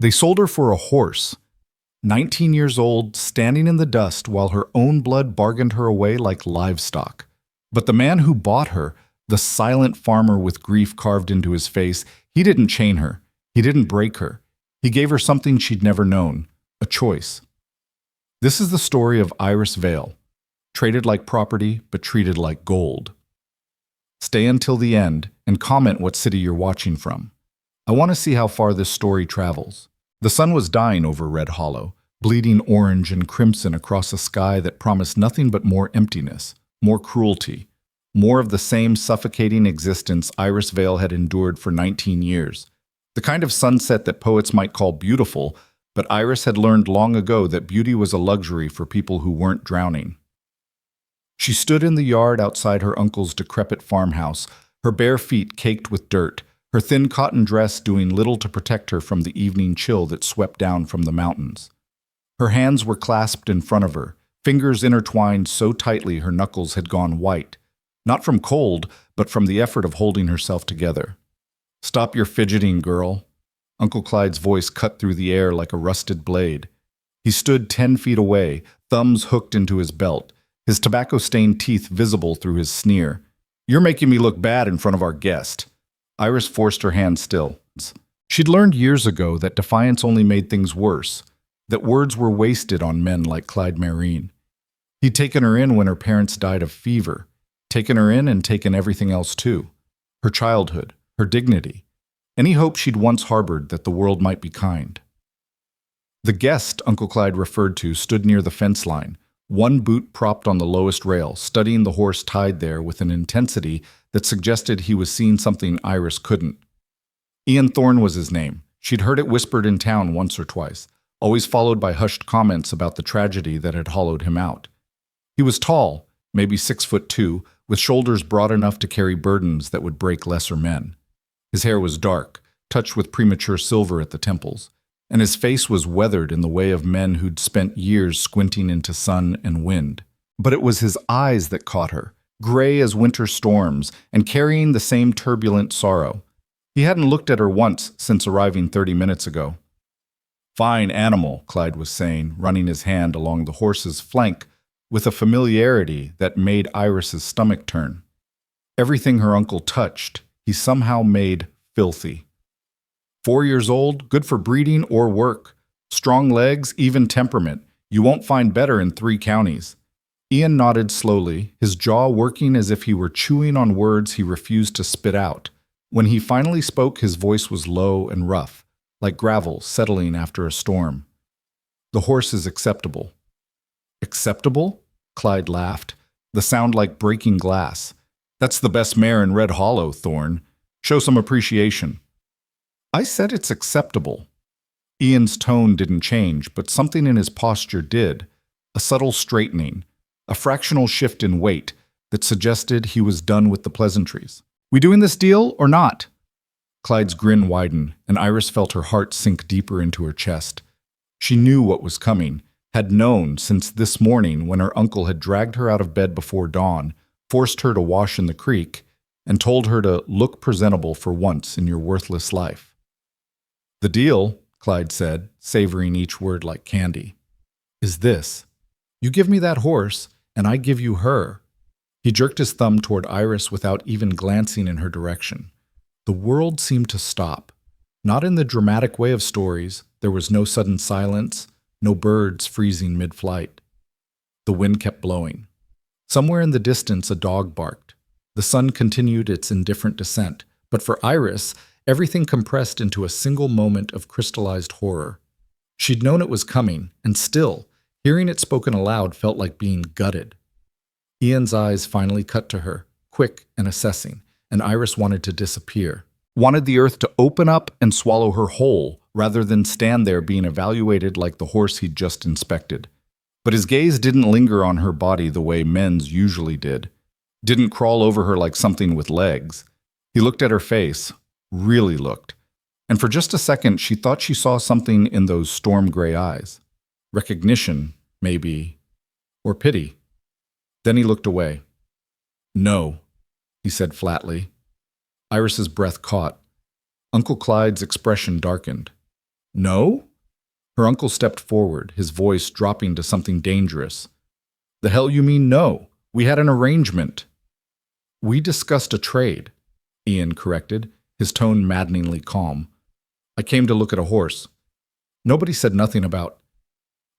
They sold her for a horse, 19 years old, standing in the dust while her own blood bargained her away like livestock. But the man who bought her, the silent farmer with grief carved into his face, he didn't chain her. He didn't break her. He gave her something she'd never known, a choice. This is the story of Iris Vale, traded like property but treated like gold. Stay until the end and comment what city you're watching from. I want to see how far this story travels. The sun was dying over Red Hollow, bleeding orange and crimson across a sky that promised nothing but more emptiness, more cruelty, more of the same suffocating existence Iris Vale had endured for 19 years. The kind of sunset that poets might call beautiful, but Iris had learned long ago that beauty was a luxury for people who weren't drowning. She stood in the yard outside her uncle's decrepit farmhouse, her bare feet caked with dirt, her thin cotton dress doing little to protect her from the evening chill that swept down from the mountains. Her hands were clasped in front of her, fingers intertwined so tightly her knuckles had gone white, not from cold, but from the effort of holding herself together. "Stop your fidgeting, girl." Uncle Clyde's voice cut through the air like a rusted blade. He stood 10 feet away, thumbs hooked into his belt, his tobacco-stained teeth visible through his sneer. "You're making me look bad in front of our guest." Iris forced her hand still. She'd learned years ago that defiance only made things worse, that words were wasted on men like Clyde Marine. He'd taken her in when her parents died of fever, taken her in and taken everything else too. Her childhood, her dignity, any hope she'd once harbored that the world might be kind. The guest Uncle Clyde referred to stood near the fence line, one boot propped on the lowest rail, studying the horse tied there with an intensity that suggested he was seeing something Iris couldn't. Ian Thorne was his name. She'd heard it whispered in town once or twice, always followed by hushed comments about the tragedy that had hollowed him out. He was tall, maybe 6'2", with shoulders broad enough to carry burdens that would break lesser men. His hair was dark, touched with premature silver at the temples, and his face was weathered in the way of men who'd spent years squinting into sun and wind. But it was his eyes that caught her, gray as winter storms, and carrying the same turbulent sorrow. He hadn't looked at her once since arriving 30 minutes ago. "Fine animal," Clyde was saying, running his hand along the horse's flank with a familiarity that made Iris's stomach turn. Everything her uncle touched, he somehow made filthy. 4 years old, good for breeding or work. Strong legs, even temperament. You won't find better in 3 counties. Ian nodded slowly, his jaw working as if he were chewing on words he refused to spit out. When he finally spoke, his voice was low and rough, like gravel settling after a storm. "The horse is acceptable." "Acceptable?" Clyde laughed, the sound like breaking glass. "That's the best mare in Red Hollow, Thorne. Show some appreciation." "I said it's acceptable." Ian's tone didn't change, but something in his posture did, a subtle straightening, a fractional shift in weight that suggested he was done with the pleasantries. "We doing this deal or not?" Clyde's grin widened, and Iris felt her heart sink deeper into her chest. She knew what was coming, had known since this morning when her uncle had dragged her out of bed before dawn, forced her to wash in the creek, and told her to look presentable for once in your worthless life. "The deal," Clyde said, savoring each word like candy, "is this. You give me that horse, and I give you her." He jerked his thumb toward Iris without even glancing in her direction. The world seemed to stop. Not in the dramatic way of stories. There was no sudden silence, no birds freezing mid-flight. The wind kept blowing. Somewhere in the distance a dog barked. The sun continued its indifferent descent, but for Iris, everything compressed into a single moment of crystallized horror. She'd known it was coming, and still, hearing it spoken aloud felt like being gutted. Ian's eyes finally cut to her, quick and assessing, and Iris wanted to disappear. Wanted the earth to open up and swallow her whole, rather than stand there being evaluated like the horse he'd just inspected. But his gaze didn't linger on her body the way men's usually did. Didn't crawl over her like something with legs. He looked at her face, really looked, and for just a second she thought she saw something in those storm-gray eyes. Recognition, maybe, or pity. Then he looked away. "No," he said flatly. Iris's breath caught. Uncle Clyde's expression darkened. No? Her uncle stepped forward, his voice dropping to something dangerous. The hell you mean no? We had an arrangement. We discussed a trade, Ian corrected, his tone maddeningly calm. I came to look at a horse. Nobody said nothing about.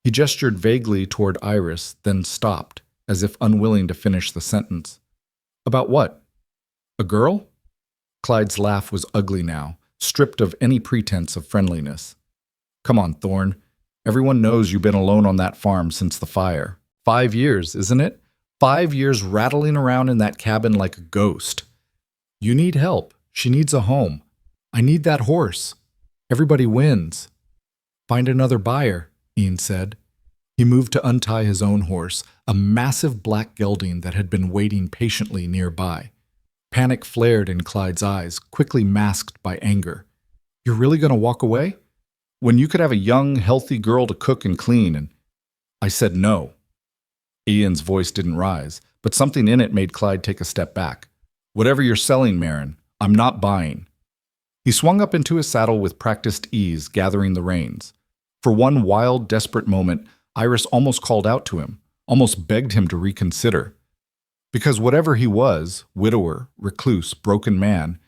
He gestured vaguely toward Iris, then stopped, as if unwilling to finish the sentence. About what? A girl? Clyde's laugh was ugly now, stripped of any pretense of friendliness. Come on, Thorne. Everyone knows you've been alone on that farm since the fire. 5 years, isn't it? 5 years rattling around in that cabin like a ghost. You need help. She needs a home. I need that horse. Everybody wins. Find another buyer, Ian said. He moved to untie his own horse, a massive black gelding that had been waiting patiently nearby. Panic flared in Clyde's eyes, quickly masked by anger. You're really going to walk away? When you could have a young, healthy girl to cook and clean and... I said no. Ian's voice didn't rise, but something in it made Clyde take a step back. Whatever you're selling, Marin, I'm not buying. He swung up into his saddle with practiced ease, gathering the reins. For one wild, desperate moment, Iris almost called out to him, almost begged him to reconsider. Because whatever he was, widower, recluse, broken man,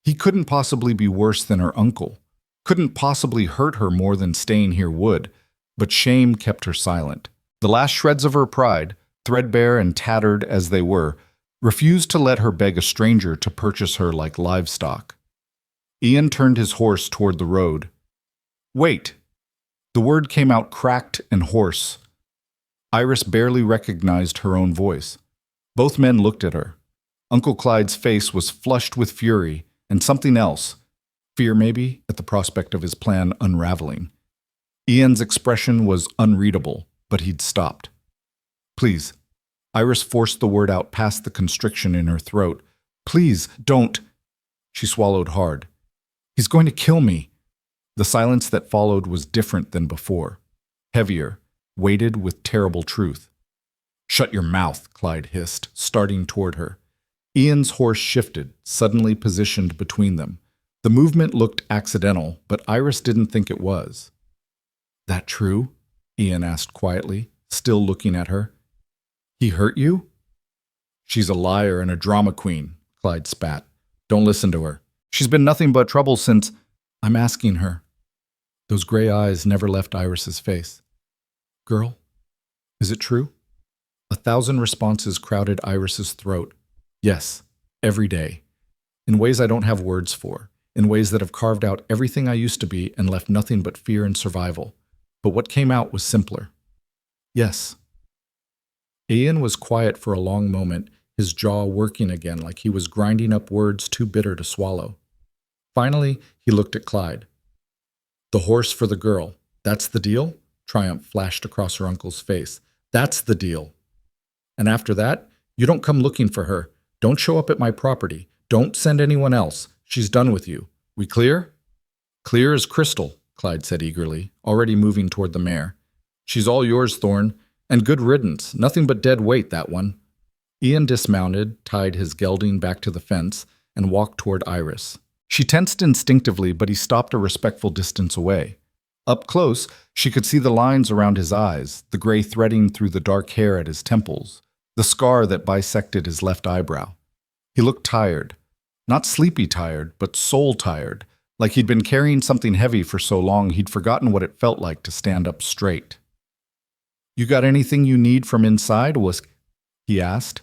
he couldn't possibly be worse than her uncle, couldn't possibly hurt her more than staying here would, but shame kept her silent. The last shreds of her pride, threadbare and tattered as they were, refused to let her beg a stranger to purchase her like livestock. Ian turned his horse toward the road. Wait! The word came out cracked and hoarse. Iris barely recognized her own voice. Both men looked at her. Uncle Clyde's face was flushed with fury and something else, fear maybe, at the prospect of his plan unraveling. Ian's expression was unreadable, but he'd stopped. Please. Iris forced the word out past the constriction in her throat. Please, don't. She swallowed hard. He's going to kill me. The silence that followed was different than before. Heavier, weighted with terrible truth. Shut your mouth, Clyde hissed, starting toward her. Ian's horse shifted, suddenly positioned between them. The movement looked accidental, but Iris didn't think it was. That true? Ian asked quietly, still looking at her. He hurt you? She's a liar and a drama queen, Clyde spat. Don't listen to her. She's been nothing but trouble since... I'm asking her. Those gray eyes never left Iris's face. Girl, is it true? 1,000 responses crowded Iris's throat. Yes, every day. In ways I don't have words for. In ways that have carved out everything I used to be and left nothing but fear and survival. But what came out was simpler. Yes. Ian was quiet for a long moment, his jaw working again like he was grinding up words too bitter to swallow. Finally, he looked at Clyde. The horse for the girl. That's the deal? Triumph flashed across her uncle's face. That's the deal. And after that, you don't come looking for her. Don't show up at my property. Don't send anyone else. She's done with you. We clear? Clear as crystal, Clyde said eagerly, already moving toward the mare. She's all yours, Thorne. And good riddance. Nothing but dead weight, that one. Ian dismounted, tied his gelding back to the fence, and walked toward Iris. She tensed instinctively, but he stopped a respectful distance away. Up close, she could see the lines around his eyes, the gray threading through the dark hair at his temples, the scar that bisected his left eyebrow. He looked tired. Not sleepy tired, but soul tired, like he'd been carrying something heavy for so long he'd forgotten what it felt like to stand up straight. You got anything you need from inside, he asked.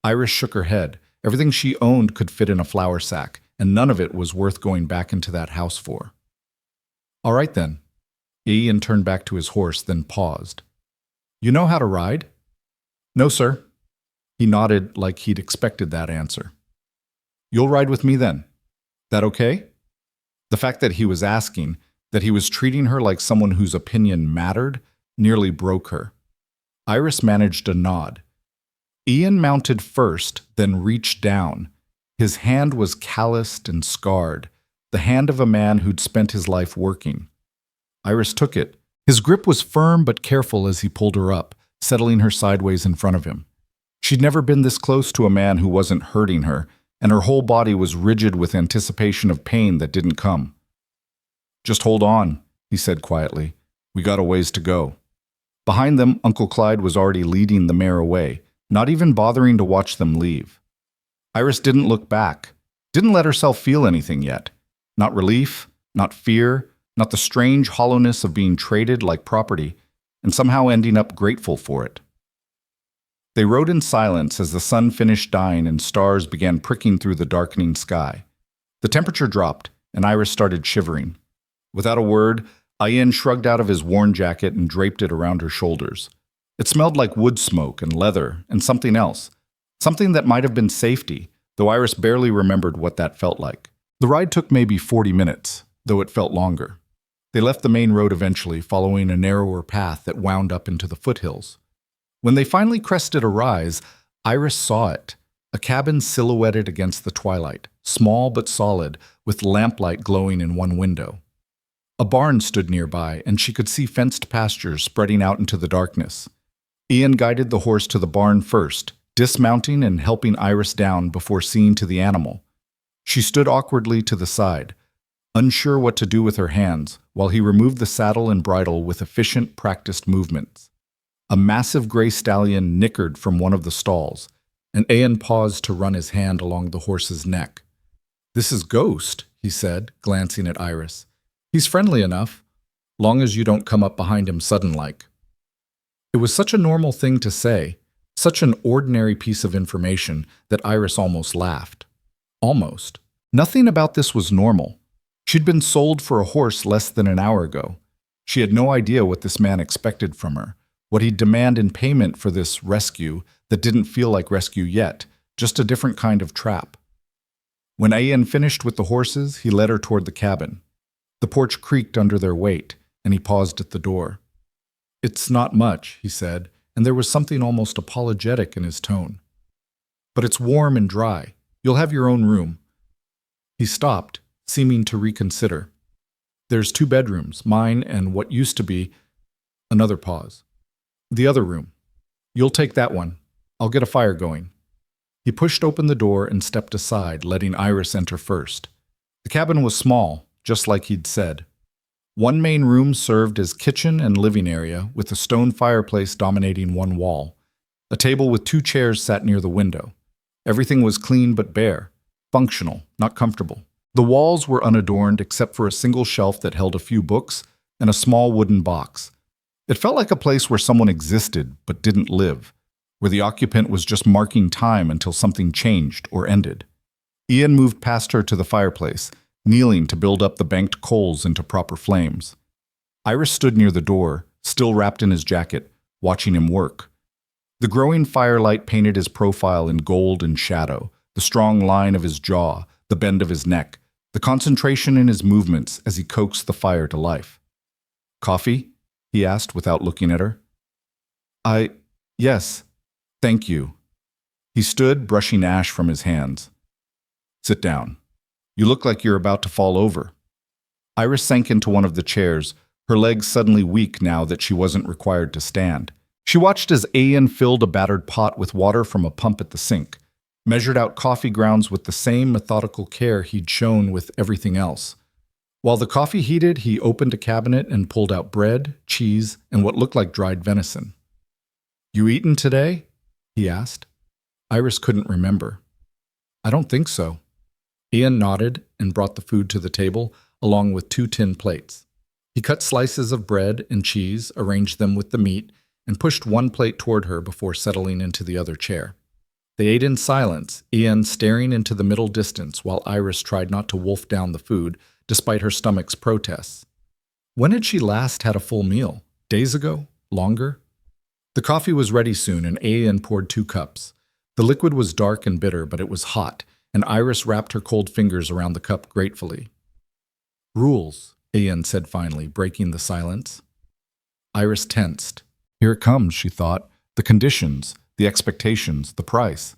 Iris shook her head. Everything she owned could fit in a flour sack, and none of it was worth going back into that house for. All right, then. Ian turned back to his horse, then paused. You know how to ride? No, sir. He nodded like he'd expected that answer. You'll ride with me then. That okay? The fact that he was asking, that he was treating her like someone whose opinion mattered, nearly broke her. Iris managed a nod. Ian mounted first, then reached down. His hand was calloused and scarred, the hand of a man who'd spent his life working. Iris took it. His grip was firm but careful as he pulled her up, settling her sideways in front of him. She'd never been this close to a man who wasn't hurting her, and her whole body was rigid with anticipation of pain that didn't come. Just hold on, he said quietly. "We got a ways to go." Behind them, Uncle Clyde was already leading the mare away, not even bothering to watch them leave. Iris didn't look back, didn't let herself feel anything yet. Not relief, not fear, not the strange hollowness of being traded like property, and somehow ending up grateful for it. They rode in silence as the sun finished dying and stars began pricking through the darkening sky. The temperature dropped, and Iris started shivering. Without a word, Ian shrugged out of his worn jacket and draped it around her shoulders. It smelled like wood smoke and leather and something else, something that might have been safety, though Iris barely remembered what that felt like. The ride took maybe 40 minutes, though it felt longer. They left the main road eventually, following a narrower path that wound up into the foothills. When they finally crested a rise, Iris saw it, a cabin silhouetted against the twilight, small but solid, with lamplight glowing in one window. A barn stood nearby, and she could see fenced pastures spreading out into the darkness. Ian guided the horse to the barn first, dismounting and helping Iris down before seeing to the animal. She stood awkwardly to the side, unsure what to do with her hands, while he removed the saddle and bridle with efficient, practiced movements. A massive gray stallion nickered from one of the stalls, and Ian paused to run his hand along the horse's neck. "This is Ghost," he said, glancing at Iris. "He's friendly enough, long as you don't come up behind him sudden-like." It was such a normal thing to say, such an ordinary piece of information, that Iris almost laughed. Almost. Nothing about this was normal. She'd been sold for a horse less than an hour ago. She had no idea what this man expected from her, what he'd demand in payment for this rescue that didn't feel like rescue yet, just a different kind of trap. When Ian finished with the horses, he led her toward the cabin. The porch creaked under their weight, and he paused at the door. "It's not much," he said, and there was something almost apologetic in his tone. "But it's warm and dry. You'll have your own room." He stopped, seeming to reconsider. "There's 2 bedrooms, mine and what used to be—" Another pause. "The other room. You'll take that one. I'll get a fire going." He pushed open the door and stepped aside, letting Iris enter first. The cabin was small, just like he'd said. One main room served as kitchen and living area, with a stone fireplace dominating one wall. A table with 2 chairs sat near the window. Everything was clean but bare, functional, not comfortable. The walls were unadorned except for a single shelf that held a few books and a small wooden box. It felt like a place where someone existed but didn't live, where the occupant was just marking time until something changed or ended. Ian moved past her to the fireplace, kneeling to build up the banked coals into proper flames. Iris stood near the door, still wrapped in his jacket, watching him work. The growing firelight painted his profile in gold and shadow, the strong line of his jaw, the bend of his neck, the concentration in his movements as he coaxed the fire to life. "Coffee?" he asked without looking at her. Yes, thank you." He stood, brushing ash from his hands. "Sit down. You look like you're about to fall over." Iris sank into one of the chairs, her legs suddenly weak now that she wasn't required to stand. She watched as Ian filled a battered pot with water from a pump at the sink, measured out coffee grounds with the same methodical care he'd shown with everything else. While the coffee heated, he opened a cabinet and pulled out bread, cheese, and what looked like dried venison. "You eaten today?" he asked. Iris couldn't remember. "I don't think so." Ian nodded and brought the food to the table, along with 2 tin plates. He cut slices of bread and cheese, arranged them with the meat, and pushed one plate toward her before settling into the other chair. They ate in silence, Ian staring into the middle distance while Iris tried not to wolf down the food, despite her stomach's protests. When had she last had a full meal? Days ago? Longer? The coffee was ready soon, and Ian poured 2 cups. The liquid was dark and bitter, but it was hot, and Iris wrapped her cold fingers around the cup gratefully. "Rules," Ian said finally, breaking the silence. Iris tensed. Here it comes, she thought. The conditions, the expectations, the price.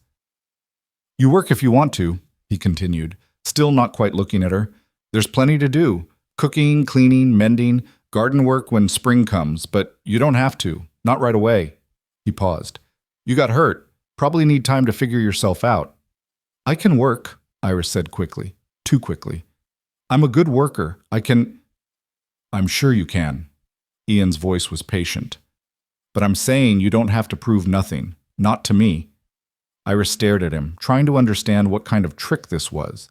"You work if you want to," he continued, still not quite looking at her. "There's plenty to do. Cooking, cleaning, mending, garden work when spring comes, but you don't have to. Not right away." He paused. "You got hurt. Probably need time to figure yourself out." "I can work," Iris said quickly. Too quickly. "I'm a good worker. I can—" I'm sure you can. Ian's voice was patient. But I'm saying you don't have to prove nothing. Not to me. Iris stared at him, trying to understand what kind of trick this was.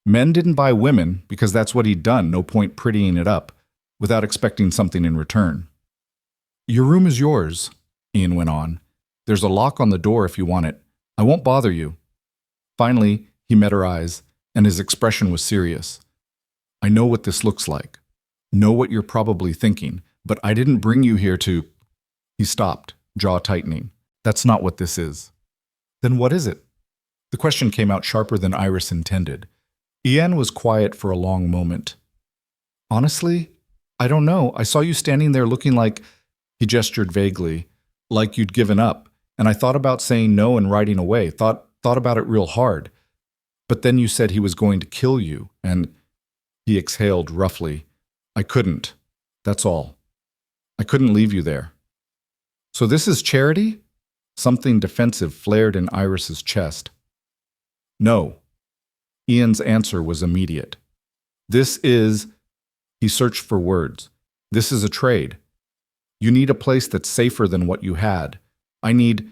Men didn't buy women because that's what he'd done, no point prettying it up, without expecting something in return. Your room is yours, Ian went on. There's a lock on the door if you want it. I won't bother you. Finally, he met her eyes, and his expression was serious. I know what this looks like. Know what you're probably thinking, but I didn't bring you here to... He stopped, jaw tightening. That's not what this is. Then what is it? The question came out sharper than Iris intended. Ian was quiet for a long moment. Honestly, I don't know. I saw you standing there looking like... He gestured vaguely, like you'd given up, and I thought about saying no and riding away, thought about it real hard. But then you said he was going to kill you, and... He exhaled roughly. I couldn't. That's all. I couldn't leave you there. So this is charity? Something defensive flared in Iris's chest. No. Ian's answer was immediate. This is... He searched for words. This is a trade. You need a place that's safer than what you had. I need...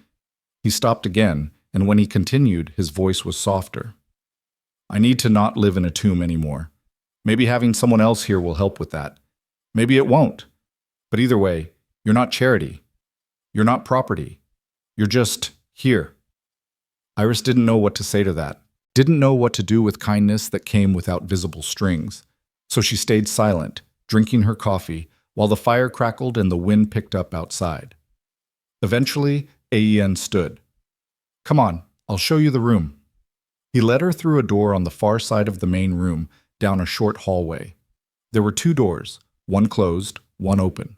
He stopped again, and when he continued, his voice was softer. I need to not live in a tomb anymore. Maybe having someone else here will help with that. Maybe it won't. But either way, you're not charity. You're not property. You're just here. Iris didn't know what to say to that. Didn't know what to do with kindness that came without visible strings. So she stayed silent, drinking her coffee, while the fire crackled and the wind picked up outside. Eventually, Ian stood. Come on, I'll show you the room. He led her through a door on the far side of the main room, down a short hallway. There were 2 doors, one closed, one open.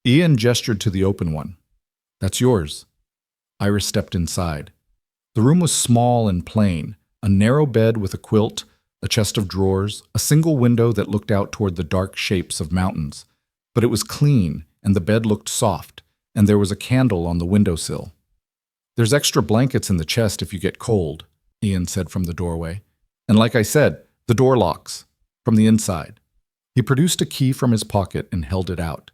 Ian gestured to the open one. That's yours. Iris stepped inside. The room was small and plain, a narrow bed with a quilt, a chest of drawers, a single window that looked out toward the dark shapes of mountains. But it was clean, and the bed looked soft, and there was a candle on the windowsill. There's extra blankets in the chest if you get cold, Ian said from the doorway. And like I said, the door locks, from the inside. He produced a key from his pocket and held it out.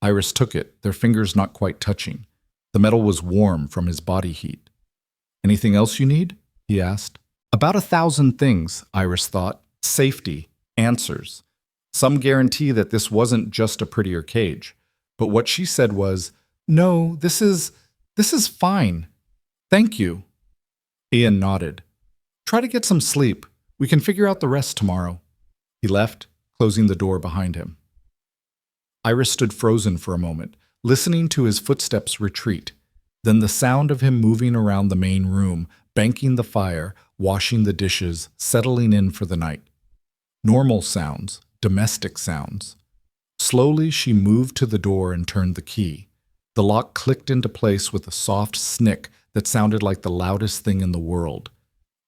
Iris took it, their fingers not quite touching. The metal was warm from his body heat. Anything else you need? He asked. About 1,000 things, Iris thought. Safety, answers. Some guarantee that this wasn't just a prettier cage. But what she said was, no, this is fine. Thank you. Ian nodded. Try to get some sleep. We can figure out the rest tomorrow. He left, closing the door behind him. Iris stood frozen for a moment, listening to his footsteps retreat. Then the sound of him moving around the main room, banking the fire, washing the dishes, settling in for the night. Normal sounds, domestic sounds. Slowly she moved to the door and turned the key. The lock clicked into place with a soft snick that sounded like the loudest thing in the world.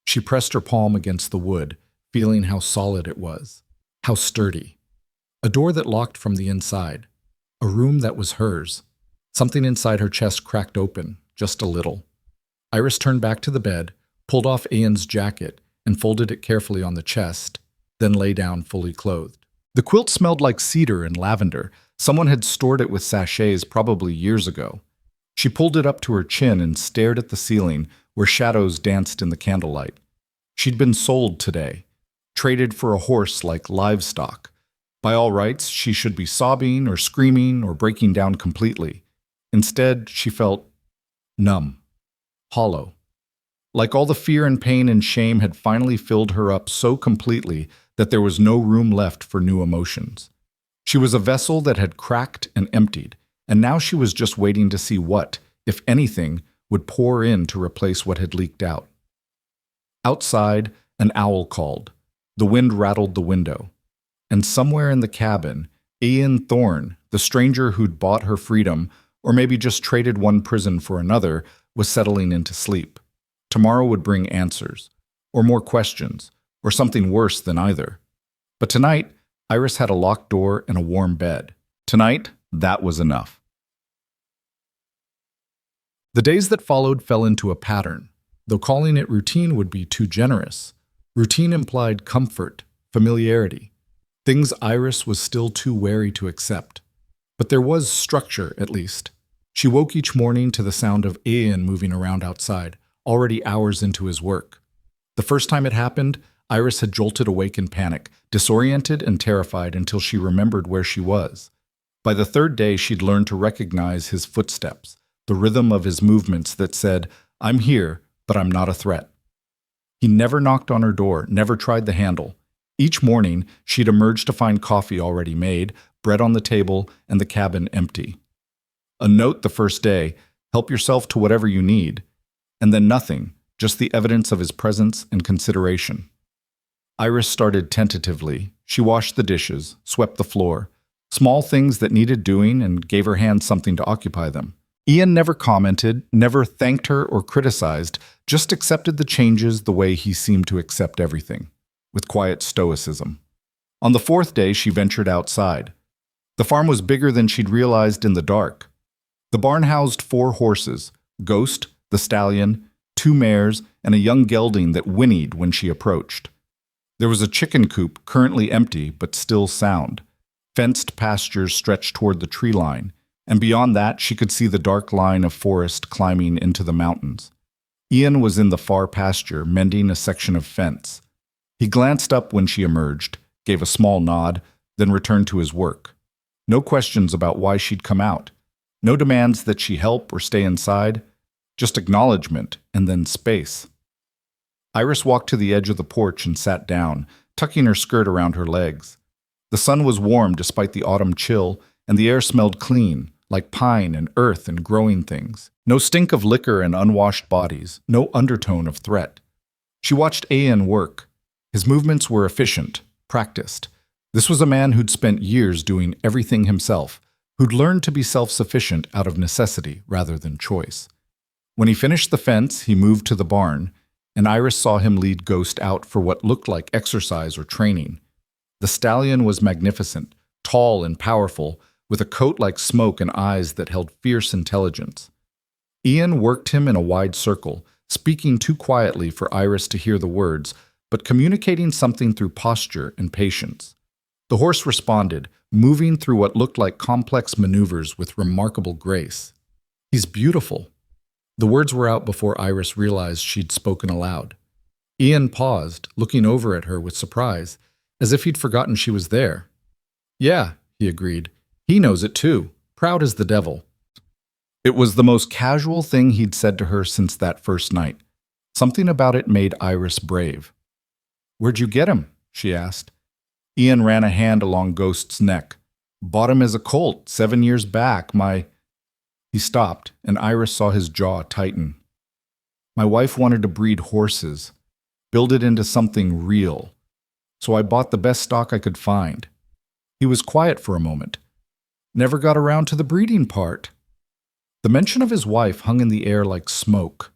She pressed her palm against the wood, feeling how solid it was, how sturdy. A door that locked from the inside. A room that was hers. Something inside her chest cracked open, just a little. Iris turned back to the bed, pulled off Ian's jacket, and folded it carefully on the chest, then lay down fully clothed. The quilt smelled like cedar and lavender. Someone had stored it with sachets probably years ago. She pulled it up to her chin and stared at the ceiling, where shadows danced in the candlelight. She'd been sold today, traded for a horse like livestock. By all rights, she should be sobbing or screaming or breaking down completely. Instead, she felt numb, hollow. Like all the fear and pain and shame had finally filled her up so completely that there was no room left for new emotions. She was a vessel that had cracked and emptied, and now she was just waiting to see what, if anything, would pour in to replace what had leaked out. Outside, an owl called. The wind rattled the window. And somewhere in the cabin, Ian Thorne, the stranger who'd bought her freedom, or maybe just traded one prison for another, was settling into sleep. Tomorrow would bring answers, or more questions, or something worse than either. But tonight, Iris had a locked door and a warm bed. Tonight, that was enough. The days that followed fell into a pattern, though calling it routine would be too generous. Routine implied comfort, familiarity. things Iris was still too wary to accept. But there was structure, at least. She woke each morning to the sound of Ian moving around outside, already hours into his work. The first time it happened, Iris had jolted awake in panic, disoriented and terrified until she remembered where she was. By the third day, she'd learned to recognize his footsteps, the rhythm of his movements that said, "I'm here, but I'm not a threat." He never knocked on her door, never tried the handle. Each morning, she'd emerge to find coffee already made, bread on the table, and the cabin empty. A note the first day, "Help yourself to whatever you need," and then nothing, just the evidence of his presence and consideration. Iris started tentatively. She washed the dishes, swept the floor, small things that needed doing, and gave her hands something to occupy them. Ian never commented, never thanked her or criticized, just accepted the changes the way he seemed to accept everything, with quiet stoicism. On the fourth day, she ventured outside. The farm was bigger than she'd realized in the dark. The barn housed 4 horses, Ghost, the stallion, 2 mares, and a young gelding that whinnied when she approached. There was a chicken coop, currently empty but still sound. Fenced pastures stretched toward the tree line, and beyond that she could see the dark line of forest climbing into the mountains. Ian was in the far pasture, mending a section of fence. He glanced up when she emerged, gave a small nod, then returned to his work. No questions about why she'd come out. No demands that she help or stay inside. Just acknowledgement and then space. Iris walked to the edge of the porch and sat down, tucking her skirt around her legs. The sun was warm despite the autumn chill, and the air smelled clean, like pine and earth and growing things. No stink of liquor and unwashed bodies, no undertone of threat. She watched Ian work. His movements were efficient, practiced. This was a man who'd spent years doing everything himself, who'd learned to be self-sufficient out of necessity rather than choice. When he finished the fence, he moved to the barn, and Iris saw him lead Ghost out for what looked like exercise or training. The stallion was magnificent, tall and powerful, with a coat like smoke and eyes that held fierce intelligence. Ian worked him in a wide circle, speaking too quietly for Iris to hear the words, but communicating something through posture and patience. The horse responded, moving through what looked like complex maneuvers with remarkable grace. "He's beautiful." The words were out before Iris realized she'd spoken aloud. Ian paused, looking over at her with surprise, as if he'd forgotten she was there. "Yeah," he agreed. "He knows it too, proud as the devil." It was the most casual thing he'd said to her since that first night. Something about it made Iris brave. "Where'd you get him?" she asked. Ian ran a hand along Ghost's neck. "Bought him as a colt 7 years back. He stopped, and Iris saw his jaw tighten. "My wife wanted to breed horses, build it into something real. So I bought the best stock I could find." He was quiet for a moment. "Never got around to the breeding part." The mention of his wife hung in the air like smoke.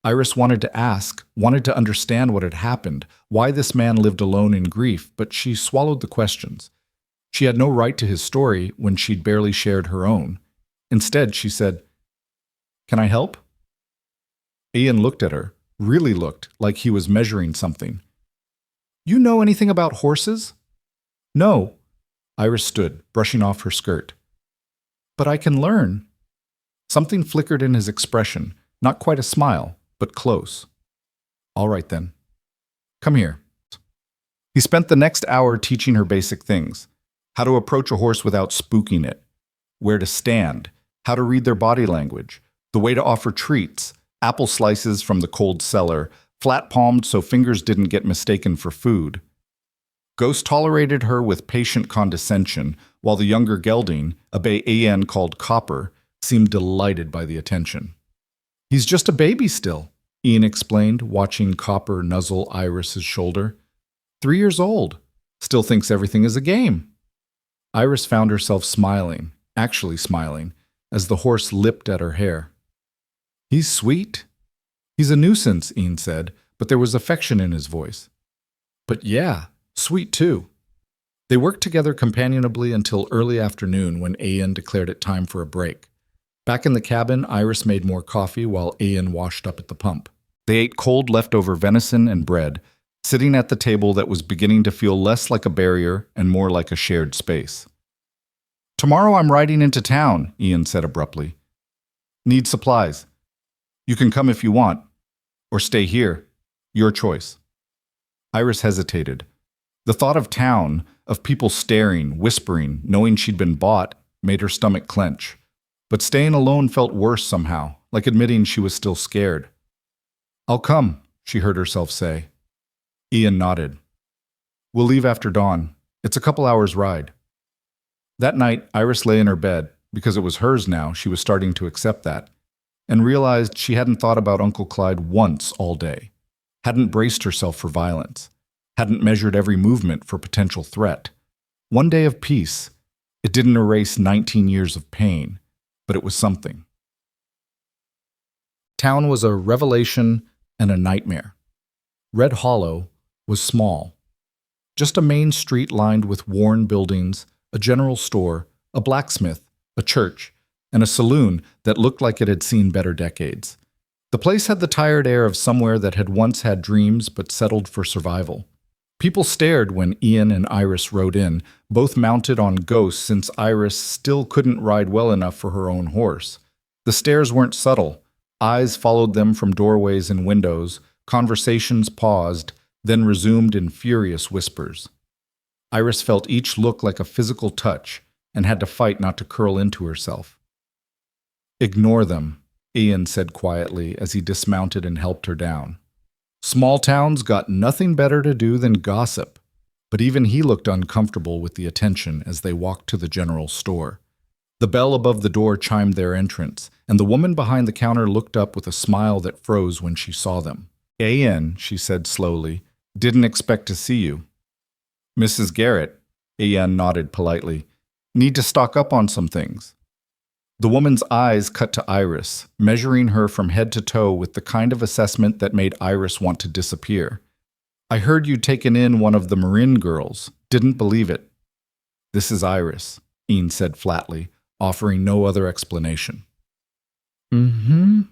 Iris wanted to ask, wanted to understand what had happened, why this man lived alone in grief, but she swallowed the questions. She had no right to his story when she'd barely shared her own. Instead, she said, "Can I help?" Ian looked at her, really looked like he was measuring something. "You know anything about horses?" "No." Iris stood, brushing off her skirt. "But I can learn." Something flickered in his expression, not quite a smile, but close. "All right then. Come here." He spent the next hour teaching her basic things. How to approach a horse without spooking it. Where to stand. How to read their body language. The way to offer treats. Apple slices from the cold cellar. Flat-palmed so fingers didn't get mistaken for food. Ghost tolerated her with patient condescension, while the younger gelding, a bay Ian called Copper, seemed delighted by the attention. "He's just a baby still," Ian explained, watching Copper nuzzle Iris's shoulder. 3 years old. Still thinks everything is a game." Iris found herself smiling, actually smiling, as the horse lipped at her hair. "He's sweet." "He's a nuisance," Ian said, but there was affection in his voice. "But yeah, sweet too." They worked together companionably until early afternoon when Ian declared it time for a break. Back in the cabin, Iris made more coffee while Ian washed up at the pump. They ate cold leftover venison and bread, sitting at the table that was beginning to feel less like a barrier and more like a shared space. "Tomorrow I'm riding into town," Ian said abruptly. "Need supplies. You can come if you want, or stay here. Your choice." Iris hesitated. The thought of town, of people staring, whispering, knowing she'd been bought, made her stomach clench. But staying alone felt worse somehow, like admitting she was still scared. "I'll come," she heard herself say. Ian nodded. "We'll leave after dawn. It's a couple hours' ride." That night, Iris lay in her bed, because it was hers now, she was starting to accept that, and realized she hadn't thought about Uncle Clyde once all day, hadn't braced herself for violence, hadn't measured every movement for potential threat. One day of peace. It didn't erase 19 years of pain, but it was something. Town was a revelation and a nightmare. Red Hollow was small. Just a main street lined with worn buildings, a general store, a blacksmith, a church, and a saloon that looked like it had seen better decades. The place had the tired air of somewhere that had once had dreams but settled for survival. People stared when Ian and Iris rode in, both mounted on ghosts since Iris still couldn't ride well enough for her own horse. The stares weren't subtle. Eyes followed them from doorways and windows, conversations paused, then resumed in furious whispers. Iris felt each look like a physical touch and had to fight not to curl into herself. "Ignore them," Ian said quietly as he dismounted and helped her down. Small towns got nothing better to do than gossip, but even he looked uncomfortable with the attention as they walked to the general store. The bell above the door chimed their entrance, and the woman behind the counter looked up with a smile that froze when she saw them. "Ian," she said slowly, "didn't expect to see you." "Mrs. Garrett," Ian nodded politely, "need to stock up on some things." The woman's eyes cut to Iris, measuring her from head to toe with the kind of assessment that made Iris want to disappear. "I heard you'd taken in one of the Marin girls. Didn't believe it." "This is Iris," Ian said flatly, offering no other explanation. "Mm-hmm."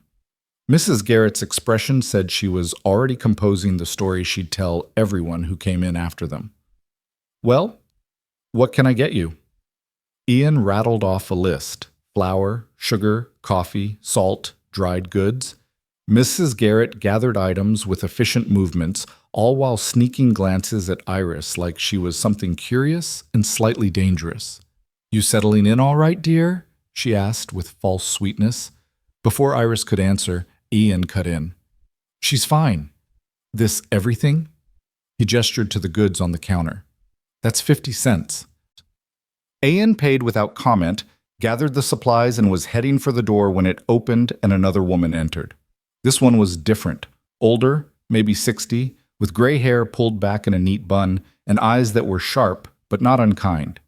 Mrs. Garrett's expression said she was already composing the story she'd tell everyone who came in after them. "Well, what can I get you?" Ian rattled off a list. Flour, sugar, coffee, salt, dried goods. Mrs. Garrett gathered items with efficient movements, all while sneaking glances at Iris like she was something curious and slightly dangerous. "You settling in all right, dear?" she asked with false sweetness. Before Iris could answer, Ian cut in. "She's fine." "This everything?" He gestured to the goods on the counter. "That's 50 cents. Ian paid without comment, gathered the supplies, and was heading for the door when it opened and another woman entered. This one was different. Older, maybe 60, with gray hair pulled back in a neat bun, and eyes that were sharp but not unkind.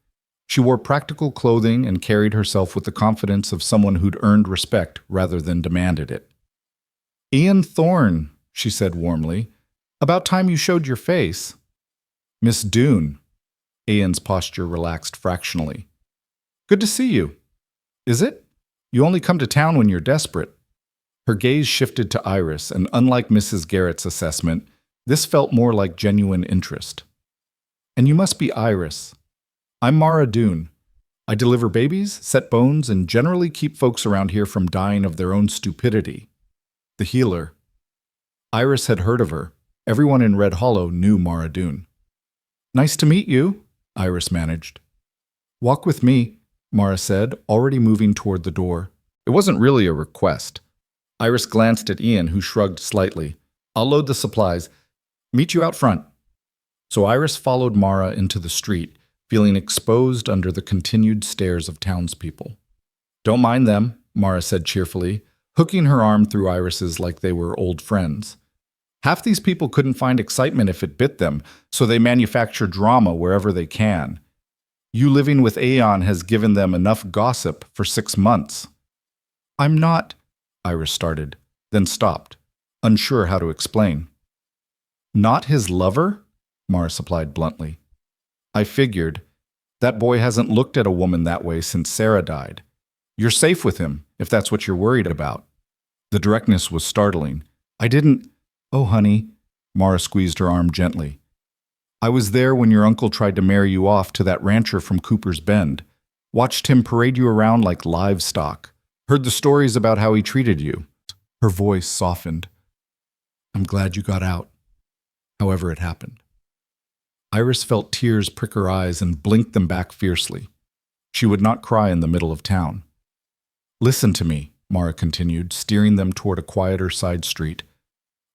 She wore practical clothing and carried herself with the confidence of someone who'd earned respect rather than demanded it. "Ian Thorne," she said warmly. "About time you showed your face." "Miss Doone." Ian's posture relaxed fractionally. "Good to see you." "Is it? You only come to town when you're desperate." Her gaze shifted to Iris, and unlike Mrs. Garrett's assessment, this felt more like genuine interest. "And you must be Iris." "I'm Mara Doone. I deliver babies, set bones, and generally keep folks around here from dying of their own stupidity." The healer. Iris had heard of her. Everyone in Red Hollow knew Mara Doone. "Nice to meet you," Iris managed. "Walk with me," Mara said, already moving toward the door. It wasn't really a request. Iris glanced at Ian, who shrugged slightly. "I'll load the supplies. Meet you out front." So Iris followed Mara into the street, feeling exposed under the continued stares of townspeople. "Don't mind them," Mara said cheerfully, hooking her arm through Iris's like they were old friends. "Half these people couldn't find excitement if it bit them, so they manufacture drama wherever they can. You living with Aeon has given them enough gossip for 6 months." "I'm not," Iris started, then stopped, unsure how to explain. "Not his lover?" Mara supplied bluntly. "I figured. That boy hasn't looked at a woman that way since Sarah died. You're safe with him, if that's what you're worried about." The directness was startling. "I didn't—" "Oh, honey," Mara squeezed her arm gently. I was there when your uncle tried to marry you off to that rancher from Cooper's Bend. Watched him parade you around like livestock. Heard the stories about how he treated you. Her voice softened. I'm glad you got out, however it happened. Iris felt tears prick her eyes and blinked them back fiercely. She would not cry in the middle of town. Listen to me, Mara continued, steering them toward a quieter side street.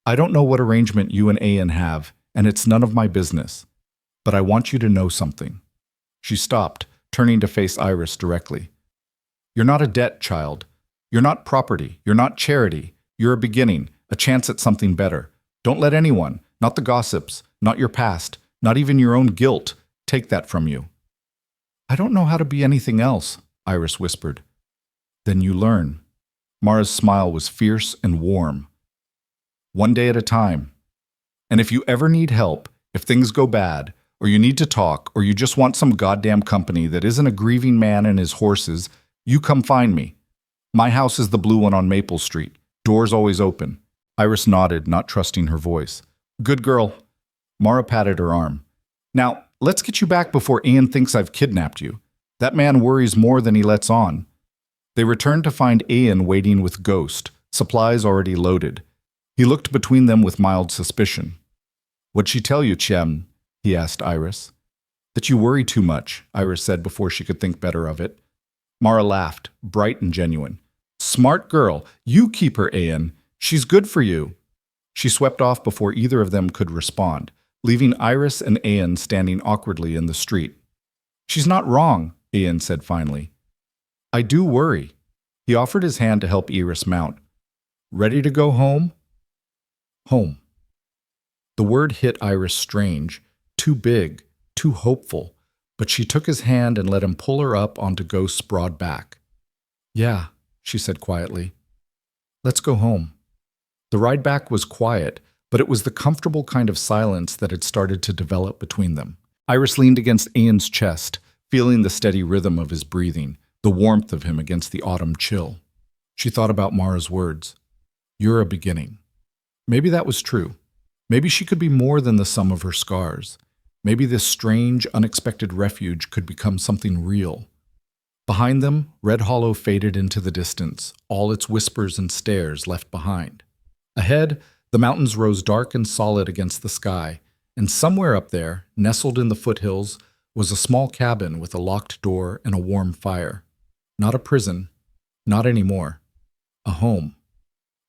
I don't know what arrangement you and Ian have, and it's none of my business. But I want you to know something. She stopped, turning to face Iris directly. You're not a debt, child. You're not property. You're not charity. You're a beginning, a chance at something better. Don't let anyone, not the gossips, not your past, not even your own guilt, take that from you. I don't know how to be anything else, Iris whispered. Then you learn. Mara's smile was fierce and warm. One day at a time. And if you ever need help, if things go bad, or you need to talk, or you just want some goddamn company that isn't a grieving man and his horses, you come find me. My house is the blue one on Maple Street. Doors always open. Iris nodded, not trusting her voice. Good girl. Mara patted her arm. Now, let's get you back before Ian thinks I've kidnapped you. That man worries more than he lets on. They returned to find Ian waiting with Ghost, supplies already loaded. He looked between them with mild suspicion. What'd she tell you, Chem? He asked Iris. That you worry too much, Iris said before she could think better of it. Mara laughed, bright and genuine. Smart girl. You keep her, Ian. She's good for you. She swept off before either of them could respond, leaving Iris and Ian standing awkwardly in the street. She's not wrong, Ian said finally. I do worry. He offered his hand to help Iris mount. Ready to go home? Home. The word hit Iris strange, too big, too hopeful, but she took his hand and let him pull her up onto Ghost's broad back. Yeah, she said quietly. Let's go home. The ride back was quiet, but it was the comfortable kind of silence that had started to develop between them. Iris leaned against Ian's chest, feeling the steady rhythm of his breathing, the warmth of him against the autumn chill. She thought about Mara's words. You're a beginning. Maybe that was true. Maybe she could be more than the sum of her scars. Maybe this strange, unexpected refuge could become something real. Behind them, Red Hollow faded into the distance, all its whispers and stares left behind. Ahead, the mountains rose dark and solid against the sky, and somewhere up there, nestled in the foothills, was a small cabin with a locked door and a warm fire. Not a prison, not anymore. A home.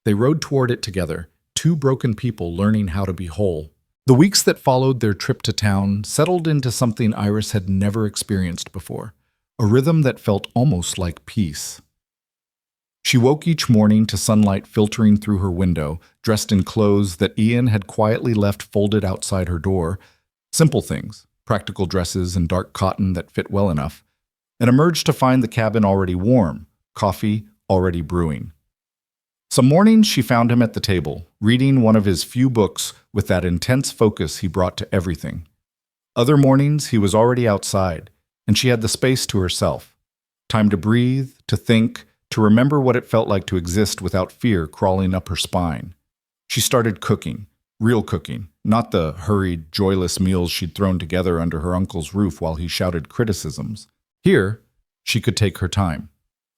They rode toward it together, two broken people learning how to be whole. The weeks that followed their trip to town settled into something Iris had never experienced before, a rhythm that felt almost like peace. She woke each morning to sunlight filtering through her window, dressed in clothes that Ian had quietly left folded outside her door, simple things, practical dresses and dark cotton that fit well enough, and emerged to find the cabin already warm, coffee already brewing. Some mornings she found him at the table, reading one of his few books with that intense focus he brought to everything. Other mornings he was already outside, and she had the space to herself. Time to breathe, to think, to remember what it felt like to exist without fear crawling up her spine. She started cooking, real cooking, not the hurried, joyless meals she'd thrown together under her uncle's roof while he shouted criticisms. Here, she could take her time.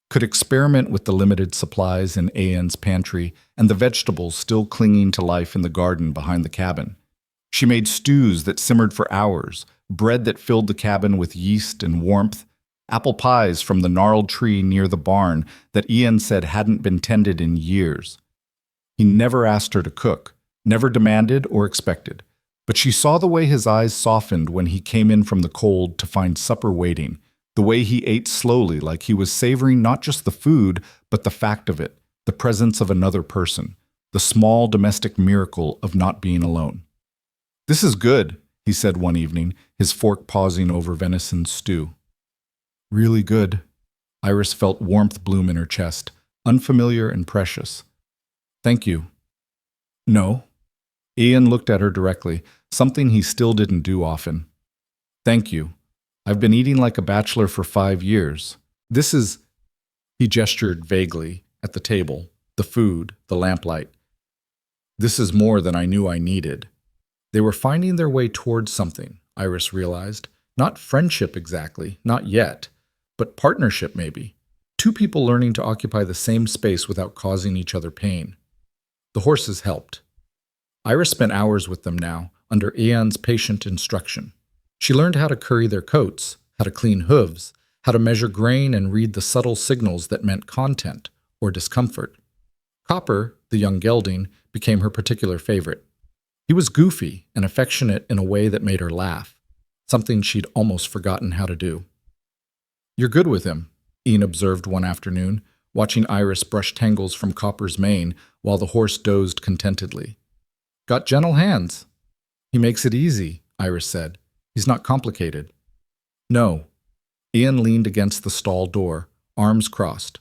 Could experiment with the limited supplies in Ian's pantry and the vegetables still clinging to life in the garden behind the cabin. She made stews that simmered for hours, bread that filled the cabin with yeast and warmth, apple pies from the gnarled tree near the barn that Ian said hadn't been tended in years. He never asked her to cook, never demanded or expected, but she saw the way his eyes softened when he came in from the cold to find supper waiting, the way he ate slowly like he was savoring not just the food, but the fact of it, the presence of another person, the small domestic miracle of not being alone. This is good, he said one evening, his fork pausing over venison stew. Really good. Iris felt warmth bloom in her chest, unfamiliar and precious. Thank you. No. Ian looked at her directly, something he still didn't do often. Thank you. I've been eating like a bachelor for 5 years. This is... He gestured vaguely at the table, the food, the lamplight. This is more than I knew I needed. They were finding their way towards something, Iris realized. Not friendship exactly, not yet, but partnership maybe. Two people learning to occupy the same space without causing each other pain. The horses helped. Iris spent hours with them now, under Ian's patient instruction. She learned how to curry their coats, how to clean hooves, how to measure grain and read the subtle signals that meant content or discomfort. Copper, the young gelding, became her particular favorite. He was goofy and affectionate in a way that made her laugh, something she'd almost forgotten how to do. "You're good with him," Ian observed one afternoon, watching Iris brush tangles from Copper's mane while the horse dozed contentedly. "Got gentle hands." "He makes it easy," Iris said. "He's not complicated." "No." Ian leaned against the stall door, arms crossed.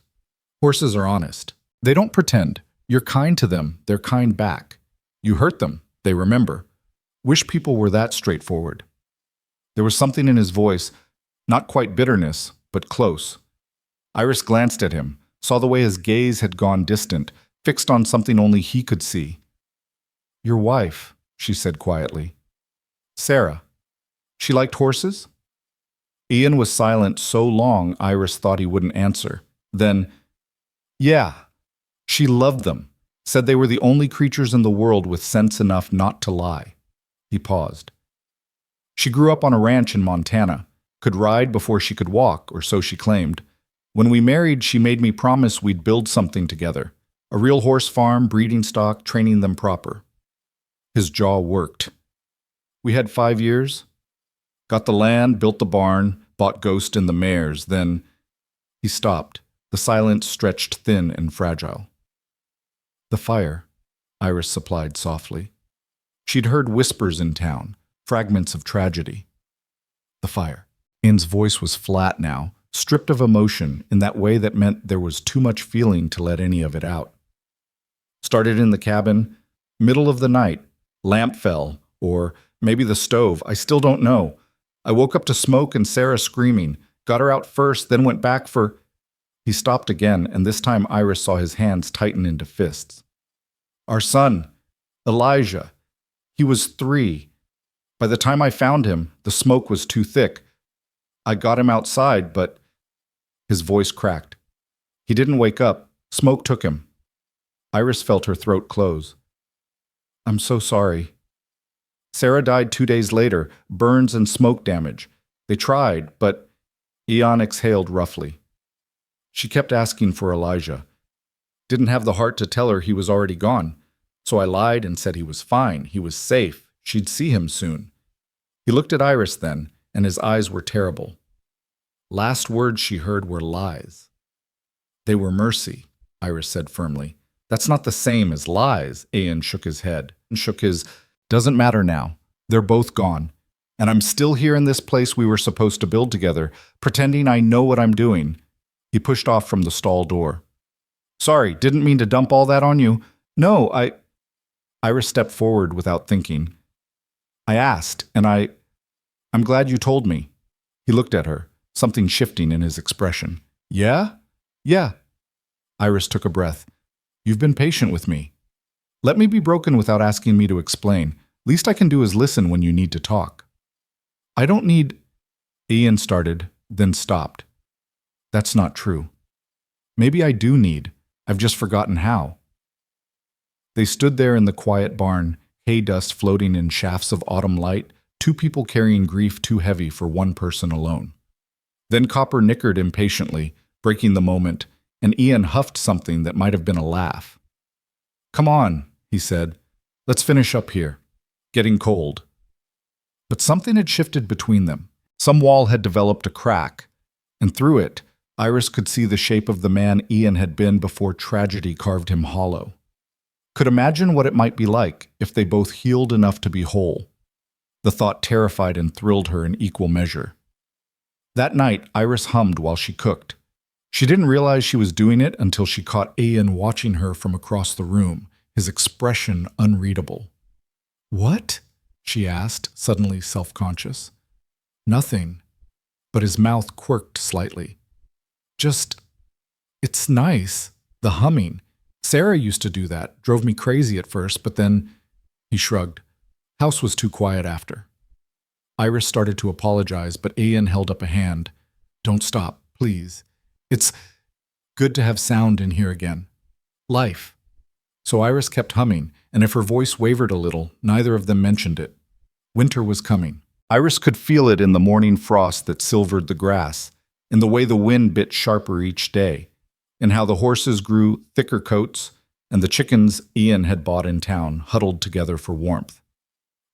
"Horses are honest. They don't pretend. You're kind to them, they're kind back. You hurt them, they remember. Wish people were that straightforward." There was something in his voice, not quite bitterness, but close. Iris glanced at him, saw the way his gaze had gone distant, fixed on something only he could see. "Your wife," she said quietly. "Sarah. She liked horses?" Ian was silent so long Iris thought he wouldn't answer. Then, "Yeah. She loved them, said they were the only creatures in the world with sense enough not to lie." He paused. "She grew up on a ranch in Montana, could ride before she could walk, or so she claimed. When we married, she made me promise we'd build something together. A real horse farm, breeding stock, training them proper." His jaw worked. "We had 5 years. Got the land, built the barn, bought Ghost and the mares, then—" He stopped. The silence stretched thin and fragile. "The fire," Iris supplied softly. She'd heard whispers in town, fragments of tragedy. "The fire." Ian's voice was flat now, stripped of emotion in that way that meant there was too much feeling to let any of it out. "Started in the cabin, middle of the night, lamp fell, or maybe the stove, I still don't know. I woke up to smoke and Sarah screaming, got her out first, then went back for—" He stopped again, and this time Iris saw his hands tighten into fists. "Our son, Elijah. He was 3. By the time I found him, the smoke was too thick. I got him outside, but—" His voice cracked. "He didn't wake up. Smoke took him." Iris felt her throat close. "I'm so sorry." "Sarah died 2 days later, burns and smoke damage. They tried, but—" Ian exhaled roughly. "She kept asking for Elijah. Didn't have the heart to tell her he was already gone. So I lied and said he was fine, he was safe, she'd see him soon." He looked at Iris then, and his eyes were terrible. Last words she heard were lies. "They were mercy," Iris said firmly. "That's not the same as lies." Ian shook his head and shook his— "Doesn't matter now. They're both gone. And I'm still here in this place we were supposed to build together, pretending I know what I'm doing." He pushed off from the stall door. "Sorry, didn't mean to dump all that on you. No, Iris stepped forward without thinking. "I asked, and I'm glad you told me." He looked at her, something shifting in his expression. "Yeah? Yeah." Iris took a breath. "You've been patient with me. Let me be broken without asking me to explain. Least I can do is listen when you need to talk." "I don't need—" Ian started, then stopped. "That's not true. Maybe I do need. I've just forgotten how." They stood there in the quiet barn, hay dust floating in shafts of autumn light, 2 people carrying grief too heavy for one person alone. Then Copper nickered impatiently, breaking the moment, and Ian huffed something that might have been a laugh. "Come on," he said. "Let's finish up here. Getting cold." But something had shifted between them. Some wall had developed a crack, and through it, Iris could see the shape of the man Ian had been before tragedy carved him hollow. Could imagine what it might be like if they both healed enough to be whole. The thought terrified and thrilled her in equal measure. That night, Iris hummed while she cooked. She didn't realize she was doing it until she caught Ian watching her from across the room, his expression unreadable. "What?" she asked, suddenly self-conscious. "Nothing," but his mouth quirked slightly. "Just, it's nice, the humming. Sarah used to do that, drove me crazy at first, but then—" He shrugged. House was too quiet after. Iris started to apologize, but Ian held up a hand. Don't stop, please. It's good to have sound in here again. Life. So Iris kept humming, and if her voice wavered a little, neither of them mentioned it. Winter was coming. Iris could feel it in the morning frost that silvered the grass, in the way the wind bit sharper each day, in how the horses grew thicker coats, and the chickens Ian had bought in town huddled together for warmth.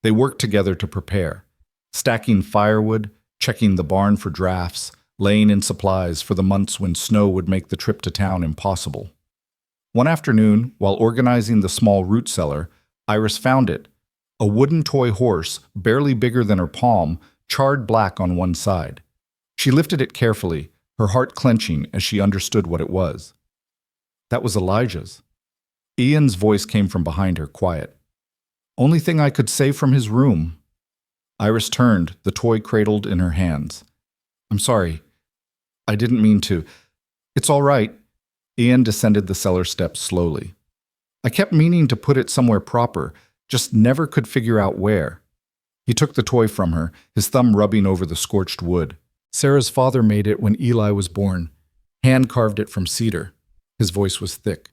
They worked together to prepare, stacking firewood, checking the barn for drafts, laying in supplies for the months when snow would make the trip to town impossible. One afternoon, while organizing the small root cellar, Iris found it, a wooden toy horse, barely bigger than her palm, charred black on one side. She lifted it carefully, her heart clenching as she understood what it was. That was Elijah's. Ian's voice came from behind her, quiet. Only thing I could save from his room. Iris turned, the toy cradled in her hands. I'm sorry. I didn't mean to. It's all right. Ian descended the cellar steps slowly. I kept meaning to put it somewhere proper, just never could figure out where. He took the toy from her, his thumb rubbing over the scorched wood. Sarah's father made it when Eli was born. Hand-carved it from cedar. His voice was thick.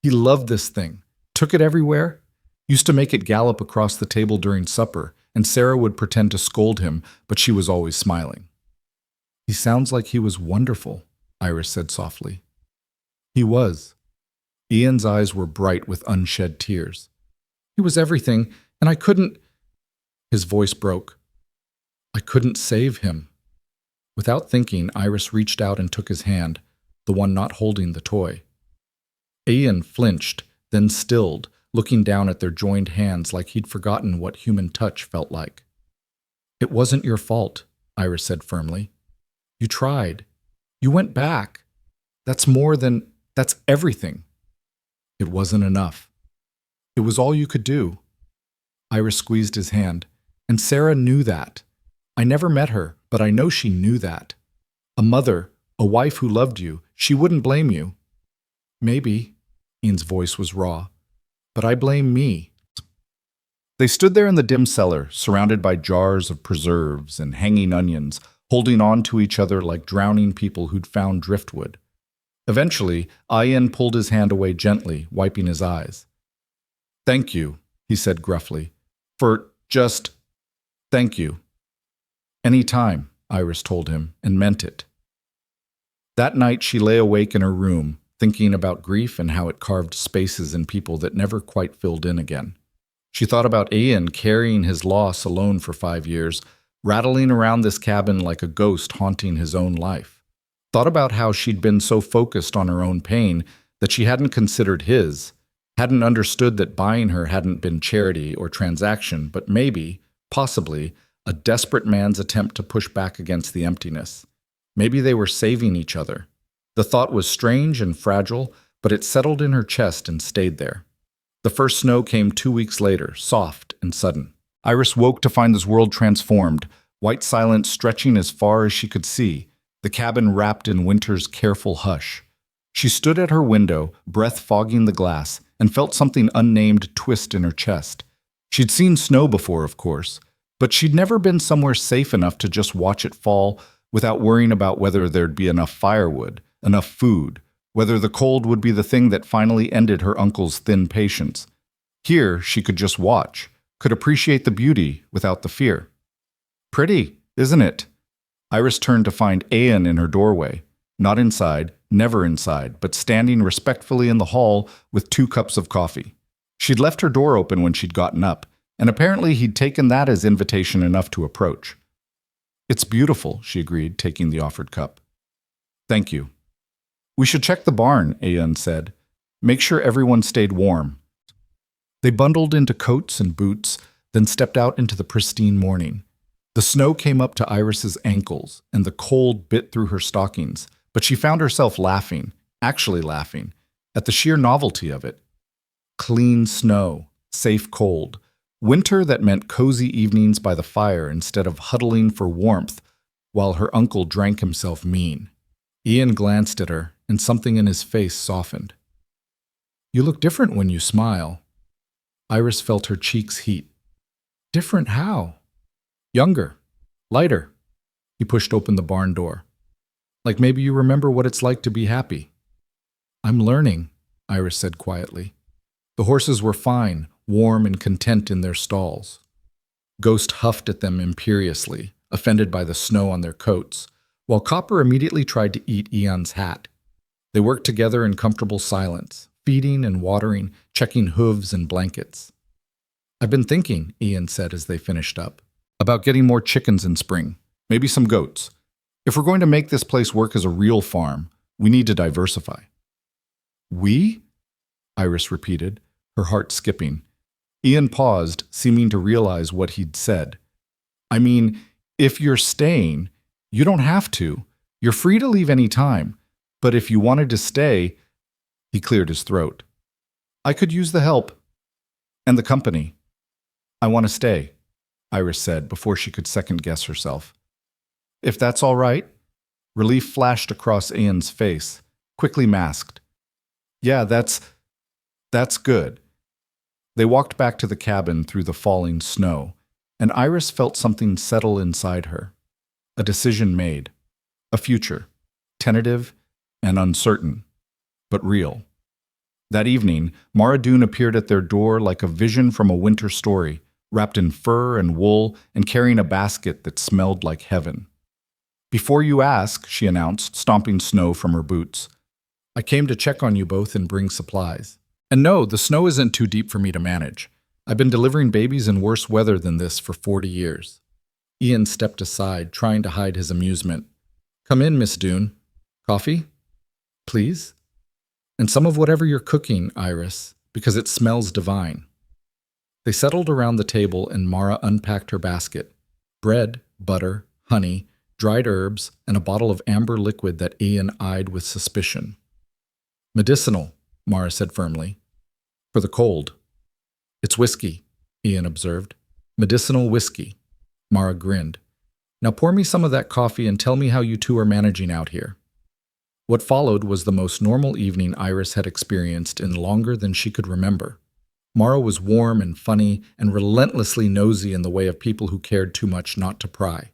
He loved this thing. Took it everywhere. Used to make it gallop across the table during supper, and Sarah would pretend to scold him, but she was always smiling. He sounds like he was wonderful, Iris said softly. He was. Ian's eyes were bright with unshed tears. He was everything, and I couldn't... His voice broke. I couldn't save him. Without thinking, Iris reached out and took his hand, the one not holding the toy. Ian flinched, then stilled, looking down at their joined hands like he'd forgotten what human touch felt like. It wasn't your fault, Iris said firmly. You tried. You went back. That's everything. It wasn't enough. It was all you could do. Iris squeezed his hand, and Sarah knew that. I never met her, but I know she knew that. A mother, a wife who loved you, she wouldn't blame you. Maybe, Ian's voice was raw, but I blame me. They stood there in the dim cellar, surrounded by jars of preserves and hanging onions, holding on to each other like drowning people who'd found driftwood. Eventually, Ian pulled his hand away gently, wiping his eyes. Thank you, he said gruffly. Thank you. Any time, Iris told him, and meant it. That night she lay awake in her room, thinking about grief and how it carved spaces in people that never quite filled in again. She thought about Ian carrying his loss alone for 5 years, rattling around this cabin like a ghost haunting his own life. Thought about how she'd been so focused on her own pain that she hadn't considered his, hadn't understood that buying her hadn't been charity or transaction, but maybe, possibly, a desperate man's attempt to push back against the emptiness. Maybe they were saving each other. The thought was strange and fragile, but it settled in her chest and stayed there. The first snow came 2 weeks later, soft and sudden. Iris woke to find this world transformed, white silence stretching as far as she could see, the cabin wrapped in winter's careful hush. She stood at her window, breath fogging the glass, and felt something unnamed twist in her chest. She'd seen snow before, of course, but she'd never been somewhere safe enough to just watch it fall without worrying about whether there'd be enough firewood, enough food, whether the cold would be the thing that finally ended her uncle's thin patience. Here, she could just watch, could appreciate the beauty without the fear. Pretty, isn't it? Iris turned to find Ian in her doorway, not inside, never inside, but standing respectfully in the hall with 2 cups of coffee. She'd left her door open when she'd gotten up, and apparently he'd taken that as invitation enough to approach. It's beautiful, she agreed, taking the offered cup. Thank you. We should check the barn, Ian said. Make sure everyone stayed warm. They bundled into coats and boots, then stepped out into the pristine morning. The snow came up to Iris's ankles, and the cold bit through her stockings, but she found herself laughing, actually laughing, at the sheer novelty of it. Clean snow, safe cold, winter that meant cozy evenings by the fire instead of huddling for warmth while her uncle drank himself mean. Ian glanced at her, and something in his face softened. You look different when you smile. Iris felt her cheeks heat. Different how? Younger. Lighter. He pushed open the barn door. Like maybe you remember what it's like to be happy. I'm learning, Iris said quietly. The horses were fine, warm and content in their stalls. Ghost huffed at them imperiously, offended by the snow on their coats, while Copper immediately tried to eat Ian's hat. They worked together in comfortable silence, feeding and watering, checking hooves and blankets. I've been thinking, Ian said as they finished up, about getting more chickens in spring, maybe some goats. If we're going to make this place work as a real farm, we need to diversify. We? Iris repeated, her heart skipping. Ian paused, seeming to realize what he'd said. I mean, if you're staying, you don't have to. You're free to leave any time. But if you wanted to stay, he cleared his throat. I could use the help. And the company. I want to stay, Iris said before she could second-guess herself. If that's all right? Relief flashed across Ian's face, quickly masked. Yeah, that's good. They walked back to the cabin through the falling snow, and Iris felt something settle inside her. A decision made. A future. Tentative and uncertain, but real. That evening, Mara Doone appeared at their door like a vision from a winter story, wrapped in fur and wool and carrying a basket that smelled like heaven. Before you ask, she announced, stomping snow from her boots. I came to check on you both and bring supplies. And no, the snow isn't too deep for me to manage. I've been delivering babies in worse weather than this for 40 years. Ian stepped aside, trying to hide his amusement. Come in, Miss Doone. Coffee? Please? And some of whatever you're cooking, Iris, because it smells divine. They settled around the table and Mara unpacked her basket. Bread, butter, honey, dried herbs, and a bottle of amber liquid that Ian eyed with suspicion. Medicinal, Mara said firmly. For the cold. It's whiskey, Ian observed. Medicinal whiskey. Mara grinned. Now pour me some of that coffee and tell me how you two are managing out here. What followed was the most normal evening Iris had experienced in longer than she could remember. Mara was warm and funny and relentlessly nosy in the way of people who cared too much not to pry.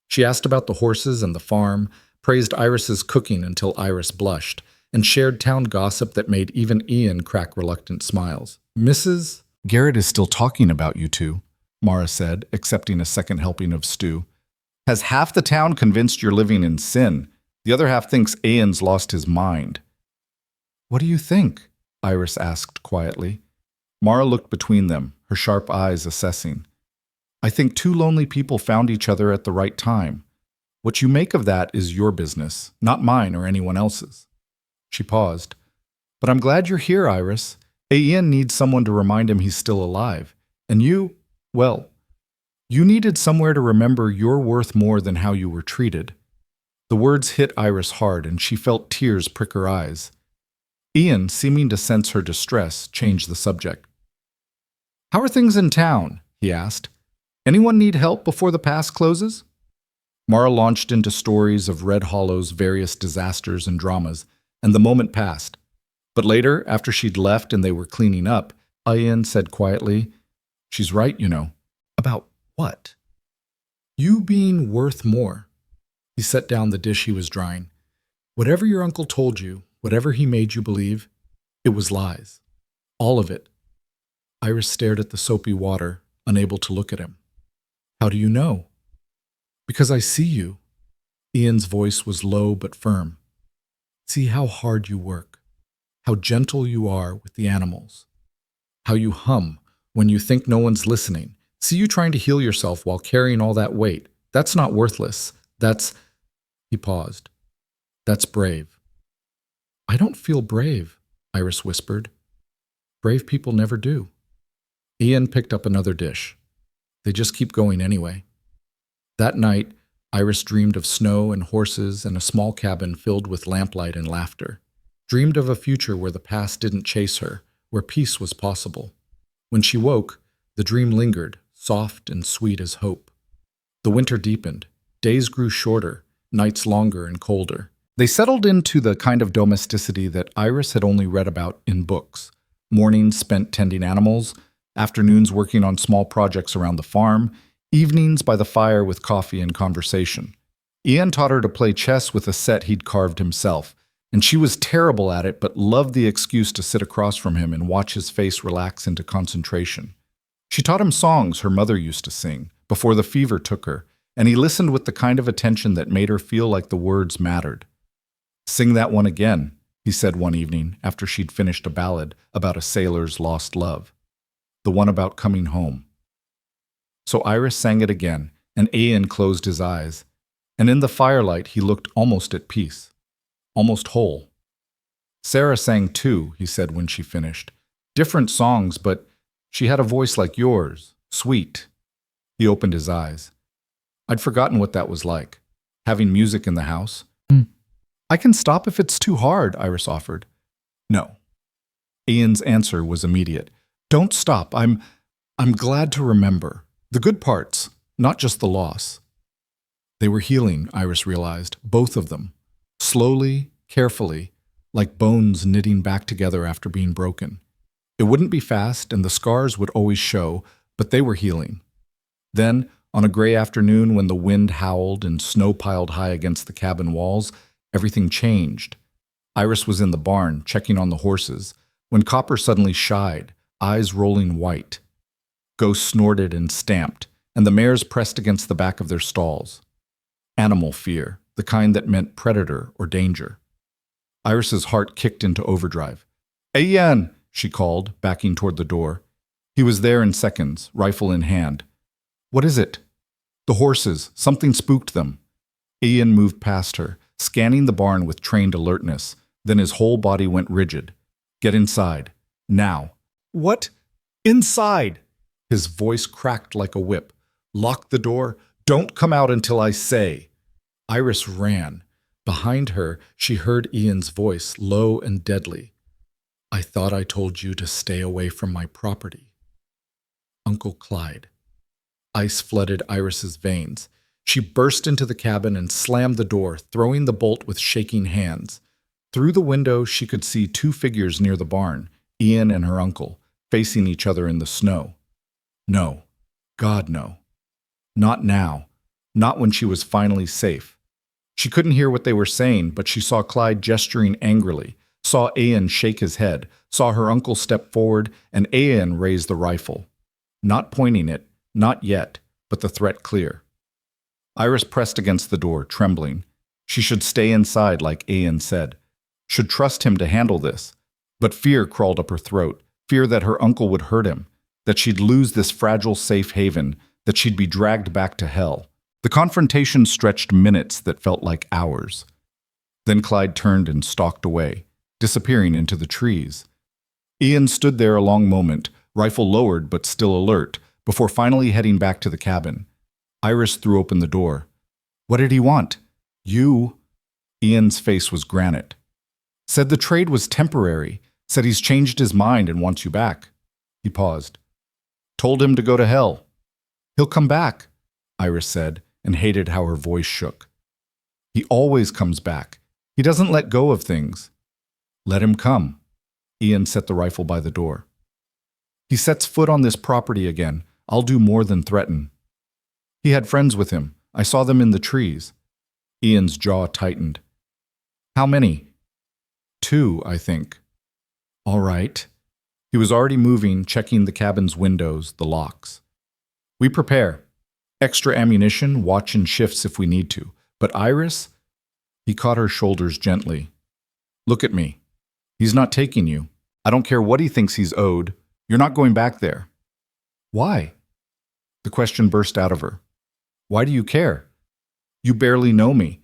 She asked about the horses and the farm, praised Iris's cooking until Iris blushed, and shared town gossip that made even Ian crack reluctant smiles. Mrs. Garrett is still talking about you two, Mara said, accepting a second helping of stew. Has half the town convinced you're living in sin? The other half thinks Ian's lost his mind. What do you think? Iris asked quietly. Mara looked between them, her sharp eyes assessing. I think two lonely people found each other at the right time. What you make of that is your business, not mine or anyone else's. She paused. But I'm glad you're here, Iris. Ian needs someone to remind him he's still alive. And you, well, you needed somewhere to remember you're worth more than how you were treated. The words hit Iris hard, and she felt tears prick her eyes. Ian, seeming to sense her distress, changed the subject. How are things in town? He asked. Anyone need help before the pass closes? Mara launched into stories of Red Hollow's various disasters and dramas, and the moment passed. But later, after she'd left and they were cleaning up, Ian said quietly, She's right, you know. About what? You being worth more. He set down the dish he was drying. Whatever your uncle told you, whatever he made you believe, it was lies. All of it. Iris stared at the soapy water, unable to look at him. How do you know? Because I see you. Ian's voice was low but firm. See how hard you work, how gentle you are with the animals, how you hum when you think no one's listening. See you trying to heal yourself while carrying all that weight. That's not worthless. That's... He paused. That's brave. I don't feel brave, Iris whispered. Brave people never do. Ian picked up another dish. They just keep going anyway. That night, Iris dreamed of snow and horses and a small cabin filled with lamplight and laughter. Dreamed of a future where the past didn't chase her, where peace was possible. When she woke, the dream lingered, soft and sweet as hope. The winter deepened. Days grew shorter, nights longer and colder. They settled into the kind of domesticity that Iris had only read about in books. Mornings spent tending animals, afternoons working on small projects around the farm, evenings by the fire with coffee and conversation. Ian taught her to play chess with a set he'd carved himself, and she was terrible at it but loved the excuse to sit across from him and watch his face relax into concentration. She taught him songs her mother used to sing before the fever took her, and he listened with the kind of attention that made her feel like the words mattered. "Sing that one again," he said one evening after she'd finished a ballad about a sailor's lost love. The one about coming home. So Iris sang it again, and Ian closed his eyes, and in the firelight he looked almost at peace, almost whole. "Sarah sang too," he said when she finished. "Different songs, but she had a voice like yours, sweet." He opened his eyes. "I'd forgotten what that was like, having music in the house." "I can stop if it's too hard," Iris offered. "No." Ian's answer was immediate. "Don't stop. I'm glad to remember. The good parts, not just the loss." They were healing, Iris realized, both of them. Slowly, carefully, like bones knitting back together after being broken. It wouldn't be fast, and the scars would always show, but they were healing. Then, on a gray afternoon when the wind howled and snow piled high against the cabin walls, everything changed. Iris was in the barn, checking on the horses, when Copper suddenly shied, eyes rolling white. Ghost snorted and stamped, and the mares pressed against the back of their stalls. Animal fear, the kind that meant predator or danger. Iris's heart kicked into overdrive. "Ian!" she called, backing toward the door. He was there in seconds, rifle in hand. "What is it?" "The horses. Something spooked them." Ian moved past her, scanning the barn with trained alertness. Then his whole body went rigid. "Get inside. Now." "What? Inside?" His voice cracked like a whip. "Lock the door. Don't come out until I say." Iris ran. Behind her, she heard Ian's voice, low and deadly. "I thought I told you to stay away from my property." Uncle Clyde. Ice flooded Iris's veins. She burst into the cabin and slammed the door, throwing the bolt with shaking hands. Through the window, she could see two figures near the barn, Ian and her uncle, facing each other in the snow. No. God, no. Not now. Not when she was finally safe. She couldn't hear what they were saying, but she saw Clyde gesturing angrily, saw Ian shake his head, saw her uncle step forward, and Ian raise the rifle. Not pointing it, not yet, but the threat clear. Iris pressed against the door, trembling. She should stay inside, like Ian said. Should trust him to handle this. But fear crawled up her throat, fear that her uncle would hurt him, that she'd lose this fragile safe haven, that she'd be dragged back to hell. The confrontation stretched minutes that felt like hours. Then Clyde turned and stalked away, disappearing into the trees. Ian stood there a long moment, rifle lowered but still alert, before finally heading back to the cabin. Iris threw open the door. "What did he want?" "You." Ian's face was granite. "Said the trade was temporary. Said he's changed his mind and wants you back." He paused. "Told him to go to hell." "He'll come back," Iris said, and hated how her voice shook. "He always comes back. He doesn't let go of things." "Let him come." Ian set the rifle by the door. "He sets foot on this property again. I'll do more than threaten." "He had friends with him. I saw them in the trees." Ian's jaw tightened. "How many?" "2, I think." "All right." He was already moving, checking the cabin's windows, the locks. "We prepare. Extra ammunition, watch in shifts if we need to. But Iris?" He caught her shoulders gently. "Look at me. He's not taking you. I don't care what he thinks he's owed. You're not going back there." "Why?" The question burst out of her. "Why do you care? You barely know me.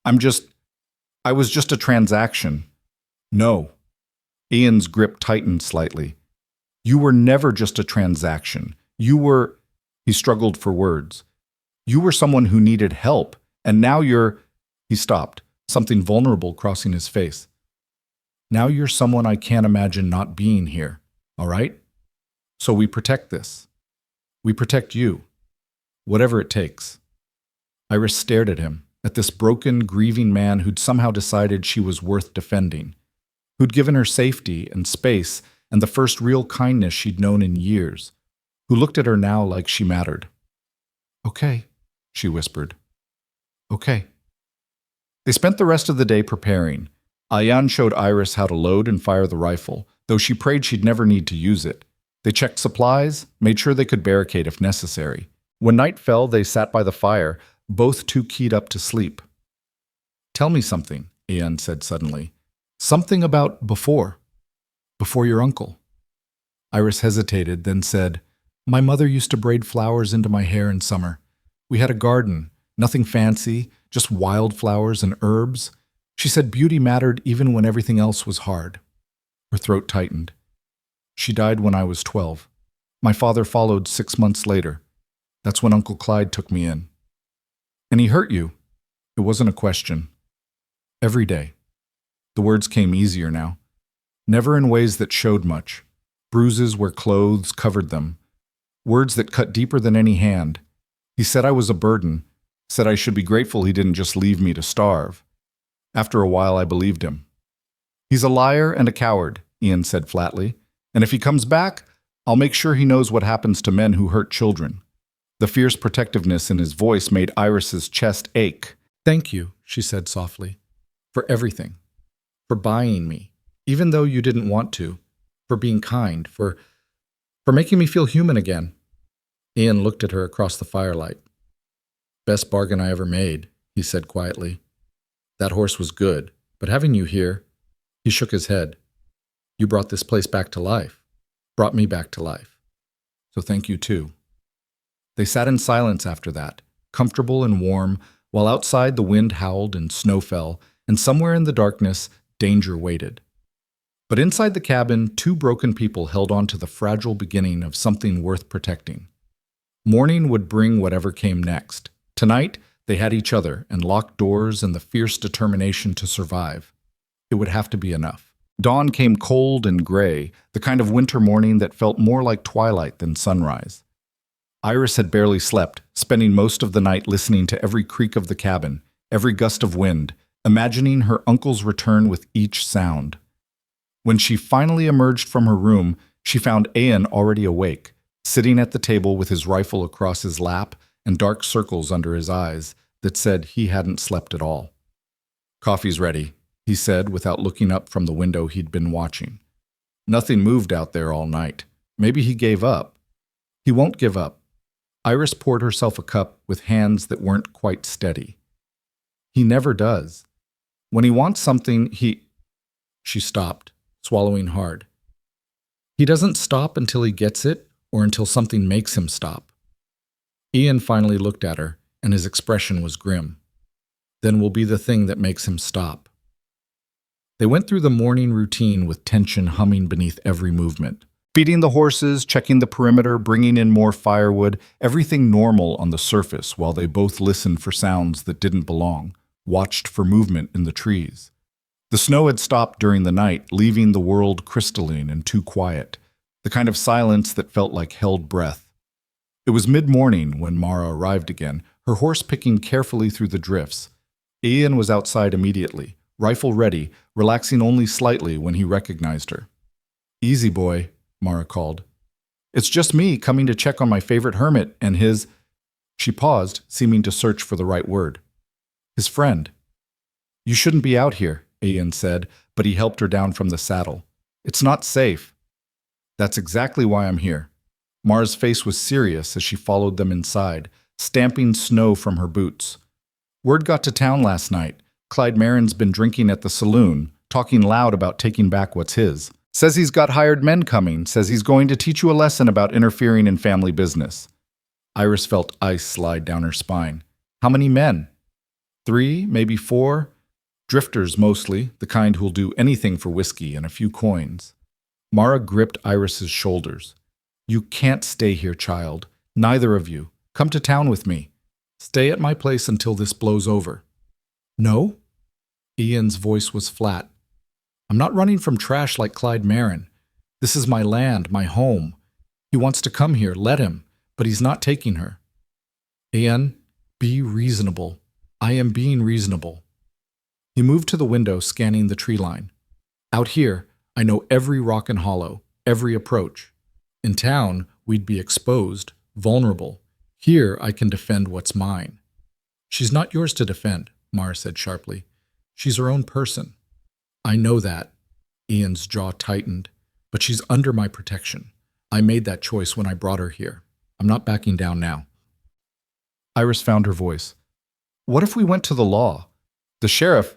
I was just a transaction." "No." Ian's grip tightened slightly. "You were never just a transaction. You were—" He struggled for words. "You were someone who needed help, and now you're—" He stopped, something vulnerable crossing his face. "Now you're someone I can't imagine not being here, all right? So we protect this. We protect you. Whatever it takes." Iris stared at him, at this broken, grieving man who'd somehow decided she was worth defending, who'd given her safety and space and the first real kindness she'd known in years, who looked at her now like she mattered. "Okay," she whispered. "Okay." They spent the rest of the day preparing. Ayan showed Iris how to load and fire the rifle, though she prayed she'd never need to use it. They checked supplies, made sure they could barricade if necessary. When night fell, they sat by the fire, both too keyed up to sleep. "Tell me something," Ayan said suddenly. "Something about before your uncle." Iris hesitated, then said, "My mother used to braid flowers into my hair in summer. We had a garden, nothing fancy, just wildflowers and herbs. She said beauty mattered even when everything else was hard." Her throat tightened. "She died when I was 12. My father followed 6 months later. That's when Uncle Clyde took me in." "And he hurt you?" It wasn't a question. "Every day." The words came easier now. Never in ways that showed much. Bruises where clothes covered them. Words that cut deeper than any hand. He said I was a burden, said I should be grateful he didn't just leave me to starve. After a while, I believed him. "He's a liar and a coward," Ian said flatly. "And if he comes back, I'll make sure he knows what happens to men who hurt children." The fierce protectiveness in his voice made Iris's chest ache. "Thank you," she said softly, "for everything. For buying me, even though you didn't want to. For being kind. For making me feel human again." Ian looked at her across the firelight. "Best bargain I ever made," he said quietly. "That horse was good, but having you here—" He shook his head. "You brought this place back to life. Brought me back to life. So thank you too." They sat in silence after that, comfortable and warm, while outside the wind howled and snow fell, and somewhere in the darkness, danger waited. But inside the cabin, two broken people held on to the fragile beginning of something worth protecting. Morning would bring whatever came next. Tonight, they had each other and locked doors and the fierce determination to survive. It would have to be enough. Dawn came cold and gray, the kind of winter morning that felt more like twilight than sunrise. Iris had barely slept, spending most of the night listening to every creak of the cabin, every gust of wind, imagining her uncle's return with each sound. When she finally emerged from her room, she found Ayan already awake, sitting at the table with his rifle across his lap and dark circles under his eyes that said he hadn't slept at all. "Coffee's ready," he said without looking up from the window he'd been watching. Nothing moved out there all night. Maybe he gave up. He won't give up. Iris poured herself a cup with hands that weren't quite steady. He never does. When he wants something, She stopped, swallowing hard. He doesn't stop until he gets it or until something makes him stop. Ian finally looked at her, and his expression was grim. Then will be the thing that makes him stop. They went through the morning routine with tension humming beneath every movement. Feeding the horses, checking the perimeter, bringing in more firewood, everything normal on the surface while they both listened for sounds that didn't belong, watched for movement in the trees. The snow had stopped during the night, leaving the world crystalline and too quiet, the kind of silence that felt like held breath. It was mid-morning when Mara arrived again, her horse picking carefully through the drifts. Ian was outside immediately, rifle ready, relaxing only slightly when he recognized her. "Easy, boy," Mara called. "It's just me coming to check on my favorite hermit and his—" She paused, seeming to search for the right word. "His friend." "You shouldn't be out here," Ian said, but he helped her down from the saddle. "It's not safe." "That's exactly why I'm here." Mara's face was serious as she followed them inside, stamping snow from her boots. "Word got to town last night. Clyde Marin's been drinking at the saloon, talking loud about taking back what's his. Says he's got hired men coming, says he's going to teach you a lesson about interfering in family business." Iris felt ice slide down her spine. "How many men?" 3, maybe 4. Drifters mostly, the kind who'll do anything for whiskey and a few coins. Mara gripped Iris's shoulders. "You can't stay here, child. Neither of you. Come to town with me. Stay at my place until this blows over." "No?" Ian's voice was flat. "I'm not running from trash like Clyde Marin. This is my land, my home. He wants to come here, let him, but he's not taking her." "Ian, be reasonable. I am being reasonable." He moved to the window, scanning the tree line. "Out here, I know every rock and hollow, every approach. In town, we'd be exposed, vulnerable. Here, I can defend what's mine. She's not yours to defend, Mara said sharply. She's her own person. I know that. Ian's jaw tightened. But she's under my protection. I made that choice when I brought her here. I'm not backing down now. Iris found her voice. What if we went to the law? The Sheriff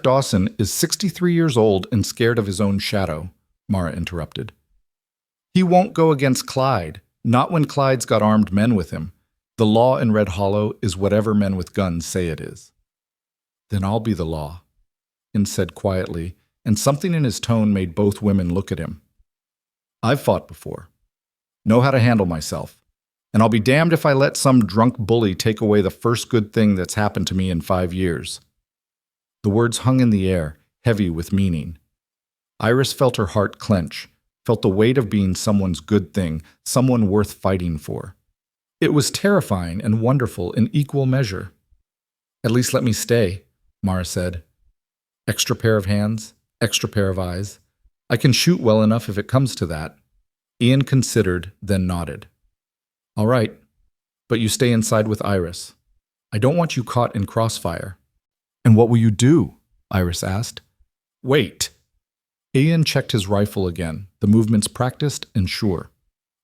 Dawson is 63 years old and scared of his own shadow, Mara interrupted. He won't go against Clyde, not when Clyde's got armed men with him. The law in Red Hollow is whatever men with guns say it is. Then I'll be the law, Ian said quietly, and something in his tone made both women look at him. I've fought before. Know how to handle myself. And I'll be damned if I let some drunk bully take away the first good thing that's happened to me in 5 years. The words hung in the air, heavy with meaning. Iris felt her heart clench, felt the weight of being someone's good thing, someone worth fighting for. It was terrifying and wonderful in equal measure. At least let me stay, Mara said. Extra pair of hands, extra pair of eyes. I can shoot well enough if it comes to that. Ian considered, then nodded. All right, but you stay inside with Iris. I don't want you caught in crossfire. And what will you do? Iris asked. Wait. Ian checked his rifle again, the movements practiced and sure.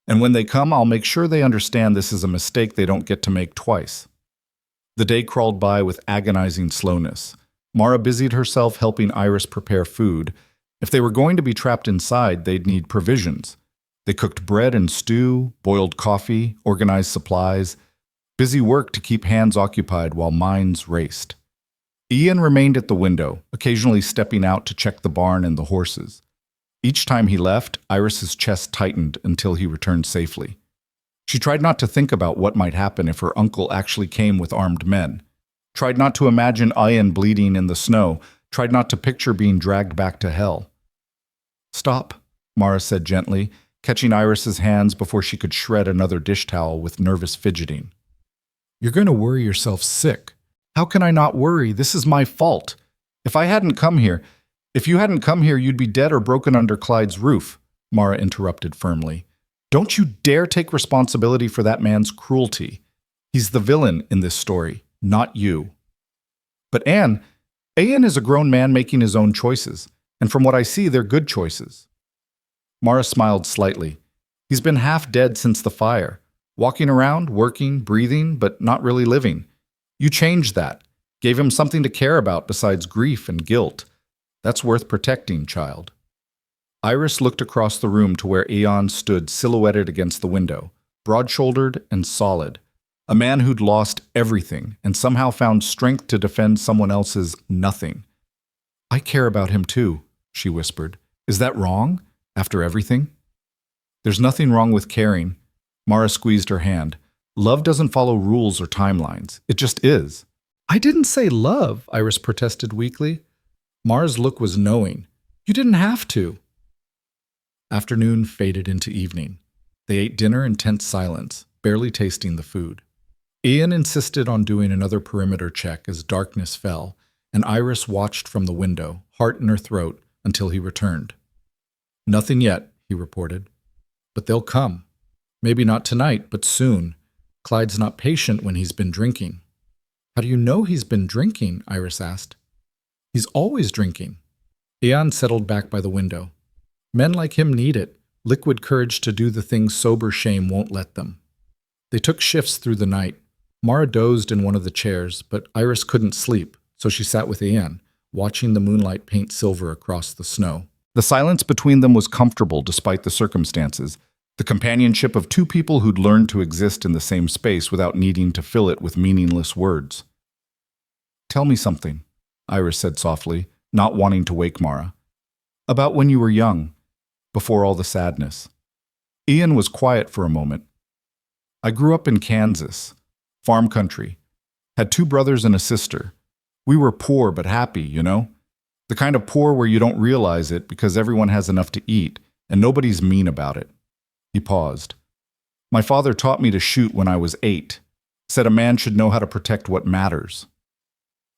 And when they come, I'll make sure they understand this is a mistake they don't get to make twice. The day crawled by with agonizing slowness. Mara busied herself helping Iris prepare food. If they were going to be trapped inside, they'd need provisions. They cooked bread and stew, boiled coffee, organized supplies. Busy work to keep hands occupied while minds raced. Ian remained at the window, occasionally stepping out to check the barn and the horses. Each time he left, Iris's chest tightened until he returned safely. She tried not to think about what might happen if her uncle actually came with armed men. Tried not to imagine Ian bleeding in the snow. Tried not to picture being dragged back to hell. Stop, Mara said gently, catching Iris's hands before she could shred another dish towel with nervous fidgeting. You're going to worry yourself sick. How can I not worry? This is my fault. If you hadn't come here, you'd be dead or broken under Clyde's roof, Mara interrupted firmly. Don't you dare take responsibility for that man's cruelty. He's the villain in this story, not you. But Ian is a grown man making his own choices, and from what I see, they're good choices. Mara smiled slightly. He's been half dead since the fire, walking around, working, breathing, but not really living. You changed that, gave him something to care about besides grief and guilt. That's worth protecting, child. Iris looked across the room to where Ian stood silhouetted against the window, broad-shouldered and solid. A man who'd lost everything and somehow found strength to defend someone else's nothing. I care about him too, she whispered. Is that wrong, after everything? There's nothing wrong with caring. Mara squeezed her hand. Love doesn't follow rules or timelines. It just is. I didn't say love, Iris protested weakly. Mara's look was knowing. You didn't have to. Afternoon faded into evening. They ate dinner in tense silence, barely tasting the food. Ian insisted on doing another perimeter check as darkness fell, and Iris watched from the window, heart in her throat, until he returned. Nothing yet, he reported. But they'll come. Maybe not tonight, but soon. Clyde's not patient when he's been drinking. How do you know he's been drinking? Iris asked. He's always drinking. Ian settled back by the window. Men like him need it, liquid courage to do the things sober shame won't let them. They took shifts through the night. Mara dozed in one of the chairs, but Iris couldn't sleep, so she sat with Ian, watching the moonlight paint silver across the snow. The silence between them was comfortable despite the circumstances, the companionship of two people who'd learned to exist in the same space without needing to fill it with meaningless words. Tell me something, Iris said softly, not wanting to wake Mara. About when you were young, before all the sadness. Ian was quiet for a moment. I grew up in Kansas, farm country. Had 2 brothers and a sister. We were poor but happy, you know? The kind of poor where you don't realize it because everyone has enough to eat and nobody's mean about it. He paused. My father taught me to shoot when I was 8. Said a man should know how to protect what matters.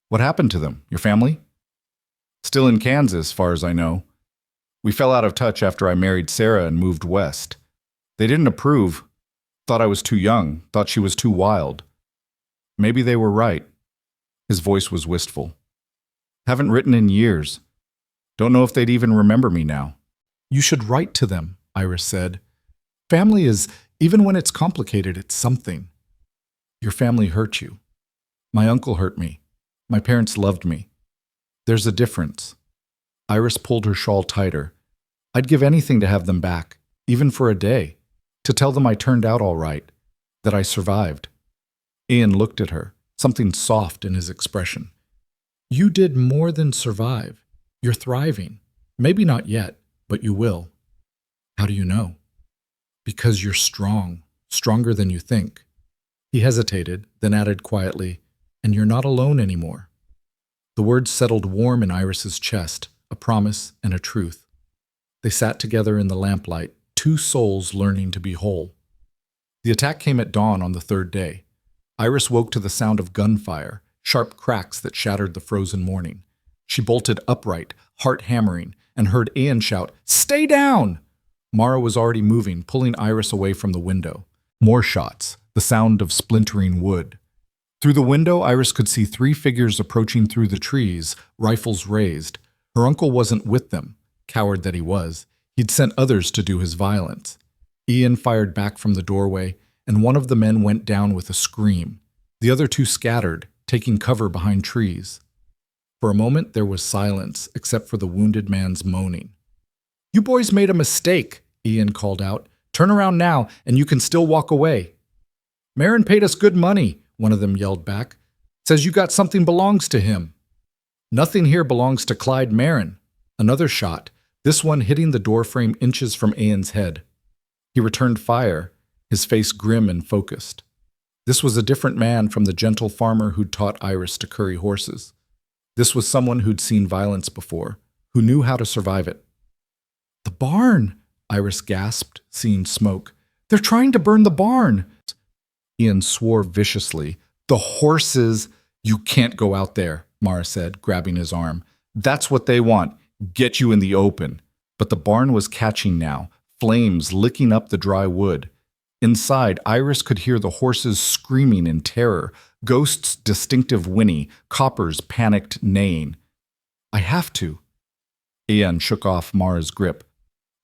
What happened to them? Your family? Still in Kansas, far as I know. We fell out of touch after I married Sarah and moved west. They didn't approve, thought I was too young, thought she was too wild. Maybe they were right. His voice was wistful. Haven't written in years. Don't know if they'd even remember me now. You should write to them, Iris said. Family is, even when it's complicated, it's something. Your family hurt you. My uncle hurt me. My parents loved me. There's a difference. Iris pulled her shawl tighter. I'd give anything to have them back, even for a day, to tell them I turned out all right, that I survived. Ian looked at her, something soft in his expression. You did more than survive. You're thriving. Maybe not yet, but you will. How do you know? Because you're strong, stronger than you think. He hesitated, then added quietly, and you're not alone anymore. The words settled warm in Iris's chest, a promise and a truth. They sat together in the lamplight, two souls learning to be whole. The attack came at dawn on the third day. Iris woke to the sound of gunfire, sharp cracks that shattered the frozen morning. She bolted upright, heart hammering, and heard Ian shout, "Stay down!" Mara was already moving, pulling Iris away from the window. More shots, the sound of splintering wood. Through the window, Iris could see three figures approaching through the trees, rifles raised. Her uncle wasn't with them, coward that he was. He'd sent others to do his violence. Ian fired back from the doorway, and one of the men went down with a scream. The other two scattered, taking cover behind trees. For a moment, there was silence, except for the wounded man's moaning. You boys made a mistake, Ian called out. Turn around now, and you can still walk away. Marin paid us good money, one of them yelled back. Says you got something belongs to him. Nothing here belongs to Clyde Marin. Another shot, this one hitting the doorframe inches from Ian's head. He returned fire, his face grim and focused. This was a different man from the gentle farmer who'd taught Iris to curry horses. This was someone who'd seen violence before, who knew how to survive it. The barn, Iris gasped, seeing smoke. They're trying to burn the barn. Ian swore viciously. The horses, you can't go out there, Mara said, grabbing his arm. That's what they want, get you in the open. But the barn was catching now, flames licking up the dry wood. Inside, Iris could hear the horses screaming in terror, Ghost's distinctive whinny, Copper's panicked neighing. I have to. Ian shook off Mara's grip.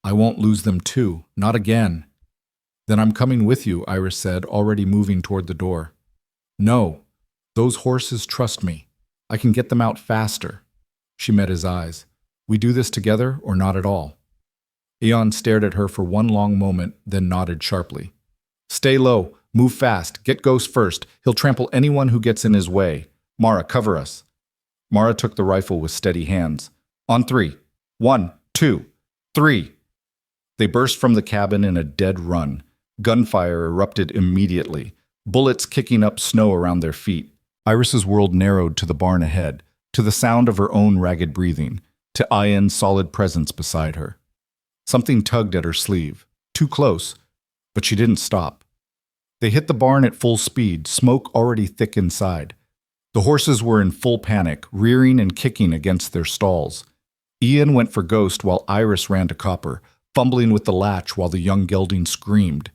I won't lose them too, not again. Then I'm coming with you, Iris said, already moving toward the door. No, those horses trust me. I can get them out faster. She met his eyes. We do this together or not at all? Ian stared at her for one long moment, then nodded sharply. Stay low, move fast, get Ghost first. He'll trample anyone who gets in his way. Mara, cover us. Mara took the rifle with steady hands. On 3. 1, 2, 3. They burst from the cabin in a dead run. Gunfire erupted immediately, bullets kicking up snow around their feet. Iris's world narrowed to the barn ahead, to the sound of her own ragged breathing, to Ian's solid presence beside her. Something tugged at her sleeve, too close, but she didn't stop. They hit the barn at full speed, smoke already thick inside. The horses were in full panic, rearing and kicking against their stalls. Ian went for Ghost while Iris ran to Copper, fumbling with the latch while the young gelding screamed.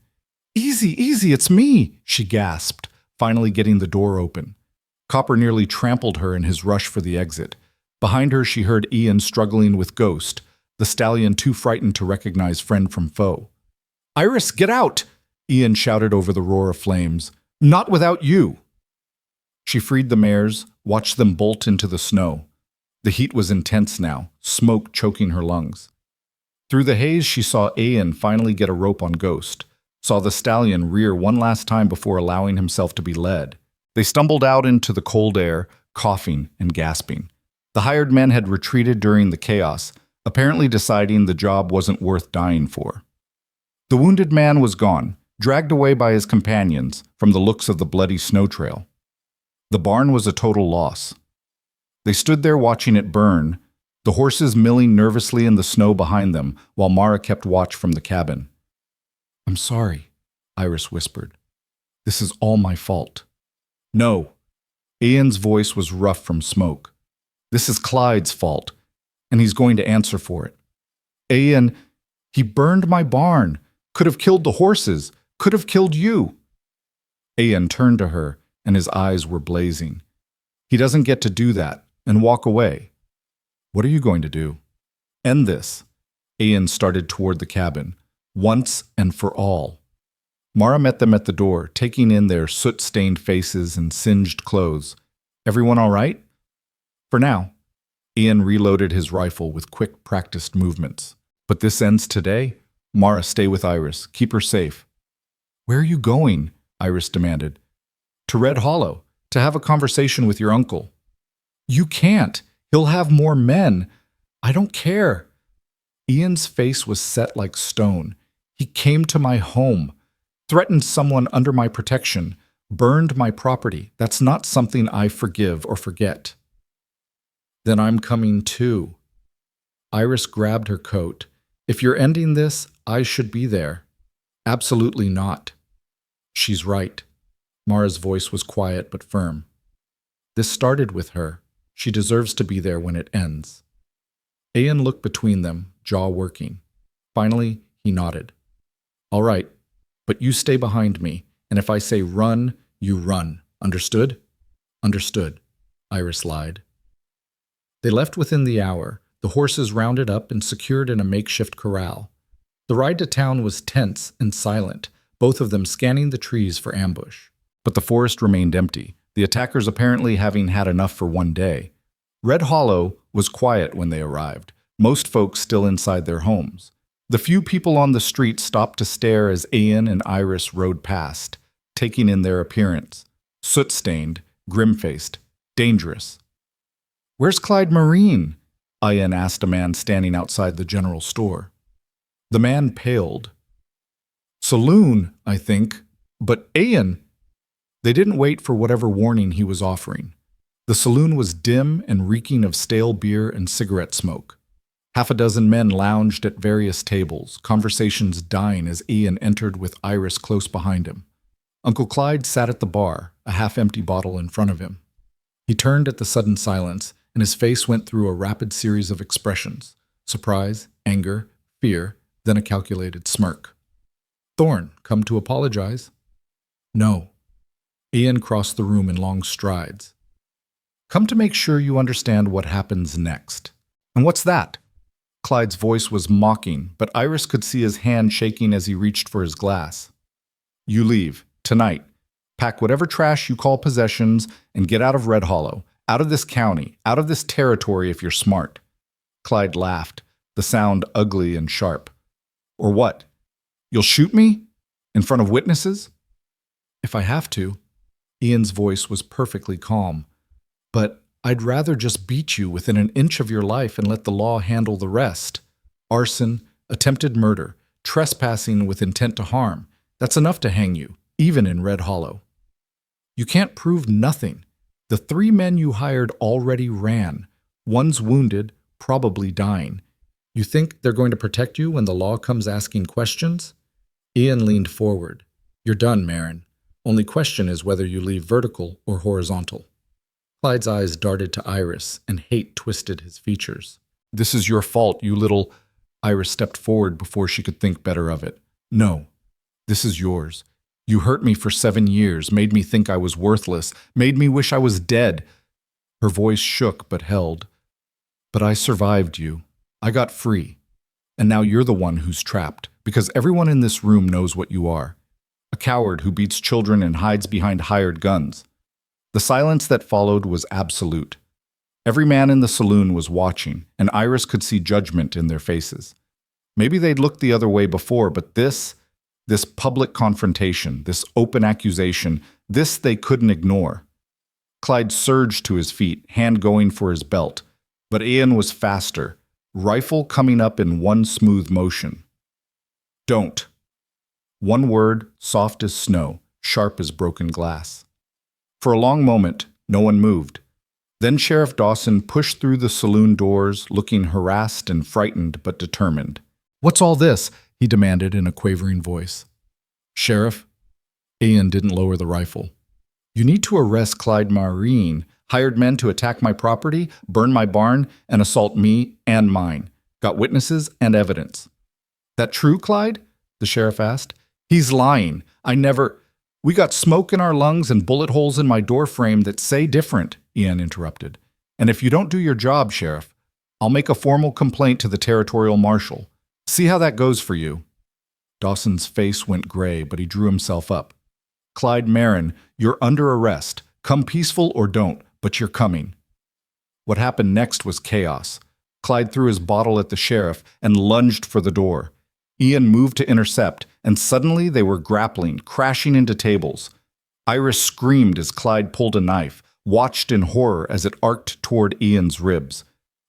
Easy, easy, it's me, she gasped, finally getting the door open. Copper nearly trampled her in his rush for the exit. Behind her, she heard Ian struggling with Ghost, the stallion too frightened to recognize friend from foe. Iris, get out! Ian shouted over the roar of flames. Not without you! She freed the mares, watched them bolt into the snow. The heat was intense now, smoke choking her lungs. Through the haze, she saw Ian finally get a rope on Ghost, saw the stallion rear one last time before allowing himself to be led. They stumbled out into the cold air, coughing and gasping. The hired men had retreated during the chaos, apparently deciding the job wasn't worth dying for. The wounded man was gone, dragged away by his companions from the looks of the bloody snow trail. The barn was a total loss. They stood there watching it burn, the horses milling nervously in the snow behind them while Mara kept watch from the cabin. I'm sorry, Iris whispered. This is all my fault. No. Ian's voice was rough from smoke. This is Clyde's fault, and he's going to answer for it. Ian, he burned my barn. Could have killed the horses. Could have killed you. Ian turned to her, and his eyes were blazing. He doesn't get to do that and walk away. What are you going to do? End this. Ian started toward the cabin, once and for all. Mara met them at the door, taking in their soot-stained faces and singed clothes. Everyone all right? For now. Ian reloaded his rifle with quick, practiced movements. But this ends today. Mara, stay with Iris. Keep her safe. Where are you going? Iris demanded. To Red Hollow, to have a conversation with your uncle. You can't. He'll have more men. I don't care. Ian's face was set like stone. He came to my home, threatened someone under my protection, burned my property. That's not something I forgive or forget. Then I'm coming too. Iris grabbed her coat. If you're ending this, I should be there. Absolutely not. She's right. Mara's voice was quiet but firm. This started with her. She deserves to be there when it ends. Ian looked between them, jaw working. Finally, he nodded. All right, but you stay behind me, and if I say run, you run. Understood? Understood, Iris lied. They left within the hour, the horses rounded up and secured in a makeshift corral. The ride to town was tense and silent, both of them scanning the trees for ambush. But the forest remained empty, the attackers apparently having had enough for one day. Red Hollow was quiet when they arrived, most folks still inside their homes. The few people on the street stopped to stare as Ian and Iris rode past, taking in their appearance. Soot-stained, grim-faced, dangerous. Where's Clyde Marine? Ian asked a man standing outside the general store. The man paled. Saloon, I think. But Ian... They didn't wait for whatever warning he was offering. The saloon was dim and reeking of stale beer and cigarette smoke. Half a dozen men lounged at various tables, conversations dying as Ian entered with Iris close behind him. Uncle Clyde sat at the bar, a half-empty bottle in front of him. He turned at the sudden silence, and his face went through a rapid series of expressions: surprise, anger, fear, then a calculated smirk. Thorne, come to apologize? No. Ian crossed the room in long strides. Come to make sure you understand what happens next. And what's that? Clyde's voice was mocking, but Iris could see his hand shaking as he reached for his glass. You leave, tonight. Pack whatever trash you call possessions and get out of Red Hollow, out of this county, out of this territory if you're smart. Clyde laughed, the sound ugly and sharp. Or what? You'll shoot me? In front of witnesses? If I have to. Ian's voice was perfectly calm. But I'd rather just beat you within an inch of your life and let the law handle the rest. Arson, attempted murder, trespassing with intent to harm. That's enough to hang you, even in Red Hollow. You can't prove nothing. The 3 men you hired already ran. One's wounded, probably dying. You think they're going to protect you when the law comes asking questions? Ian leaned forward. You're done, Marin. Only question is whether you leave vertical or horizontal. Clyde's eyes darted to Iris, and hate twisted his features. This is your fault, you little... Iris stepped forward before she could think better of it. No, this is yours. You hurt me for 7 years, made me think I was worthless, made me wish I was dead. Her voice shook but held. But I survived you. I got free. And now you're the one who's trapped, because everyone in this room knows what you are. A coward who beats children and hides behind hired guns. The silence that followed was absolute. Every man in the saloon was watching, and Iris could see judgment in their faces. Maybe they'd looked the other way before, but this public confrontation, this open accusation, this they couldn't ignore. Clyde surged to his feet, hand going for his belt, but Ian was faster, rifle coming up in one smooth motion. Don't. One word, soft as snow, sharp as broken glass. For a long moment, no one moved. Then Sheriff Dawson pushed through the saloon doors, looking harassed and frightened but determined. What's all this? He demanded in a quavering voice. Sheriff? Ian didn't lower the rifle. You need to arrest Clyde Marine, hired men to attack my property, burn my barn, and assault me and mine. Got witnesses and evidence. That true, Clyde? The sheriff asked. He's lying. We got smoke in our lungs and bullet holes in my door frame that say different, Ian interrupted. And if you don't do your job, Sheriff, I'll make a formal complaint to the territorial marshal. See how that goes for you. Dawson's face went gray, but he drew himself up. Clyde Marin, you're under arrest. Come peaceful or don't, but you're coming. What happened next was chaos. Clyde threw his bottle at the sheriff and lunged for the door. Ian moved to intercept, and suddenly they were grappling, crashing into tables. Iris screamed as Clyde pulled a knife, watched in horror as it arced toward Ian's ribs.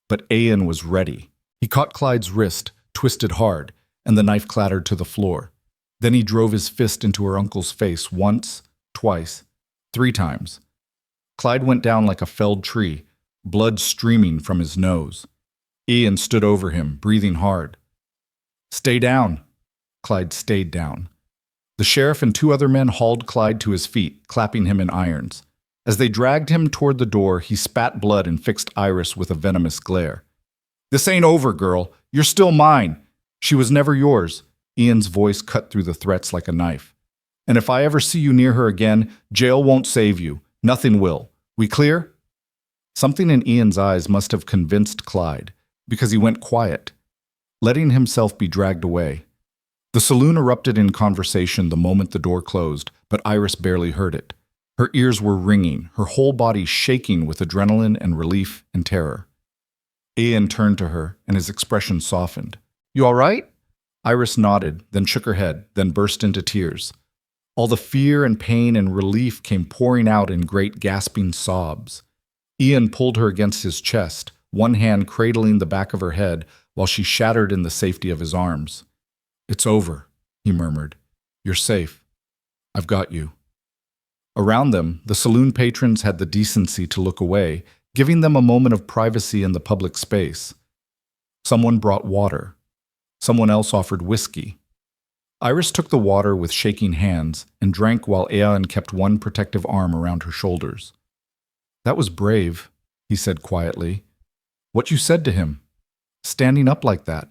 But Ian was ready. He caught Clyde's wrist, twisted hard, and the knife clattered to the floor. Then he drove his fist into her uncle's face once, twice, 3 times. Clyde went down like a felled tree, blood streaming from his nose. Ian stood over him, breathing hard. Stay down. Clyde stayed down. The sheriff and 2 other men hauled Clyde to his feet, clapping him in irons. As they dragged him toward the door, he spat blood and fixed Iris with a venomous glare. This ain't over, girl. You're still mine. She was never yours. Ian's voice cut through the threats like a knife. And if I ever see you near her again, jail won't save you. Nothing will. We clear? Something in Ian's eyes must have convinced Clyde, because he went quiet, letting himself be dragged away. The saloon erupted in conversation the moment the door closed, but Iris barely heard it. Her ears were ringing, her whole body shaking with adrenaline and relief and terror. Ian turned to her, and his expression softened. You all right? Iris nodded, then shook her head, then burst into tears. All the fear and pain and relief came pouring out in great gasping sobs. Ian pulled her against his chest, one hand cradling the back of her head while she shattered in the safety of his arms. It's over, he murmured. You're safe. I've got you. Around them, the saloon patrons had the decency to look away, giving them a moment of privacy in the public space. Someone brought water. Someone else offered whiskey. Iris took the water with shaking hands and drank while Ian kept one protective arm around her shoulders. That was brave, he said quietly. What you said to him, standing up like that.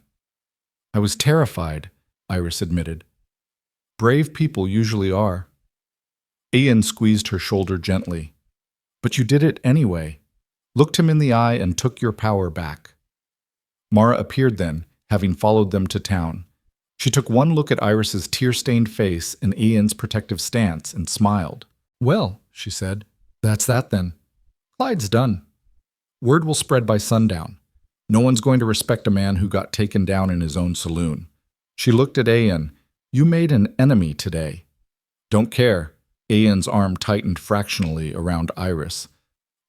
I was terrified, Iris admitted. Brave people usually are. Ian squeezed her shoulder gently. But you did it anyway. Looked him in the eye and took your power back. Mara appeared then, having followed them to town. She took one look at Iris's tear-stained face and Ian's protective stance and smiled. Well, she said, that's that then. Clyde's done. Word will spread by sundown. No one's going to respect a man who got taken down in his own saloon. She looked at Ian. You made an enemy today. Don't care. Ian's arm tightened fractionally around Iris.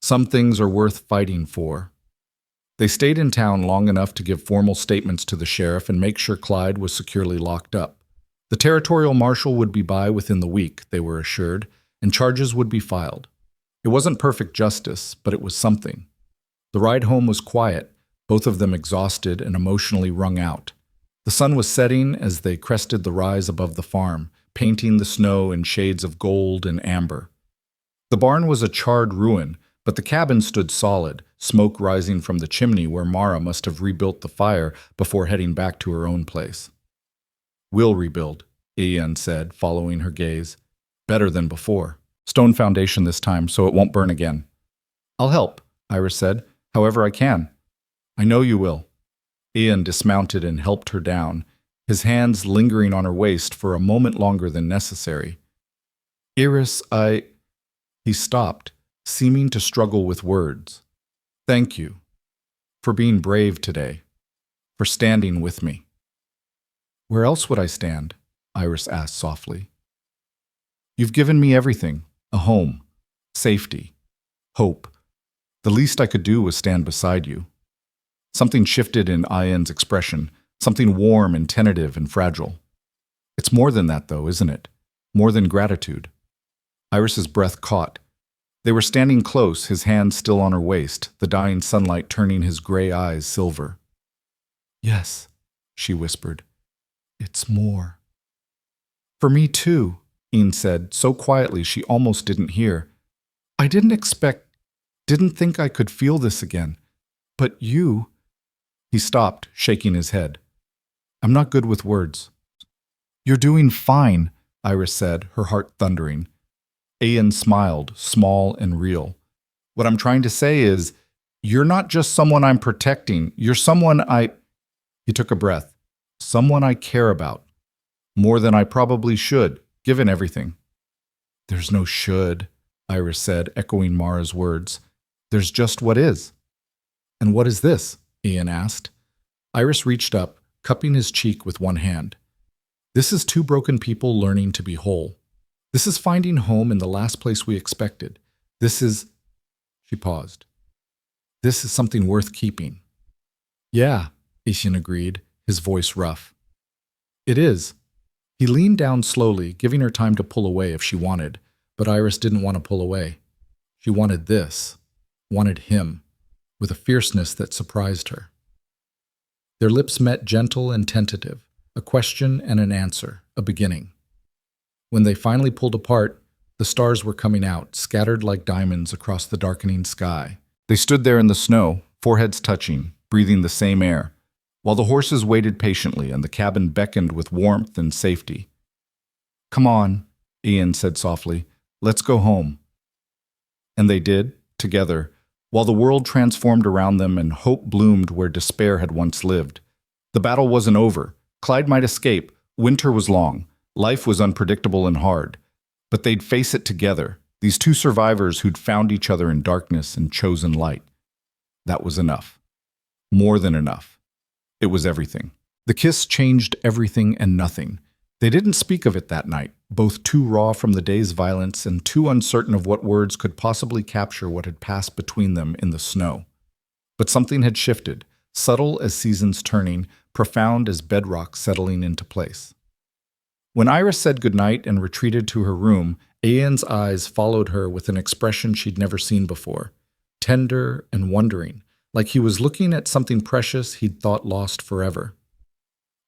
Some things are worth fighting for. They stayed in town long enough to give formal statements to the sheriff and make sure Clyde was securely locked up. The territorial marshal would be by within the week, they were assured, and charges would be filed. It wasn't perfect justice, but it was something. The ride home was quiet, both of them exhausted and emotionally wrung out. The sun was setting as they crested the rise above the farm, painting the snow in shades of gold and amber. The barn was a charred ruin, but the cabin stood solid, smoke rising from the chimney where Mara must have rebuilt the fire before heading back to her own place. We'll rebuild, Ian said, following her gaze. Better than before. Stone foundation this time, so it won't burn again. I'll help, Iris said, however I can. I know you will. Ian dismounted and helped her down, his hands lingering on her waist for a moment longer than necessary. Iris, He stopped, seeming to struggle with words. Thank you. For being brave today. For standing with me. Where else would I stand? Iris asked softly. You've given me everything. A home. Safety. Hope. The least I could do was stand beside you. Something shifted in Ian's expression, something warm and tentative and fragile. It's more than that, though, isn't it? More than gratitude. Iris's breath caught. They were standing close, his hand still on her waist, the dying sunlight turning his gray eyes silver. Yes, she whispered. It's more. For me, too, Ian said, so quietly she almost didn't hear. I didn't think I could feel this again. But you He stopped, shaking his head. I'm not good with words. You're doing fine, Iris said, her heart thundering. Ian smiled, small and real. What I'm trying to say is, you're not just someone I'm protecting. You're someone I... He took a breath. Someone I care about. More than I probably should, given everything. There's no should, Iris said, echoing Mara's words. There's just what is. And what is this? Ian asked. Iris reached up, cupping his cheek with one hand. This is two broken people learning to be whole. This is finding home in the last place we expected. This is... She paused. This is something worth keeping. Yeah, Ian agreed, his voice rough. It is. He leaned down slowly, giving her time to pull away if she wanted, but Iris didn't want to pull away. She wanted this, wanted him, with a fierceness that surprised her. Their lips met gentle and tentative, a question and an answer, a beginning. When they finally pulled apart, the stars were coming out, scattered like diamonds across the darkening sky. They stood there in the snow, foreheads touching, breathing the same air, while the horses waited patiently and the cabin beckoned with warmth and safety. Come on, Ian said softly, let's go home. And they did, together, while the world transformed around them and hope bloomed where despair had once lived. The battle wasn't over. Clyde might escape. Winter was long. Life was unpredictable and hard. But they'd face it together, these two survivors who'd found each other in darkness and chosen light. That was enough. More than enough. It was everything. The kiss changed everything and nothing. They didn't speak of it that night, both too raw from the day's violence and too uncertain of what words could possibly capture what had passed between them in the snow. But something had shifted, subtle as seasons turning, profound as bedrock settling into place. When Iris said goodnight and retreated to her room, Ian's eyes followed her with an expression she'd never seen before, tender and wondering, like he was looking at something precious he'd thought lost forever.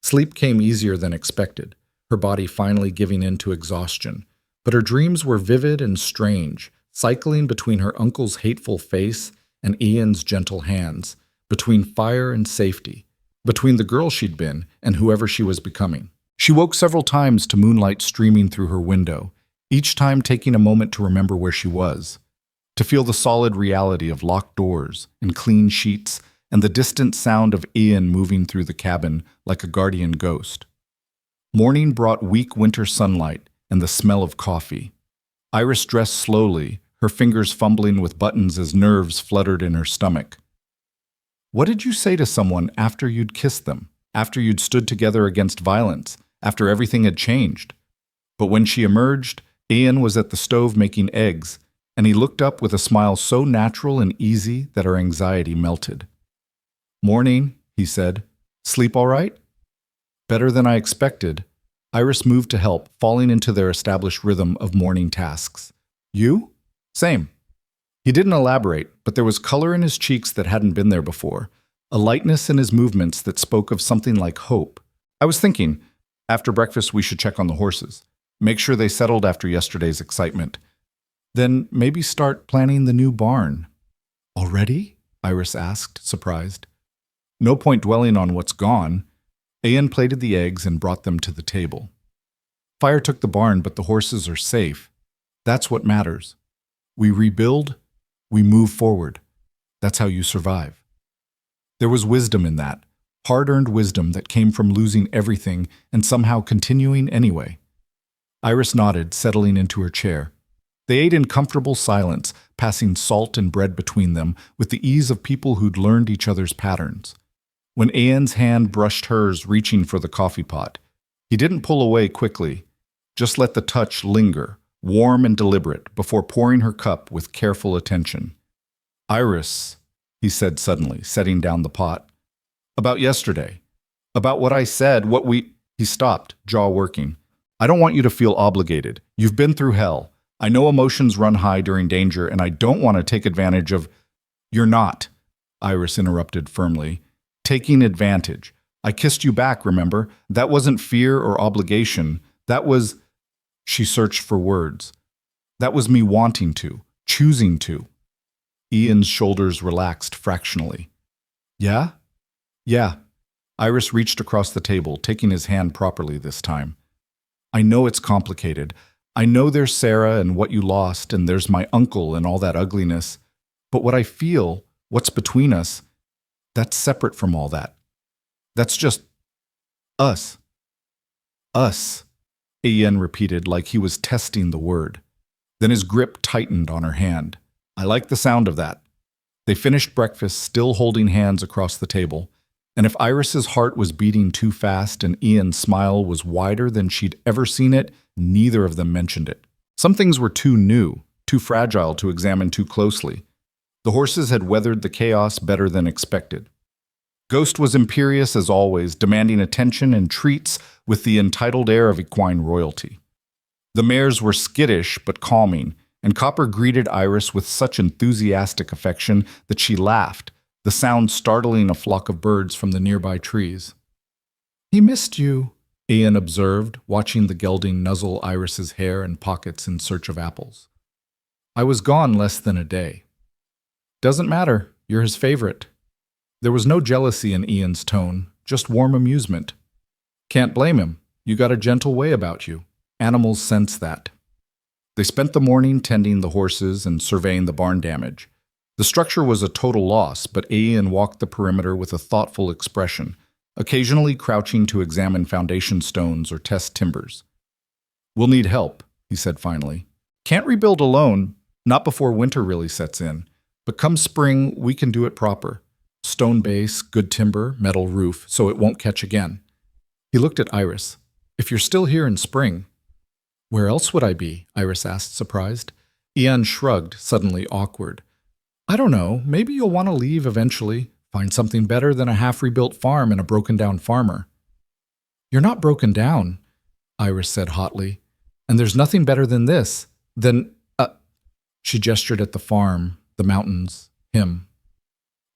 Sleep came easier than expected, her body finally giving in to exhaustion, but her dreams were vivid and strange, cycling between her uncle's hateful face and Ian's gentle hands, between fire and safety, between the girl she'd been and whoever she was becoming. She woke several times to moonlight streaming through her window, each time taking a moment to remember where she was, to feel the solid reality of locked doors and clean sheets and the distant sound of Ian moving through the cabin like a guardian ghost. Morning brought weak winter sunlight and the smell of coffee. Iris dressed slowly, her fingers fumbling with buttons as nerves fluttered in her stomach. What did you say to someone after you'd kissed them, after you'd stood together against violence, after everything had changed? But when she emerged, Ian was at the stove making eggs, and he looked up with a smile so natural and easy that her anxiety melted. Morning, he said. Sleep all right? Better than I expected. Iris moved to help, falling into their established rhythm of morning tasks. You? Same. He didn't elaborate, but there was color in his cheeks that hadn't been there before, a lightness in his movements that spoke of something like hope. I was thinking, after breakfast we should check on the horses, make sure they settled after yesterday's excitement. Then maybe start planning the new barn. Already? Iris asked, surprised. No point dwelling on what's gone. Ian plated the eggs and brought them to the table. Fire took the barn, but the horses are safe. That's what matters. We rebuild, we move forward. That's how you survive. There was wisdom in that, hard-earned wisdom that came from losing everything and somehow continuing anyway. Iris nodded, settling into her chair. They ate in comfortable silence, passing salt and bread between them with the ease of people who'd learned each other's patterns. When Ian's hand brushed hers, reaching for the coffee pot, he didn't pull away quickly, just let the touch linger, warm and deliberate, before pouring her cup with careful attention. Iris, he said suddenly, setting down the pot. About yesterday. About what I said, what we... He stopped, jaw working. I don't want you to feel obligated. You've been through hell. I know emotions run high during danger, and I don't want to take advantage of... You're not, Iris interrupted firmly. Taking advantage. I kissed you back, remember? That wasn't fear or obligation. That was... She searched for words. That was me wanting to, choosing to. Ian's shoulders relaxed fractionally. Yeah? Yeah. Iris reached across the table, taking his hand properly this time. I know it's complicated. I know there's Sarah and what you lost, and there's my uncle and all that ugliness. But what I feel, what's between us, that's separate from all that. That's just us. Us, Ian repeated like he was testing the word. Then his grip tightened on her hand. I like the sound of that. They finished breakfast, still holding hands across the table. And if Iris's heart was beating too fast and Ian's smile was wider than she'd ever seen it, neither of them mentioned it. Some things were too new, too fragile to examine too closely. The horses had weathered the chaos better than expected. Ghost was imperious as always, demanding attention and treats with the entitled air of equine royalty. The mares were skittish but calming, and Copper greeted Iris with such enthusiastic affection that she laughed, the sound startling a flock of birds from the nearby trees. He missed you, Ian observed, watching the gelding nuzzle Iris's hair and pockets in search of apples. I was gone less than a day. Doesn't matter, you're his favorite. There was no jealousy in Ian's tone, just warm amusement. Can't blame him. You got a gentle way about you. Animals sense that. They spent the morning tending the horses and surveying the barn damage. The structure was a total loss, but Ian walked the perimeter with a thoughtful expression, occasionally crouching to examine foundation stones or test timbers. We'll need help, he said finally. Can't rebuild alone, not before winter really sets in. But come spring, we can do it proper. Stone base, good timber, metal roof, so it won't catch again. He looked at Iris. If you're still here in spring. Where else would I be? Iris asked, surprised. Ian shrugged, suddenly awkward. I don't know, maybe you'll want to leave eventually. Find something better than a half-rebuilt farm and a broken-down farmer. You're not broken down, Iris said hotly. And there's nothing better than this. She gestured at the farm, the mountains, him.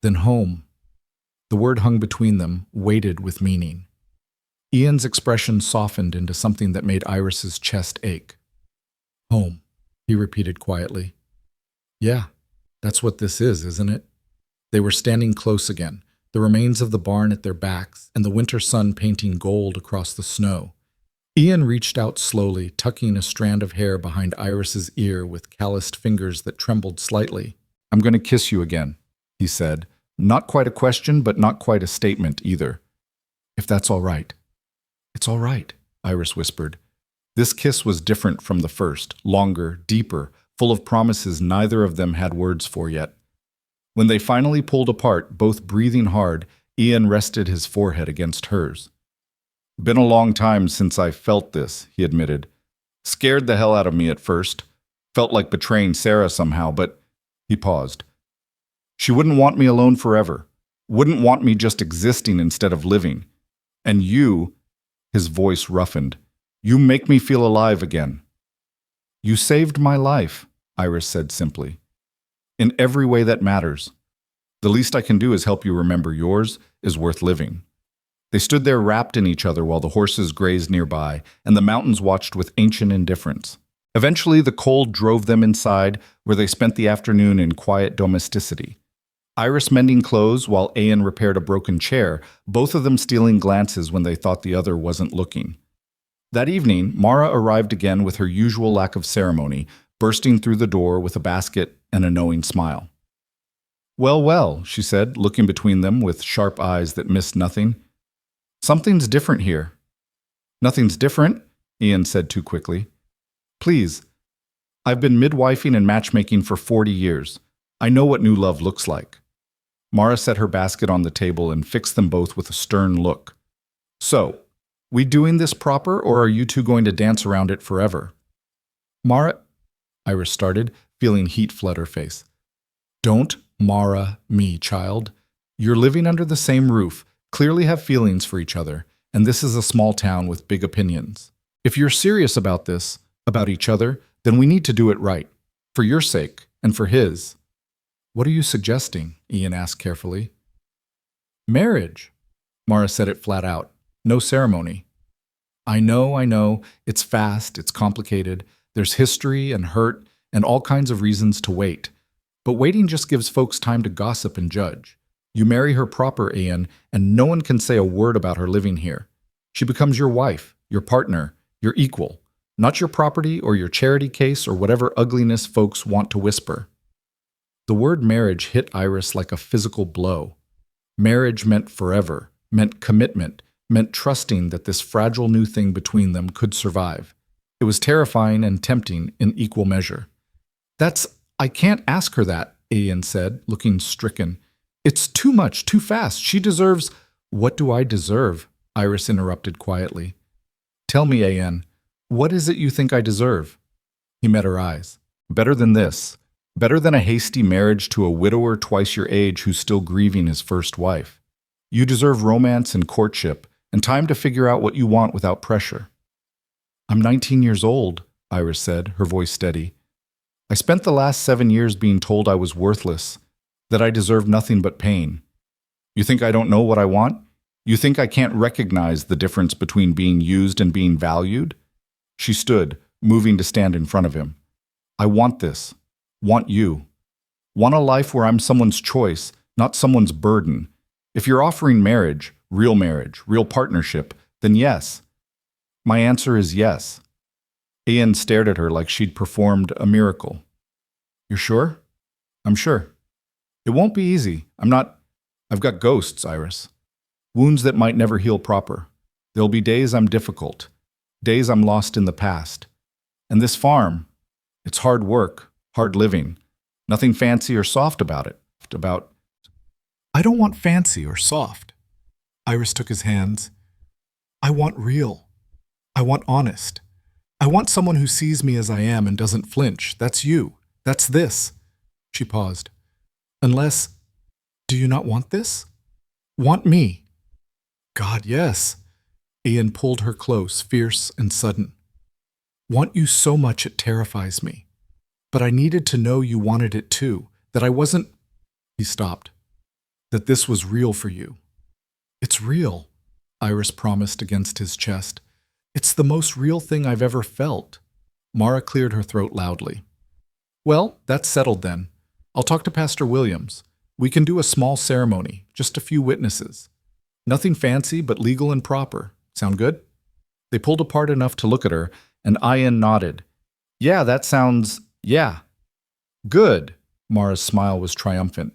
Then home. The word hung between them, weighted with meaning. Ian's expression softened into something that made Iris's chest ache. Home, he repeated quietly. Yeah, that's what this is, isn't it? They were standing close again, the remains of the barn at their backs and the winter sun painting gold across the snow. Ian reached out slowly, tucking a strand of hair behind Iris's ear with calloused fingers that trembled slightly. I'm going to kiss you again, he said. Not quite a question, but not quite a statement either. If that's all right. It's all right, Iris whispered. This kiss was different from the first, longer, deeper, full of promises neither of them had words for yet. When they finally pulled apart, both breathing hard, Ian rested his forehead against hers. Been a long time since I felt this, he admitted. Scared the hell out of me at first. Felt like betraying Sarah somehow, but he paused. She wouldn't want me alone forever. Wouldn't want me just existing instead of living. And you, his voice roughened, you make me feel alive again. You saved my life, Iris said simply. In every way that matters. The least I can do is help you remember yours is worth living. They stood there wrapped in each other while the horses grazed nearby, and the mountains watched with ancient indifference. Eventually, the cold drove them inside, where they spent the afternoon in quiet domesticity. Iris mending clothes while Ian repaired a broken chair, both of them stealing glances when they thought the other wasn't looking. That evening, Mara arrived again with her usual lack of ceremony, bursting through the door with a basket and a knowing smile. Well, well, she said, looking between them with sharp eyes that missed nothing. Something's different here. Nothing's different, Ian said too quickly. Please, I've been midwifing and matchmaking for 40 years. I know what new love looks like. Mara set her basket on the table and fixed them both with a stern look. So, we doing this proper, or are you two going to dance around it forever? Mara, Iris started, feeling heat flood her face. Don't Mara me, child. You're living under the same roof, clearly have feelings for each other, and this is a small town with big opinions. If you're serious about this, about each other, then we need to do it right, for your sake and for his. What are you suggesting? Ian asked carefully. Marriage. Mara said it flat out. No ceremony. I know. It's fast, it's complicated. There's history and hurt and all kinds of reasons to wait. But waiting just gives folks time to gossip and judge. You marry her proper, Ian, and no one can say a word about her living here. She becomes your wife, your partner, your equal, not your property or your charity case or whatever ugliness folks want to whisper. The word marriage hit Iris like a physical blow. Marriage meant forever, meant commitment, meant trusting that this fragile new thing between them could survive. It was terrifying and tempting in equal measure. I can't ask her that, Ian said, looking stricken. It's too much, too fast. She deserves— What do I deserve? Iris interrupted quietly. Tell me, Ian, what is it you think I deserve? He met her eyes. Better than this. Better than a hasty marriage to a widower twice your age who's still grieving his first wife. You deserve romance and courtship, and time to figure out what you want without pressure. I'm 19 years old, Iris said, her voice steady. I spent the last 7 years being told I was worthless, that I deserved nothing but pain. You think I don't know what I want? You think I can't recognize the difference between being used and being valued? She stood, moving to stand in front of him. I want this. Want you. Want a life where I'm someone's choice, not someone's burden. If you're offering marriage, real partnership, then yes. My answer is yes. Ian stared at her like she'd performed a miracle. You're sure? I'm sure. It won't be easy. I've got ghosts, Iris. Wounds that might never heal proper. There'll be days I'm difficult. Days I'm lost in the past. And this farm, it's hard work, hard living. Nothing fancy or soft about it. I don't want fancy or soft. Iris took his hands. I want real. I want honest. I want someone who sees me as I am and doesn't flinch. That's you. That's this. She paused. Unless, do you not want this? Want me? God, yes. Ian pulled her close, fierce and sudden. Want you so much it terrifies me. But I needed to know you wanted it too, that I wasn't— He stopped. That this was real for you. It's real, Iris promised against his chest. It's the most real thing I've ever felt. Mara cleared her throat loudly. Well, that's settled then. I'll talk to Pastor Williams. We can do a small ceremony, just a few witnesses. Nothing fancy, but legal and proper. Sound good? They pulled apart enough to look at her, and Ian nodded. Yeah, that sounds— Yeah. Good. Mara's smile was triumphant.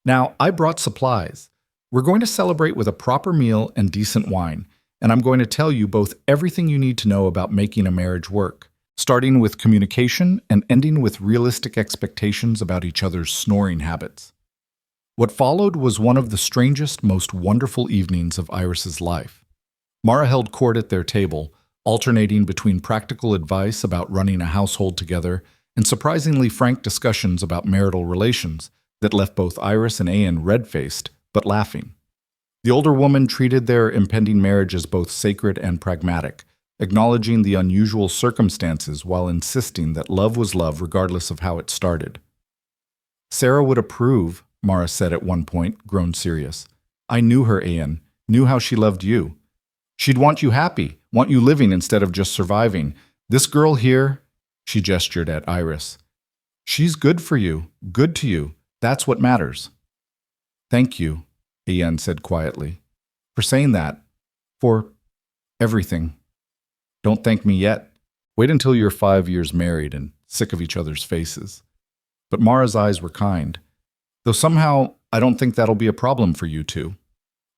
Now, I brought supplies. We're going to celebrate with a proper meal and decent wine, and I'm going to tell you both everything you need to know about making a marriage work, starting with communication and ending with realistic expectations about each other's snoring habits. What followed was one of the strangest, most wonderful evenings of Iris's life. Mara held court at their table, alternating between practical advice about running a household together and surprisingly frank discussions about marital relations that left both Iris and Ian red-faced, but laughing. The older woman treated their impending marriage as both sacred and pragmatic, acknowledging the unusual circumstances while insisting that love was love regardless of how it started. Sarah would approve, Mara said at one point, grown serious. I knew her, Ian, knew how she loved you. She'd want you happy, want you living instead of just surviving. This girl here, she gestured at Iris. She's good for you, good to you. That's what matters. Thank you, Ian said quietly, for saying that, for everything. Don't thank me yet. Wait until you're 5 years married and sick of each other's faces. But Mara's eyes were kind, though somehow I don't think that'll be a problem for you two.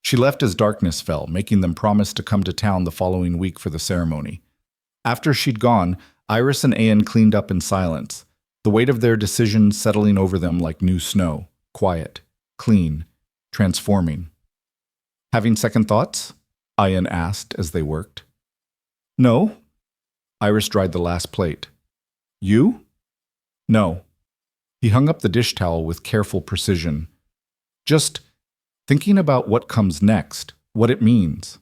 She left as darkness fell, making them promise to come to town the following week for the ceremony. After she'd gone, Iris and Ian cleaned up in silence, the weight of their decision settling over them like new snow, quiet, clean, transforming. Having second thoughts? Ian asked as they worked. No. Iris dried the last plate. You? No. He hung up the dish towel with careful precision. Just thinking about what comes next, what it means.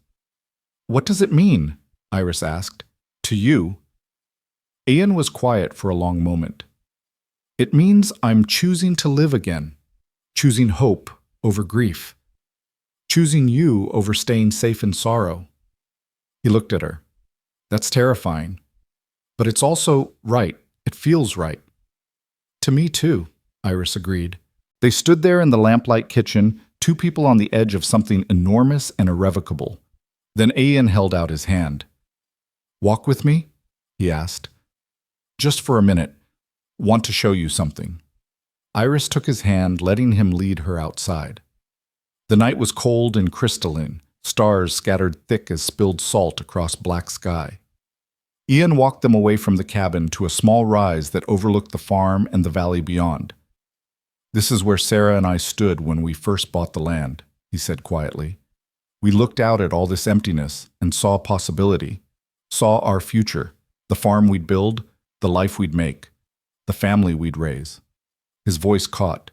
What does it mean? Iris asked. To you? Ian was quiet for a long moment. It means I'm choosing to live again, choosing hope over grief, choosing you over staying safe in sorrow. He looked at her. That's terrifying. But it's also right. It feels right. To me too, Iris agreed. They stood there in the lamplight kitchen, two people on the edge of something enormous and irrevocable. Then Ian held out his hand. "Walk with me?" he asked. "Just for a minute. Want to show you something." Iris took his hand, letting him lead her outside. The night was cold and crystalline, stars scattered thick as spilled salt across black sky. Ian walked them away from the cabin to a small rise that overlooked the farm and the valley beyond. "This is where Sarah and I stood when we first bought the land," he said quietly. "We looked out at all this emptiness and saw possibility, saw our future, the farm we'd build, the life we'd make, the family we'd raise." His voice caught.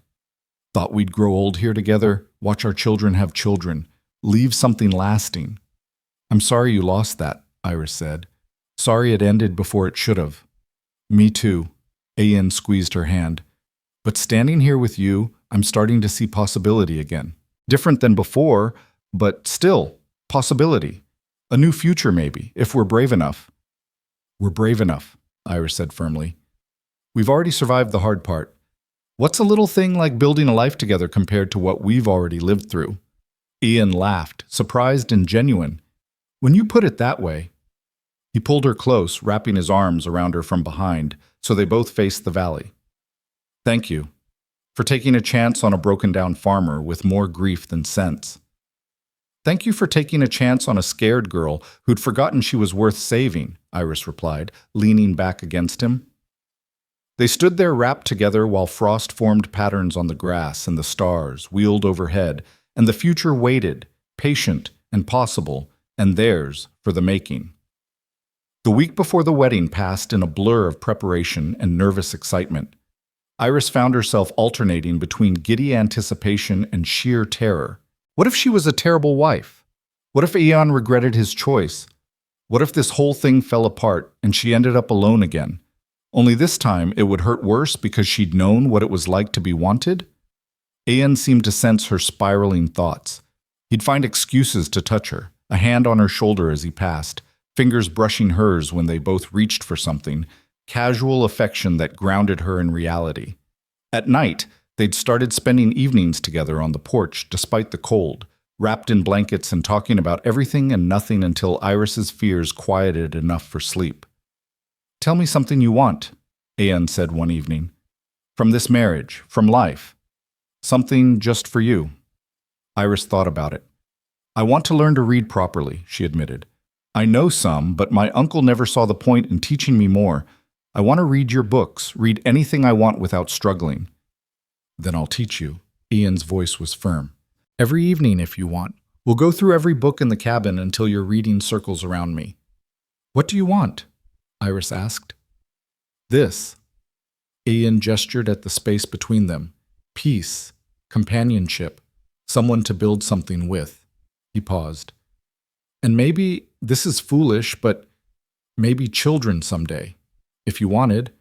"Thought we'd grow old here together, watch our children have children, leave something lasting." "I'm sorry you lost that," Iris said. "Sorry it ended before it should have." "Me too." Ian squeezed her hand. "But standing here with you, I'm starting to see possibility again. Different than before, but still, possibility. A new future maybe, if we're brave enough." "We're brave enough," Iris said firmly. "We've already survived the hard part. What's a little thing like building a life together compared to what we've already lived through?" Ian laughed, surprised and genuine. "When you put it that way." He pulled her close, wrapping his arms around her from behind, so they both faced the valley. "Thank you for taking a chance on a broken-down farmer with more grief than sense. Thank you for taking a chance on a scared girl who'd forgotten she was worth saving," Iris replied, leaning back against him. They stood there wrapped together while frost formed patterns on the grass and the stars wheeled overhead, and the future waited, patient and possible, and theirs for the making. The week before the wedding passed in a blur of preparation and nervous excitement. Iris found herself alternating between giddy anticipation and sheer terror. What if she was a terrible wife? What if Ian regretted his choice? What if this whole thing fell apart and she ended up alone again? Only this time it would hurt worse because she'd known what it was like to be wanted? Ian seemed to sense her spiraling thoughts. He'd find excuses to touch her, a hand on her shoulder as he passed, fingers brushing hers when they both reached for something, casual affection that grounded her in reality. At night, they'd started spending evenings together on the porch despite the cold, wrapped in blankets and talking about everything and nothing until Iris's fears quieted enough for sleep. "Tell me something you want," Ian said one evening. "From this marriage, from life. Something just for you." Iris thought about it. "I want to learn to read properly," she admitted. "I know some, but my uncle never saw the point in teaching me more. I want to read your books, read anything I want without struggling." "Then I'll teach you." Ian's voice was firm. "Every evening, if you want. We'll go through every book in the cabin until your reading circles around me." "What do you want?" Iris asked. "This." Ian gestured at the space between them. "Peace, companionship, someone to build something with." He paused. "And maybe, this is foolish, but maybe children someday, if you wanted.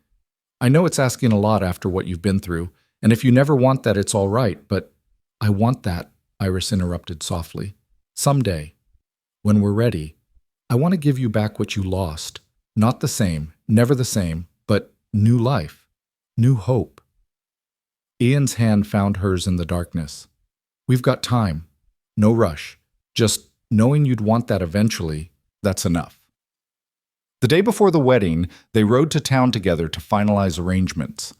I know it's asking a lot after what you've been through, and if you never want that, it's all right, but I want that," Iris interrupted softly. "Someday, when we're ready, I want to give you back what you lost. Not the same, never the same, but new life, new hope." Ian's hand found hers in the darkness. "We've got time. No rush. Just knowing you'd want that eventually, that's enough." The day before the wedding, they rode to town together to finalize arrangements.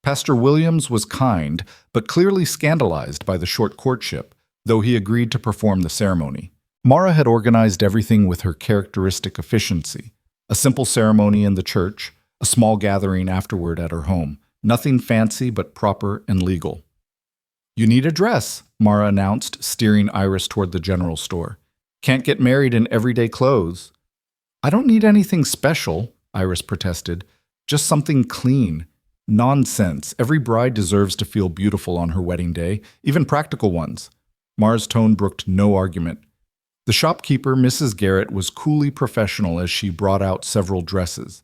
Pastor Williams was kind, but clearly scandalized by the short courtship, though he agreed to perform the ceremony. Mara had organized everything with her characteristic efficiency. A simple ceremony in the church, a small gathering afterward at her home. Nothing fancy but proper and legal. "You need a dress," Mara announced, steering Iris toward the general store. "Can't get married in everyday clothes." "I don't need anything special," Iris protested. "Just something clean. Nonsense. Every bride deserves to feel beautiful on her wedding day, even practical ones." Mara's tone brooked no argument. The shopkeeper, Mrs. Garrett, was coolly professional as she brought out several dresses.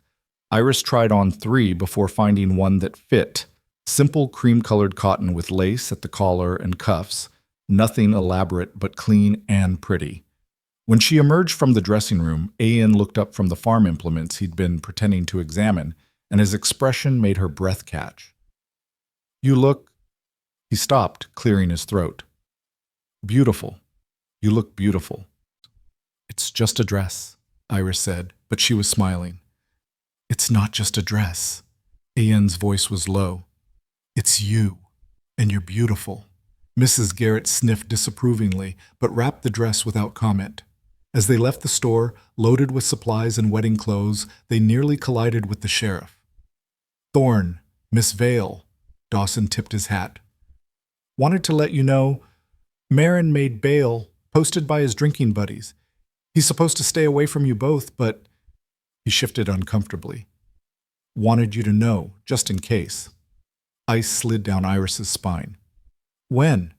Iris tried on 3 before finding one that fit. Simple cream-colored cotton with lace at the collar and cuffs. Nothing elaborate, but clean and pretty. When she emerged from the dressing room, Ian looked up from the farm implements he'd been pretending to examine, and his expression made her breath catch. "You look—" He stopped, clearing his throat. Beautiful. You look beautiful. It's just a dress, Iris said, but she was smiling. It's not just a dress. Ian's voice was low. It's you, and you're beautiful. Mrs. Garrett sniffed disapprovingly, but wrapped the dress without comment. As they left the store, loaded with supplies and wedding clothes, they nearly collided with the sheriff. Thorne, Miss Vale, Dawson tipped his hat. Wanted to let you know, Marin made bail, posted by his drinking buddies. He's supposed to stay away from you both, but he shifted uncomfortably. Wanted you to know, just in case. Ice slid down Iris's spine. When?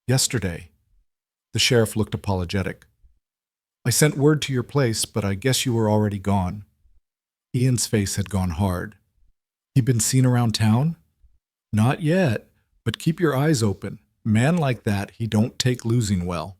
Yesterday. The sheriff looked apologetic. I sent word to your place, but I guess you were already gone. Ian's face had gone hard. He been seen around town? Not yet, but keep your eyes open. Man like that, he don't take losing well.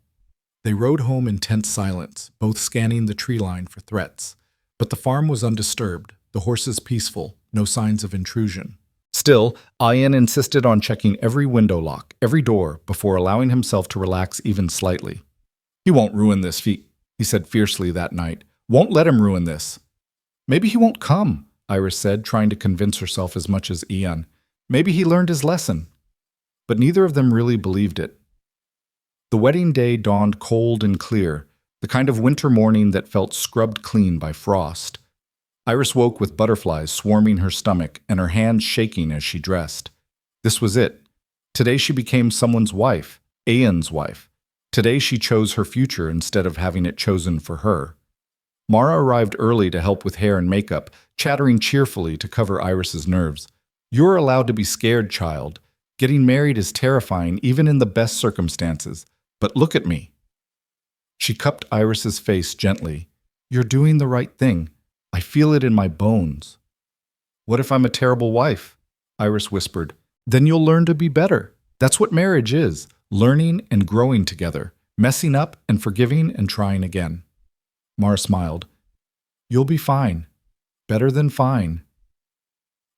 They rode home in tense silence, both scanning the tree line for threats. But the farm was undisturbed, the horses peaceful, no signs of intrusion. Still, Ian insisted on checking every window lock, every door, before allowing himself to relax even slightly. He won't ruin this feat, he said fiercely that night. Won't let him ruin this. Maybe he won't come, Iris said, trying to convince herself as much as Ian. Maybe he learned his lesson. But neither of them really believed it. The wedding day dawned cold and clear, the kind of winter morning that felt scrubbed clean by frost. Iris woke with butterflies swarming her stomach and her hands shaking as she dressed. This was it. Today she became someone's wife, Ian's wife. Today she chose her future instead of having it chosen for her. Mara arrived early to help with hair and makeup, chattering cheerfully to cover Iris's nerves. You're allowed to be scared, child. Getting married is terrifying even in the best circumstances. But look at me. She cupped Iris's face gently. You're doing the right thing. I feel it in my bones. What if I'm a terrible wife? Iris whispered. Then you'll learn to be better. That's what marriage is, learning and growing together, messing up and forgiving and trying again. Mara smiled. You'll be fine. Better than fine.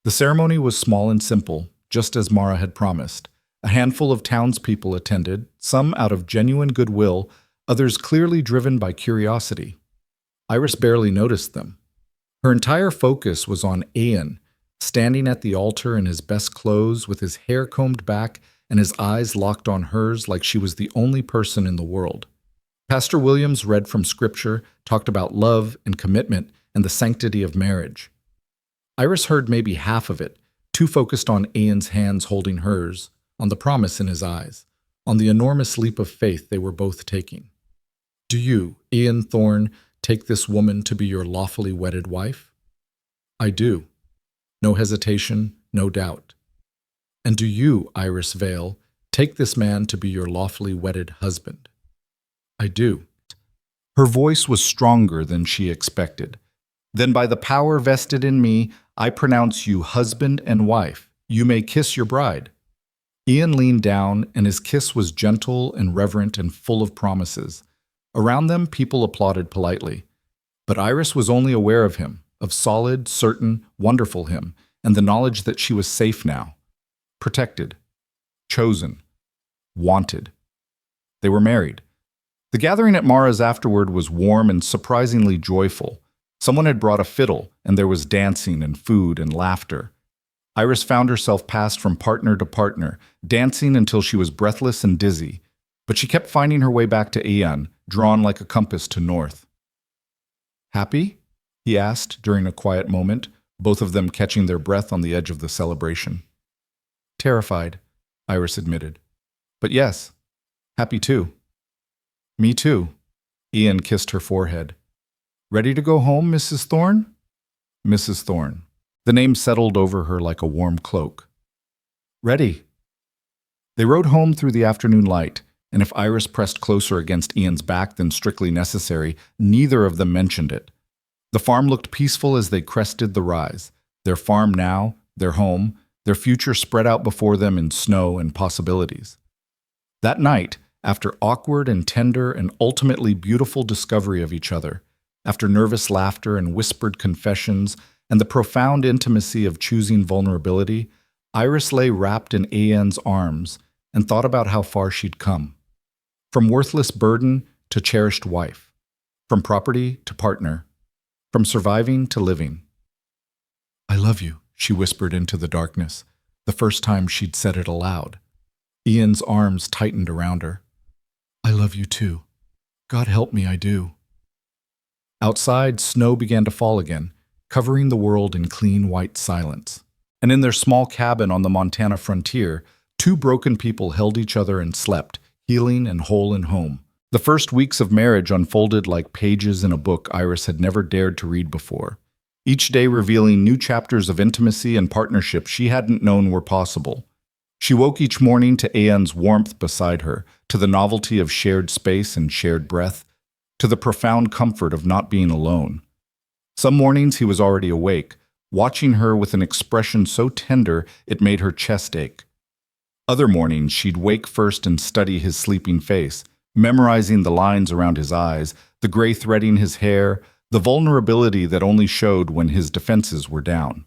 The ceremony was small and simple, just as Mara had promised. A handful of townspeople attended, some out of genuine goodwill, others clearly driven by curiosity. Iris barely noticed them. Her entire focus was on Ian, standing at the altar in his best clothes with his hair combed back and his eyes locked on hers like she was the only person in the world. Pastor Williams read from Scripture, talked about love and commitment and the sanctity of marriage. Iris heard maybe half of it, too focused on Ian's hands holding hers, on the promise in his eyes, on the enormous leap of faith they were both taking. Do you, Ian Thorne, take this woman to be your lawfully wedded wife? I do. No hesitation, no doubt. And do you, Iris Vale, take this man to be your lawfully wedded husband? I do. Her voice was stronger than she expected. Then by the power vested in me, I pronounce you husband and wife. You may kiss your bride. Ian leaned down, and his kiss was gentle and reverent and full of promises. Around them, people applauded politely. But Iris was only aware of him, of solid, certain, wonderful him, and the knowledge that she was safe now. Protected. Chosen. Wanted. They were married. The gathering at Mara's afterward was warm and surprisingly joyful. Someone had brought a fiddle, and there was dancing and food and laughter. Iris found herself passed from partner to partner, dancing until she was breathless and dizzy. But she kept finding her way back to Ian, drawn like a compass to north. Happy? He asked during a quiet moment, both of them catching their breath on the edge of the celebration. Terrified, Iris admitted. But yes, happy too. Me too. Ian kissed her forehead. Ready to go home, Mrs. Thorne? Mrs. Thorne. The name settled over her like a warm cloak. Ready. They rode home through the afternoon light, and if Iris pressed closer against Ian's back than strictly necessary, neither of them mentioned it. The farm looked peaceful as they crested the rise. Their farm now, their home, their future spread out before them in snow and possibilities. That night, after awkward and tender and ultimately beautiful discovery of each other, after nervous laughter and whispered confessions, and the profound intimacy of choosing vulnerability, Iris lay wrapped in Ian's arms and thought about how far she'd come. From worthless burden to cherished wife. From property to partner. From surviving to living. "I love you," she whispered into the darkness, the first time she'd said it aloud. Ian's arms tightened around her. "I love you too. God help me, I do." Outside, snow began to fall again, covering the world in clean white silence. And in their small cabin on the Montana frontier, two broken people held each other and slept, healing and whole in home. The first weeks of marriage unfolded like pages in a book Iris had never dared to read before, each day revealing new chapters of intimacy and partnership she hadn't known were possible. She woke each morning to Ian's warmth beside her, to the novelty of shared space and shared breath, to the profound comfort of not being alone. Some mornings he was already awake, watching her with an expression so tender it made her chest ache. Other mornings she'd wake first and study his sleeping face, memorizing the lines around his eyes, the gray threading his hair, the vulnerability that only showed when his defenses were down.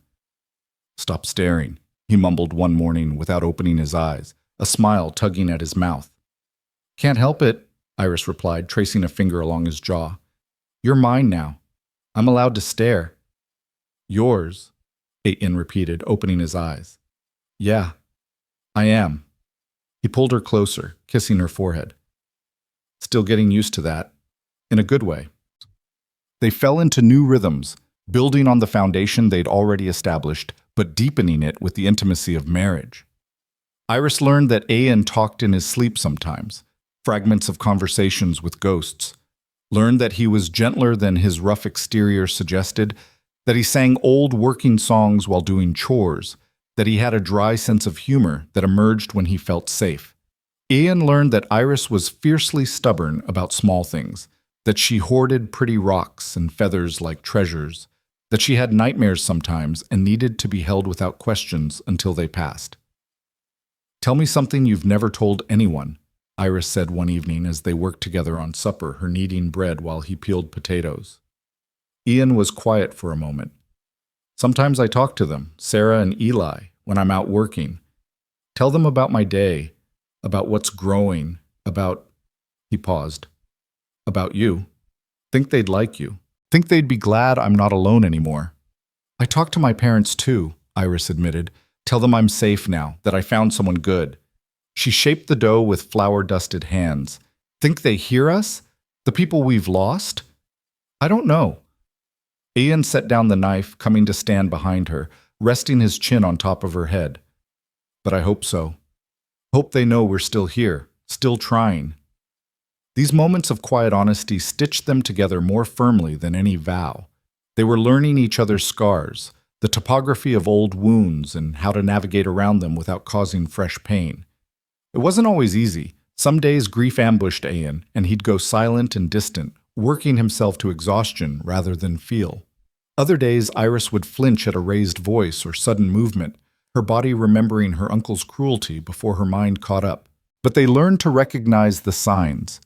"Stop staring," he mumbled one morning without opening his eyes, a smile tugging at his mouth. "Can't help it," Iris replied, tracing a finger along his jaw. "You're mine now. I'm allowed to stare." "Yours," Ian repeated, opening his eyes. "Yeah, I am." He pulled her closer, kissing her forehead. "Still getting used to that, in a good way." They fell into new rhythms, building on the foundation they'd already established, but deepening it with the intimacy of marriage. Iris learned that Ian talked in his sleep sometimes, fragments of conversations with ghosts, learned that he was gentler than his rough exterior suggested, that he sang old working songs while doing chores, that he had a dry sense of humor that emerged when he felt safe. Ian learned that Iris was fiercely stubborn about small things, that she hoarded pretty rocks and feathers like treasures, that she had nightmares sometimes and needed to be held without questions until they passed. "Tell me something you've never told anyone," Iris said one evening as they worked together on supper, her kneading bread while he peeled potatoes. Ian was quiet for a moment. "Sometimes I talk to them, Sarah and Eli, when I'm out working. Tell them about my day, about what's growing, about—" He paused. "About you. Think they'd like you. Think they'd be glad I'm not alone anymore." "I talk to my parents too," Iris admitted. "Tell them I'm safe now, that I found someone good." She shaped the dough with flour-dusted hands. "Think they hear us? The people we've lost?" "I don't know." Ian set down the knife, coming to stand behind her, resting his chin on top of her head. "But I hope so. Hope they know we're still here, still trying." These moments of quiet honesty stitched them together more firmly than any vow. They were learning each other's scars, the topography of old wounds, and how to navigate around them without causing fresh pain. It wasn't always easy. Some days grief ambushed Ian, and he'd go silent and distant, working himself to exhaustion rather than feel. Other days, Iris would flinch at a raised voice or sudden movement, her body remembering her uncle's cruelty before her mind caught up. But they learned to recognize the signs,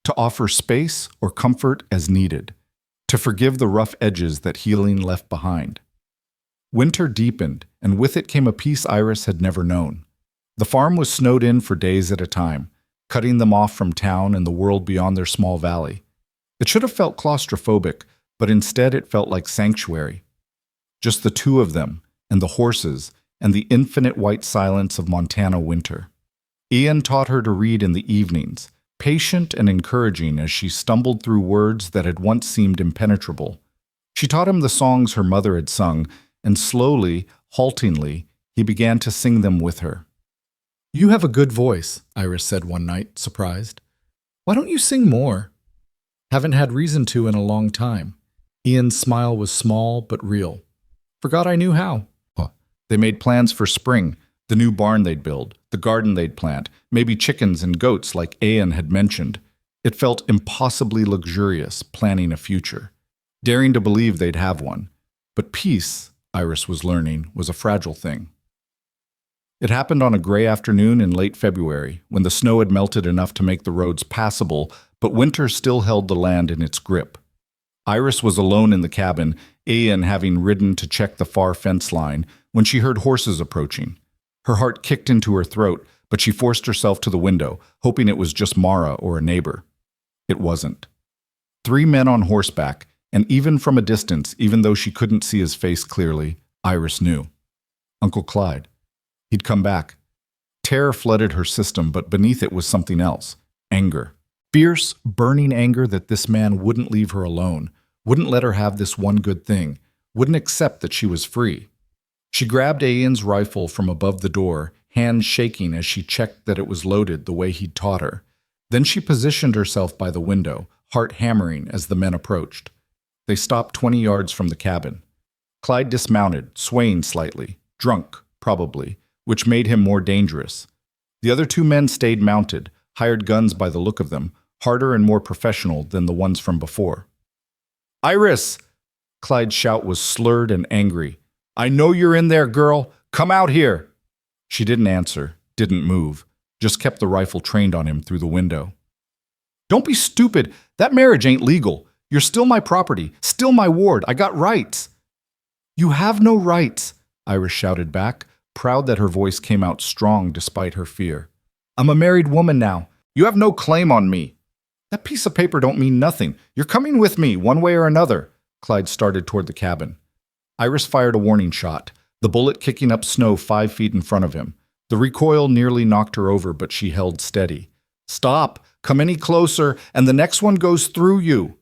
to offer space or comfort as needed, to forgive the rough edges that healing left behind. Winter deepened, and with it came a peace Iris had never known. The farm was snowed in for days at a time, cutting them off from town and the world beyond their small valley. It should have felt claustrophobic, but instead it felt like sanctuary. Just the two of them, and the horses, and the infinite white silence of Montana winter. Ian taught her to read in the evenings, patient and encouraging as she stumbled through words that had once seemed impenetrable. She taught him the songs her mother had sung, and slowly, haltingly, he began to sing them with her. "You have a good voice," Iris said one night, surprised. "Why don't you sing more?" "Haven't had reason to in a long time." Ian's smile was small but real. "Forgot I knew how." They made plans for spring, the new barn they'd build, the garden they'd plant, maybe chickens and goats like Ian had mentioned. It felt impossibly luxurious, planning a future, daring to believe they'd have one. But peace, Iris was learning, was a fragile thing. It happened on a gray afternoon in late February, when the snow had melted enough to make the roads passable, but winter still held the land in its grip. Iris was alone in the cabin, Ian having ridden to check the far fence line, when she heard horses approaching. Her heart kicked into her throat, but she forced herself to the window, hoping it was just Mara or a neighbor. It wasn't. 3 men on horseback, and even from a distance, even though she couldn't see his face clearly, Iris knew. Uncle Clyde. He'd come back. Terror flooded her system, but beneath it was something else. Anger. Fierce, burning anger that this man wouldn't leave her alone, wouldn't let her have this one good thing, wouldn't accept that she was free. She grabbed Ian's rifle from above the door, hands shaking as she checked that it was loaded the way he'd taught her. Then she positioned herself by the window, heart hammering as the men approached. They stopped 20 yards from the cabin. Clyde dismounted, swaying slightly, drunk, probably, which made him more dangerous. The other 2 men stayed mounted, hired guns by the look of them, harder and more professional than the ones from before. "Iris!" Clyde's shout was slurred and angry. "I know you're in there, girl. Come out here!" She didn't answer, didn't move, just kept the rifle trained on him through the window. "Don't be stupid. That marriage ain't legal. You're still my property, still my ward. I got rights." "You have no rights," Iris shouted back, proud that her voice came out strong despite her fear. "I'm a married woman now. You have no claim on me." "That piece of paper don't mean nothing. You're coming with me, one way or another." Clyde started toward the cabin. Iris fired a warning shot, the bullet kicking up snow 5 feet in front of him. The recoil nearly knocked her over, but she held steady. "Stop! Come any closer, and the next one goes through you."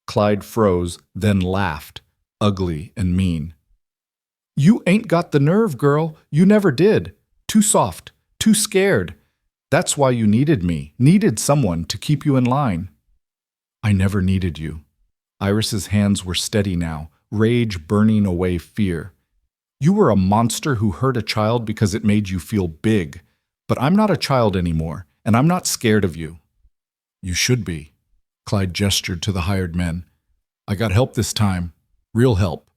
Clyde froze, then laughed, ugly and mean. "You ain't got the nerve, girl. You never did. Too soft, too scared. That's why you needed me, needed someone to keep you in line." "I never needed you." Iris's hands were steady now, rage burning away fear. "You were a monster who hurt a child because it made you feel big. But I'm not a child anymore, and I'm not scared of you." "You should be." Clyde gestured to the hired men. "I got help this time. Real help.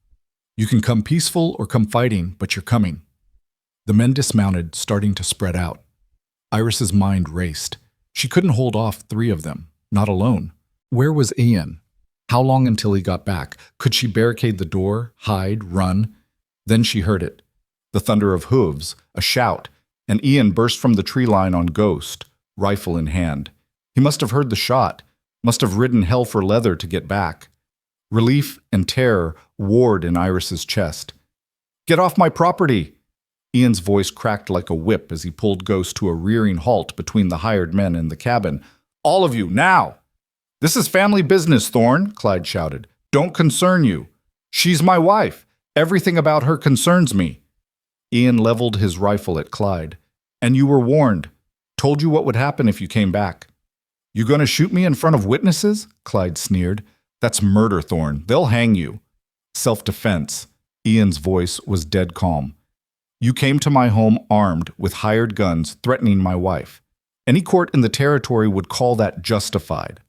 You can come peaceful or come fighting, but you're coming." The men dismounted, starting to spread out. Iris's mind raced. She couldn't hold off 3 of them, not alone. Where was Ian? How long until he got back? Could she barricade the door, hide, run? Then she heard it. The thunder of hooves, a shout, and Ian burst from the tree line on Ghost, rifle in hand. He must have heard the shot, must have ridden hell for leather to get back. Relief and terror warred in Iris's chest. "Get off my property!" Ian's voice cracked like a whip as he pulled Ghost to a rearing halt between the hired men and the cabin. "All of you, now!" "This is family business, Thorne," Clyde shouted. "Don't concern you. She's my wife. Everything about her concerns me." Ian leveled his rifle at Clyde. "And you were warned. Told you what would happen if you came back." "You gonna shoot me in front of witnesses?" Clyde sneered. "That's murder, Thorne. They'll hang you." "Self-defense." Ian's voice was dead calm. "You came to my home armed with hired guns, threatening my wife. Any court in the territory would call that justified."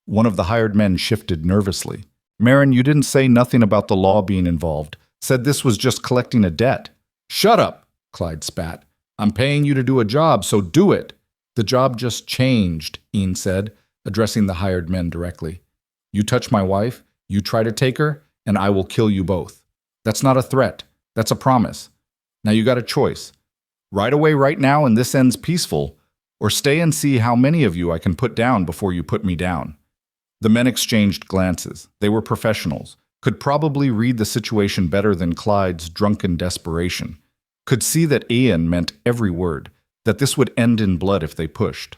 One of the hired men shifted nervously. "Marin, you didn't say nothing about the law being involved. Said this was just collecting a debt." "Shut up," Clyde spat. "I'm paying you to do a job, so do it." "The job just changed," Ian said, addressing the hired men directly. "You touch my wife, you try to take her, and I will kill you both. That's not a threat. That's a promise. Now you got a choice. Right away right now and this ends peaceful, or stay and see how many of you I can put down before you put me down." The men exchanged glances. They were professionals, could probably read the situation better than Clyde's drunken desperation, could see that Ian meant every word, that this would end in blood if they pushed.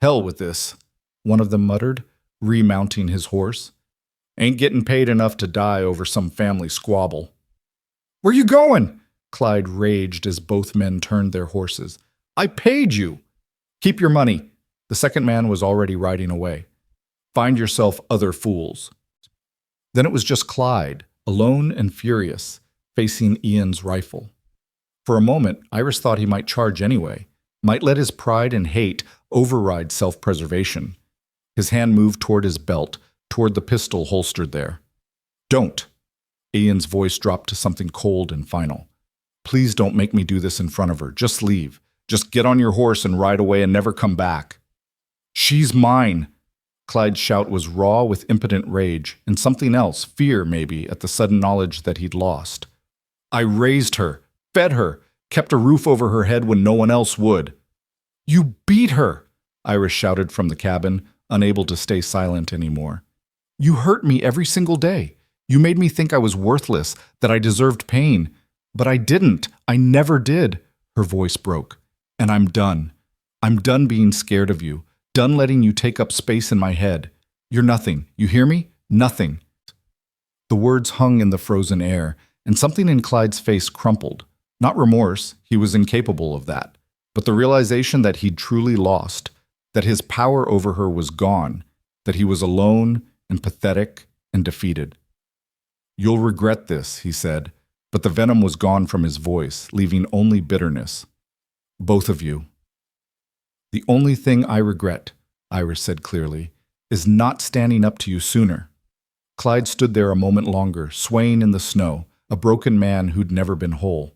"Hell with this," one of them muttered, remounting his horse. "Ain't getting paid enough to die over some family squabble." "Where you going?" Clyde raged as both men turned their horses. "I paid you." "Keep your money." The second man was already riding away. "Find yourself other fools." Then it was just Clyde, alone and furious, facing Ian's rifle. For a moment, Iris thought he might charge anyway, might let his pride and hate override self-preservation. His hand moved toward his belt, toward the pistol holstered there. "Don't." Ian's voice dropped to something cold and final. "Please don't make me do this in front of her. Just leave. Just get on your horse and ride away and never come back." "She's mine." Clyde's shout was raw with impotent rage, and something else, fear maybe, at the sudden knowledge that he'd lost. "I raised her, fed her, kept a roof over her head when no one else would." You beat her! Iris shouted from the cabin, unable to stay silent anymore. You hurt me every single day. You made me think I was worthless, that I deserved pain. But I didn't. I never did. Her voice broke. And I'm done. I'm done being scared of you. Done letting you take up space in my head. You're nothing. You hear me? Nothing. The words hung in the frozen air, and something in Clyde's face crumpled. Not remorse, he was incapable of that, but the realization that he'd truly lost, that his power over her was gone, that he was alone and pathetic and defeated. You'll regret this, he said, but the venom was gone from his voice, leaving only bitterness. Both of you. The only thing I regret, Iris said clearly, is not standing up to you sooner. Clyde stood there a moment longer, swaying in the snow, a broken man who'd never been whole.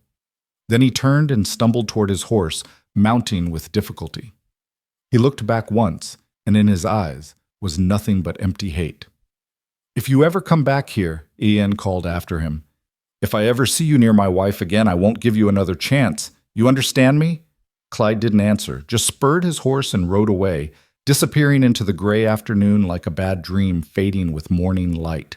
Then he turned and stumbled toward his horse, mounting with difficulty. He looked back once, and in his eyes was nothing but empty hate. If you ever come back here, Ian called after him. If I ever see you near my wife again, I won't give you another chance. You understand me? Clyde didn't answer, just spurred his horse and rode away, disappearing into the gray afternoon like a bad dream fading with morning light.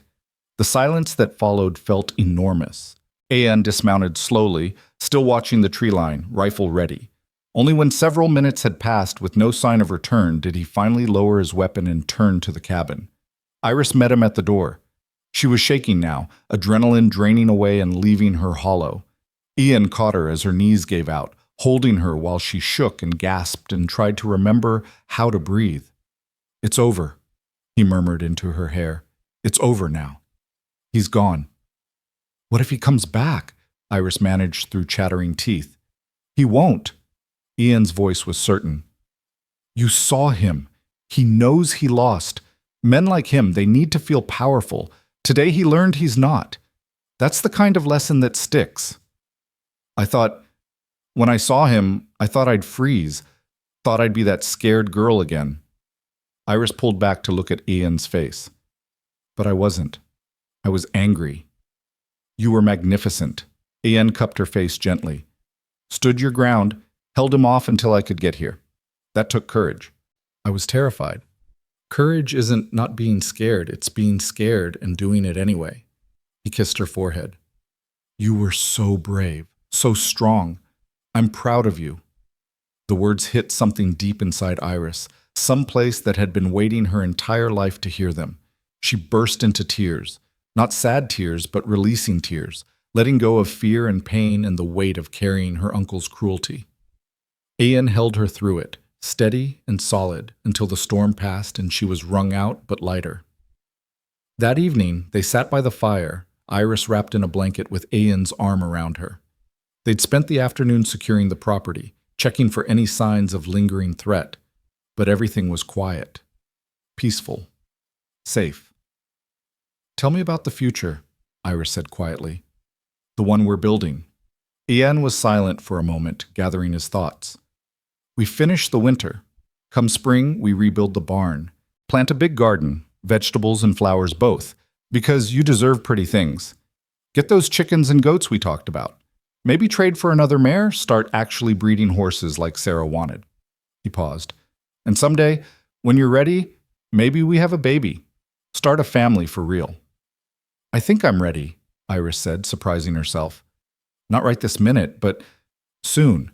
The silence that followed felt enormous. Ian dismounted slowly, still watching the tree line, rifle ready. Only when several minutes had passed with no sign of return did he finally lower his weapon and turn to the cabin. Iris met him at the door. She was shaking now, adrenaline draining away and leaving her hollow. Ian caught her as her knees gave out, holding her while she shook and gasped and tried to remember how to breathe. It's over, he murmured into her hair. It's over now. He's gone. What if he comes back? Iris managed through chattering teeth. He won't. Ian's voice was certain. You saw him. He knows he lost. Men like him, they need to feel powerful. Today he learned he's not. That's the kind of lesson that sticks. When I saw him, I thought I'd freeze. Thought I'd be that scared girl again. Iris pulled back to look at Ian's face. But I wasn't. I was angry. You were magnificent. Ian cupped her face gently. Stood your ground, held him off until I could get here. That took courage. I was terrified. Courage isn't not being scared, it's being scared and doing it anyway. He kissed her forehead. You were so brave, so strong. I'm proud of you. The words hit something deep inside Iris, some place that had been waiting her entire life to hear them. She burst into tears, not sad tears, but releasing tears, letting go of fear and pain and the weight of carrying her uncle's cruelty. Ian held her through it, steady and solid, until the storm passed and she was wrung out but lighter. That evening, they sat by the fire, Iris wrapped in a blanket with Ian's arm around her. They'd spent the afternoon securing the property, checking for any signs of lingering threat, but everything was quiet, peaceful, safe. Tell me about the future, Iris said quietly. The one we're building. Ian was silent for a moment, gathering his thoughts. We finish the winter. Come spring, we rebuild the barn. Plant a big garden, vegetables and flowers both, because you deserve pretty things. Get those chickens and goats we talked about. Maybe trade for another mare, start actually breeding horses like Sarah wanted. He paused. And someday, when you're ready, maybe we have a baby. Start a family for real. I think I'm ready, Iris said, surprising herself. Not right this minute, but soon.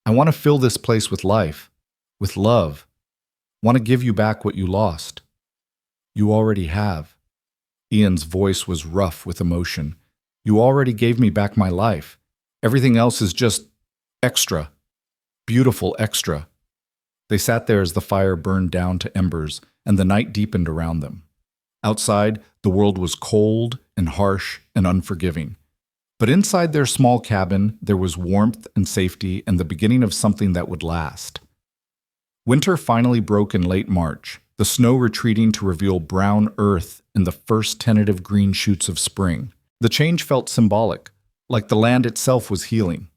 I want to fill this place with life, with love. Want to give you back what you lost. You already have. Ian's voice was rough with emotion. You already gave me back my life. Everything else is just extra. Beautiful extra. They sat there as the fire burned down to embers and the night deepened around them. Outside, the world was cold and harsh and unforgiving. But inside their small cabin, there was warmth and safety and the beginning of something that would last. Winter finally broke in late March, the snow retreating to reveal brown earth and the first tentative green shoots of spring. The change felt symbolic, like the land itself was healing.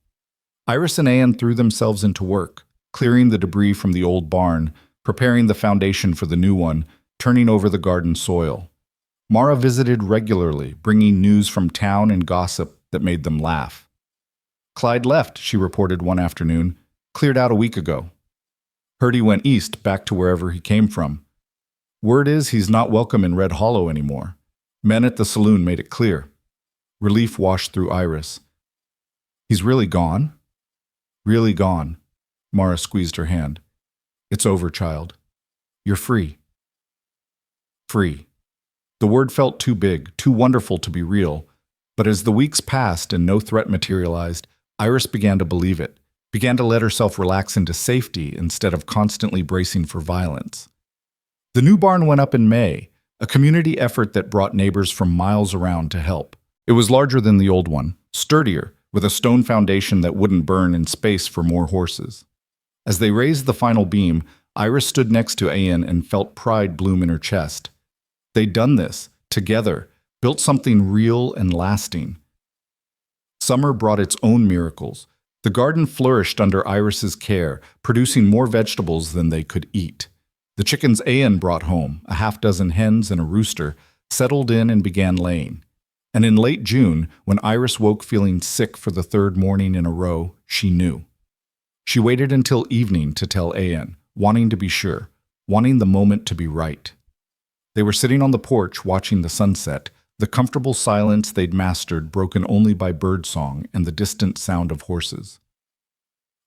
Iris and Ian threw themselves into work, clearing the debris from the old barn, preparing the foundation for the new one, turning over the garden soil. Mara visited regularly, bringing news from town and gossip that made them laugh. Clyde left, she reported one afternoon, cleared out a week ago. Heard he went east, back to wherever he came from. Word is he's not welcome in Red Hollow anymore. Men at the saloon made it clear. Relief washed through Iris. He's really gone? Really gone. Mara squeezed her hand. It's over, child. You're free. Free. The word felt too big, too wonderful to be real, but as the weeks passed and no threat materialized, Iris began to believe it, began to let herself relax into safety instead of constantly bracing for violence. The new barn went up in May, a community effort that brought neighbors from miles around to help. It was larger than the old one, sturdier, with a stone foundation that wouldn't burn and space for more horses. As they raised the final beam, Iris stood next to Ian and felt pride bloom in her chest. They'd done this, together, built something real and lasting. Summer brought its own miracles. The garden flourished under Iris's care, producing more vegetables than they could eat. The chickens Ian brought home, a half-dozen hens and a rooster, settled in and began laying. And in late June, when Iris woke feeling sick for the third morning in a row, she knew. She waited until evening to tell Ian, wanting to be sure, wanting the moment to be right. They were sitting on the porch watching the sunset, the comfortable silence they'd mastered broken only by birdsong and the distant sound of horses.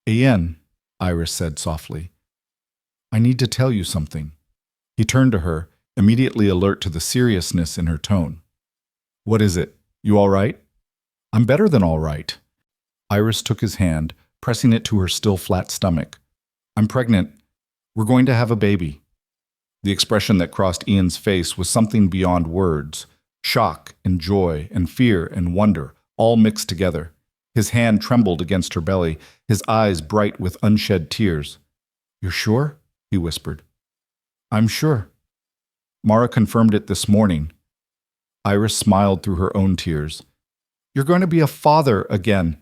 Ian, Iris said softly, I need to tell you something. He turned to her, immediately alert to the seriousness in her tone. What is it? You all right? I'm better than all right. Iris took his hand, pressing it to her still flat stomach. I'm pregnant. We're going to have a baby. The expression that crossed Ian's face was something beyond words. Shock and joy and fear and wonder, all mixed together. His hand trembled against her belly, his eyes bright with unshed tears. You're sure? He whispered. I'm sure. Mara confirmed it this morning. Iris smiled through her own tears. You're going to be a father again.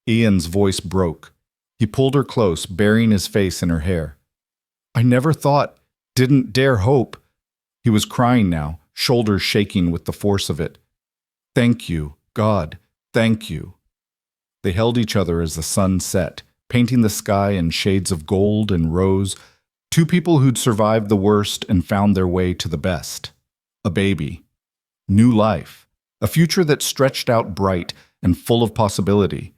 Ian's voice broke. He pulled her close, burying his face in her hair. I never thought, didn't dare hope. He was crying now, shoulders shaking with the force of it. Thank you, God, thank you. They held each other as the sun set, painting the sky in shades of gold and rose, two people who'd survived the worst and found their way to the best. A baby. New life. A future that stretched out bright and full of possibility.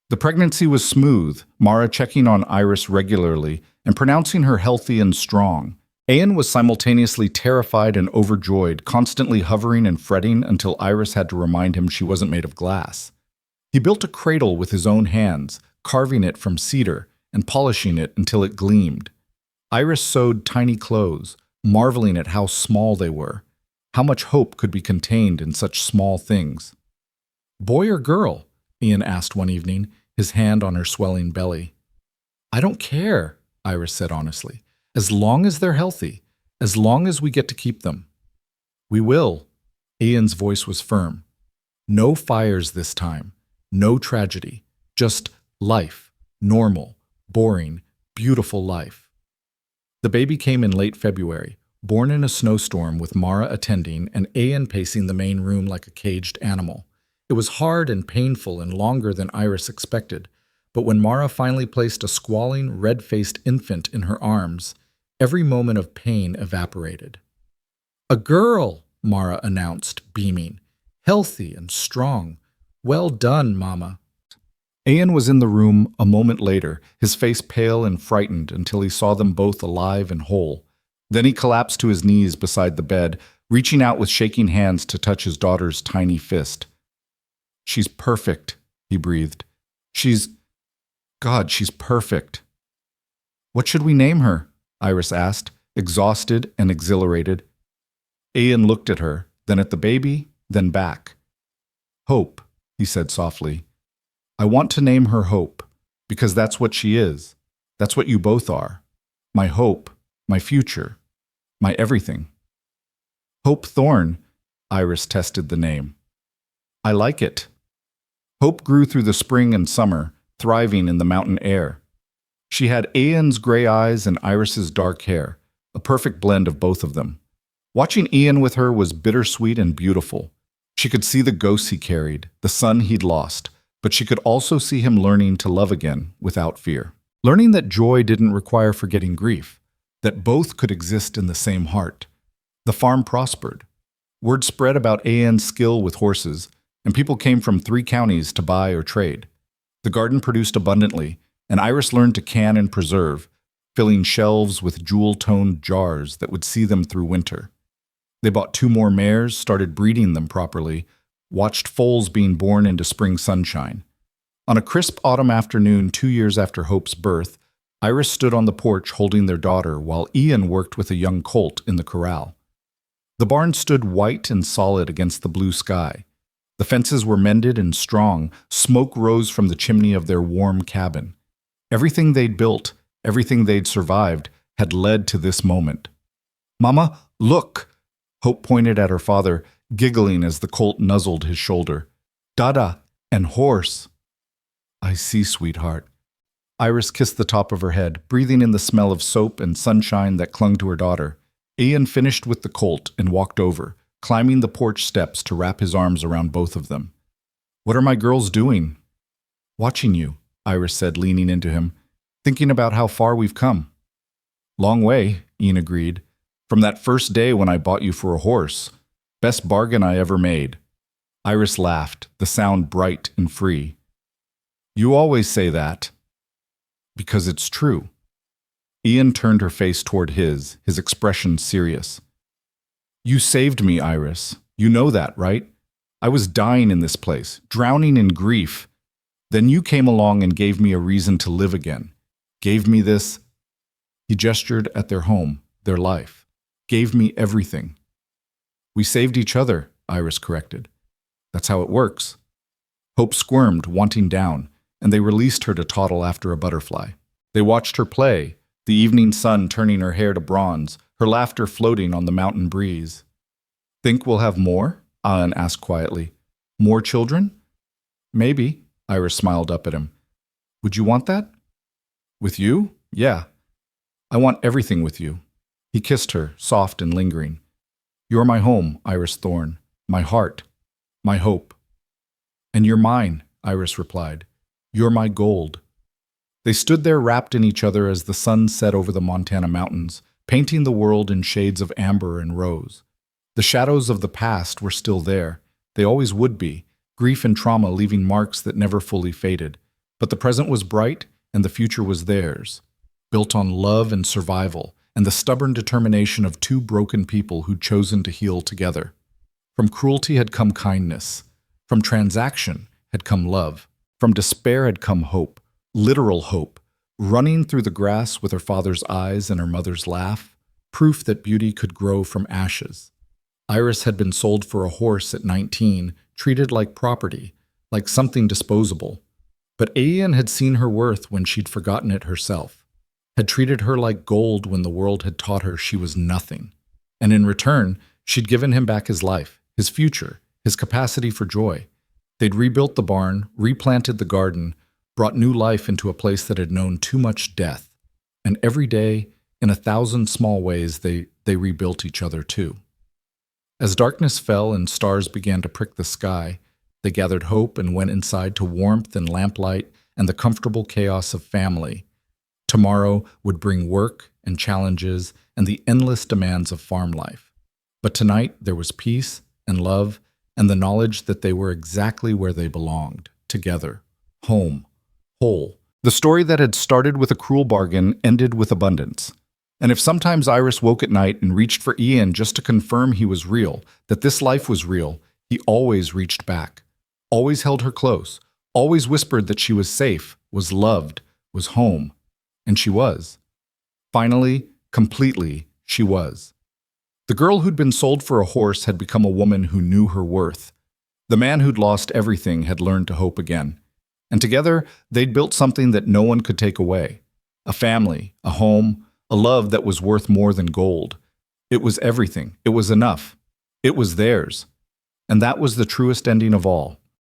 The pregnancy was smooth, Mara checking on Iris regularly and pronouncing her healthy and strong. Ian was simultaneously terrified and overjoyed, constantly hovering and fretting until Iris had to remind him she wasn't made of glass. He built a cradle with his own hands, carving it from cedar and polishing it until it gleamed. Iris sewed tiny clothes, marveling at how small they were. How much hope could be contained in such small things? Boy or girl? Ian asked one evening, his hand on her swelling belly. I don't care, Iris said honestly. As long as they're healthy, as long as we get to keep them. We will. Ian's voice was firm. No fires this time. No tragedy. Just life. Normal. Boring. Beautiful life. The baby came in late February, born in a snowstorm with Mara attending and Ian pacing the main room like a caged animal. It was hard and painful and longer than Iris expected, but when Mara finally placed a squalling, red-faced infant in her arms, every moment of pain evaporated. A girl, Mara announced, beaming. Healthy and strong. Well done, Mama. Ian was in the room a moment later, his face pale and frightened until he saw them both alive and whole. Then he collapsed to his knees beside the bed, reaching out with shaking hands to touch his daughter's tiny fist. She's perfect, he breathed. She's perfect. What should we name her? Iris asked, exhausted and exhilarated. Ian looked at her, then at the baby, then back. Hope, he said softly. I want to name her Hope, because that's what she is. That's what you both are. My hope, my future, my everything. Hope Thorne, Iris tested the name. I like it. Hope grew through the spring and summer, thriving in the mountain air. She had Ian's gray eyes and Iris's dark hair, a perfect blend of both of them. Watching Ian with her was bittersweet and beautiful. She could see the ghosts he carried, the son he'd lost, but she could also see him learning to love again without fear. learning that joy didn't require forgetting grief, that both could exist in the same heart. The farm prospered. Word spread about Anne's skill with horses, and people came from 3 counties to buy or trade. The garden produced abundantly, and Iris learned to can and preserve, filling shelves with jewel-toned jars that would see them through winter. They bought 2 more mares, started breeding them properly, watched foals being born into spring sunshine. On a crisp autumn afternoon 2 years after Hope's birth, Iris stood on the porch holding their daughter while Ian worked with a young colt in the corral. The barn stood white and solid against the blue sky. The fences were mended and strong. Smoke rose from the chimney of their warm cabin. Everything they'd built, everything they'd survived, had led to this moment. "Mama, look!" Hope pointed at her father, giggling as the colt nuzzled his shoulder. "Dada and horse." "I see, sweetheart." Iris kissed the top of her head, breathing in the smell of soap and sunshine that clung to her daughter. Ian finished with the colt and walked over, climbing the porch steps to wrap his arms around both of them. "What are my girls doing?" "Watching you," Iris said, leaning into him, "thinking about how far we've come." "Long way," Ian agreed. "From that first day when I bought you for a horse. Best bargain I ever made." Iris laughed, the sound bright and free. "You always say that." "Because it's true." Ian turned her face toward his expression serious. "You saved me, Iris. You know that, right? I was dying in this place, drowning in grief. Then you came along and gave me a reason to live again. Gave me this—" He gestured at their home, their life. "Gave me everything." "We saved each other," Iris corrected. "That's how it works." Hope squirmed, wanting down, and they released her to toddle after a butterfly. They watched her play, the evening sun turning her hair to bronze, her laughter floating on the mountain breeze. "Think we'll have more?" Ian asked quietly. "More children?" "Maybe," Iris smiled up at him. "Would you want that?" "With you? Yeah. I want everything with you." He kissed her, soft and lingering. "You're my home, Iris Thorne. My heart. My hope." "And you're mine," Iris replied. "You're my gold." They stood there wrapped in each other as the sun set over the Montana mountains, painting the world in shades of amber and rose. The shadows of the past were still there. They always would be, grief and trauma leaving marks that never fully faded. But the present was bright, and the future was theirs, built on love and survival, and the stubborn determination of 2 broken people who'd chosen to heal together. From cruelty had come kindness. From transaction had come love. From despair had come hope. Literal hope, running through the grass with her father's eyes and her mother's laugh, proof that beauty could grow from ashes. Iris had been sold for a horse at 19, treated like property, like something disposable. But Ian had seen her worth when she'd forgotten it herself, had treated her like gold when the world had taught her she was nothing. And in return, she'd given him back his life, his future, his capacity for joy. They'd rebuilt the barn, replanted the garden, brought new life into a place that had known too much death. And every day, in 1,000 small ways, they rebuilt each other too. As darkness fell and stars began to prick the sky, they gathered hope and went inside to warmth and lamplight and the comfortable chaos of family. Tomorrow would bring work and challenges and the endless demands of farm life. But tonight there was peace and love and the knowledge that they were exactly where they belonged, together, home. Whole. The story that had started with a cruel bargain ended with abundance. And if sometimes Iris woke at night and reached for Ian just to confirm he was real, that this life was real, he always reached back, always held her close, always whispered that she was safe, was loved, was home. And she was. Finally, completely, she was. The girl who'd been sold for a horse had become a woman who knew her worth. The man who'd lost everything had learned to hope again. And together, they'd built something that no one could take away. A family, a home, a love that was worth more than gold. It was everything. It was enough. It was theirs. And that was the truest ending of all.